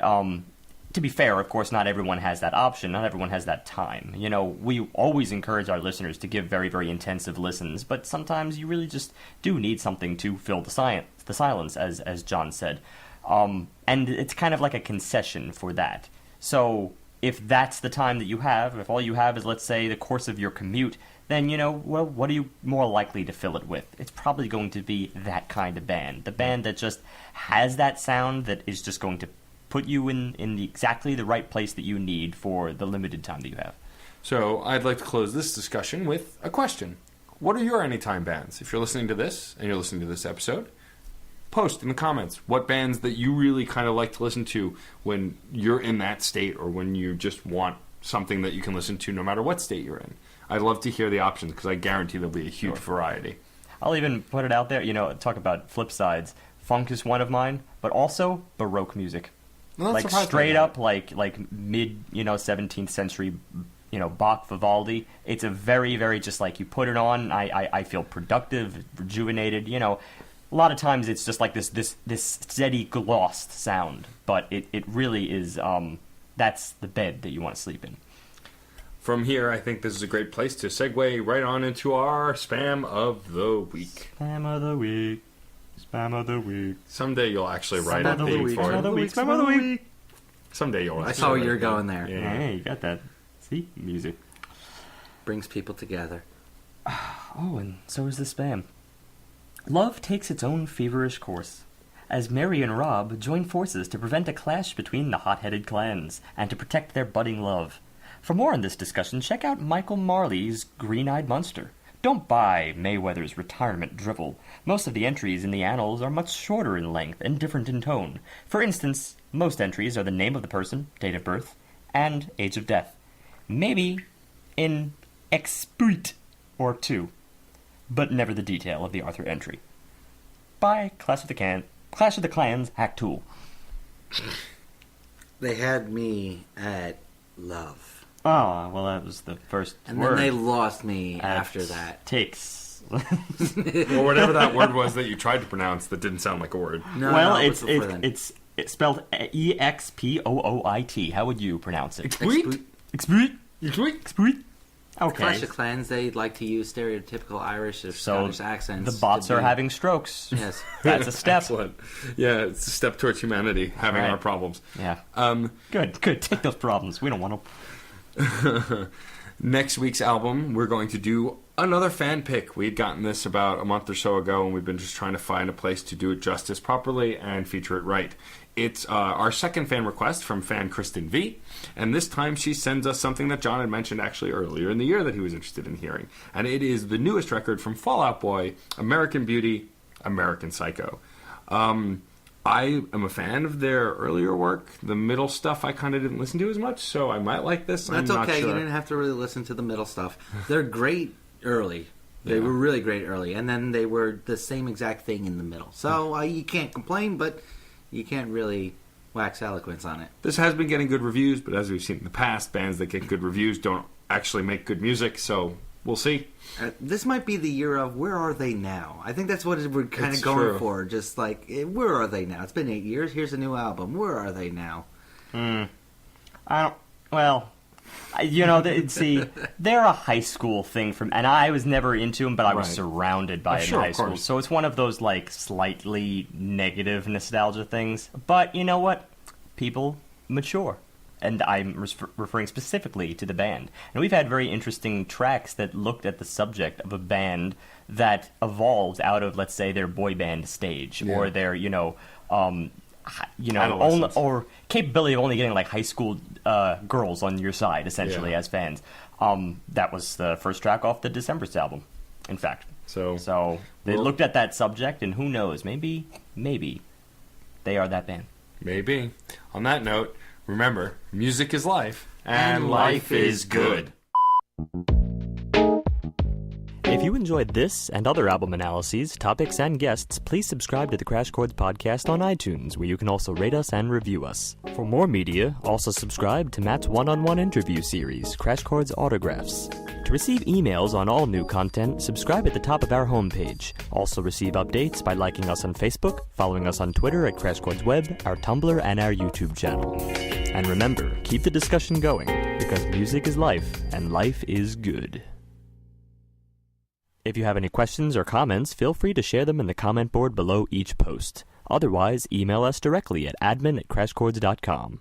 to be fair, of course, not everyone has that option. Not everyone has that time. We always encourage our listeners to give very, very intensive listens, but sometimes you really just do need something to fill the silence, as John said. And it's kind of like a concession for that. So if that's the time that you have, if all you have is, let's say, the course of your commute, then, what are you more likely to fill it with? It's probably going to be that kind of band. The band that just has that sound that is just going to put you in exactly the right place that you need for the limited time that you have. So I'd like to close this discussion with a question. What are your anytime bands? If you're listening to this, and you're listening to this episode, post in the comments what bands that you really kind of like to listen to when you're in that state or when you just want something that you can listen to no matter what state you're in. I'd love to hear the options because I guarantee there'll be a huge variety. I'll even put it out there, talk about flip sides. Funk is one of mine, but also Baroque music. I'm not like surprised by straight that. up like mid 17th century Bach Vivaldi. It's a very, very just like you put it on, I feel productive, rejuvenated. A lot of times it's just like this steady glossed sound, but it really is. That's the bed that you want to sleep in. From here, I think this is a great place to segue right on into our spam of the week. Spam of the week. Spam of the week. Someday you'll actually write a Spam of the theme week. for Spam of it. the week. Spam of the week. Someday you'll. I saw where you're going there. Yeah. Hey, you got that. See? Music. Brings people together. Oh, and so is the spam. Love takes its own feverish course, as Mary and Rob join forces to prevent a clash between the hot-headed clans, and to protect their budding love. For more on this discussion, check out Michael Marley's Green-Eyed Monster. Don't buy Mayweather's retirement drivel. Most of the entries in the annals are much shorter in length and different in tone. For instance, most entries are the name of the person, date of birth, and age of death. Maybe in exploit or two, but never the detail of the author entry. By Clash of the Clans Hack Tool. They had me at love. Oh, well, that was the first And word. then they lost me At after that. Takes. Or whatever that word was that you tried to pronounce that didn't sound like a word. No, well, no, it's spelled Exploit. How would you pronounce it? Exploit? Exploit. Exploit? Exploit. Okay. Clash of Clans, they like to use stereotypical Irish or So Scottish accents. the bots to are be- having strokes. Yes. That's a step. Excellent. Yeah, it's a step towards humanity, having Right. our problems. Yeah. Um, Good. Take those problems. We don't want them. Next week's album, we're going to do another fan pick. We had gotten this about a month or so ago, and we've been just trying to find a place to do it justice properly and feature it right. It's our second fan request from fan Kristen V, and this time she sends us something that John had mentioned actually earlier in the year that he was interested in hearing, and it is the newest record from Fall Out Boy, American Beauty, American Psycho. I am a fan of their earlier work. The middle stuff I kind of didn't listen to as much, so I might like this. That's I'm not okay. sure. You didn't have to really listen to the middle stuff. They're great early. They were really great early. And then they were the same exact thing in the middle. So you can't complain, but you can't really wax eloquence on it. This has been getting good reviews, but as we've seen in the past, bands that get good reviews don't actually make good music, so we'll see. This might be the year of where are they now? I think that's what we're kind It's of going true. for. Just like, where are they now? It's been 8 years. Here's a new album. Where are they now? I don't. Well, see, they're a high school thing and I was never into them, but I was Right. surrounded by it Sure, in high of school. course. So it's one of those like slightly negative nostalgia things. But you know what? People mature. And I'm referring specifically to the band. And we've had very interesting tracks that looked at the subject of a band that evolved out of, let's say, their boy band stage or their, Adolescence. or capability of only getting like high school girls on your side, essentially, as fans. That was the first track off the December's album, in fact. So They we'll- looked at that subject, and who knows, maybe they are that band. Maybe. On that note, remember, music is life, and life is good. If you enjoyed this and other album analyses, topics, and guests, please subscribe to the Crash Chords podcast on iTunes, where you can also rate us and review us. For more media, also subscribe to Matt's one-on-one interview series, Crash Chords Autographs. To receive emails on all new content, subscribe at the top of our homepage. Also receive updates by liking us on Facebook, following us on Twitter at Crash Chords Web, our Tumblr, and our YouTube channel. And remember, keep the discussion going, because music is life, and life is good. If you have any questions or comments, feel free to share them in the comment board below each post. Otherwise, email us directly at admin@crashchords.com.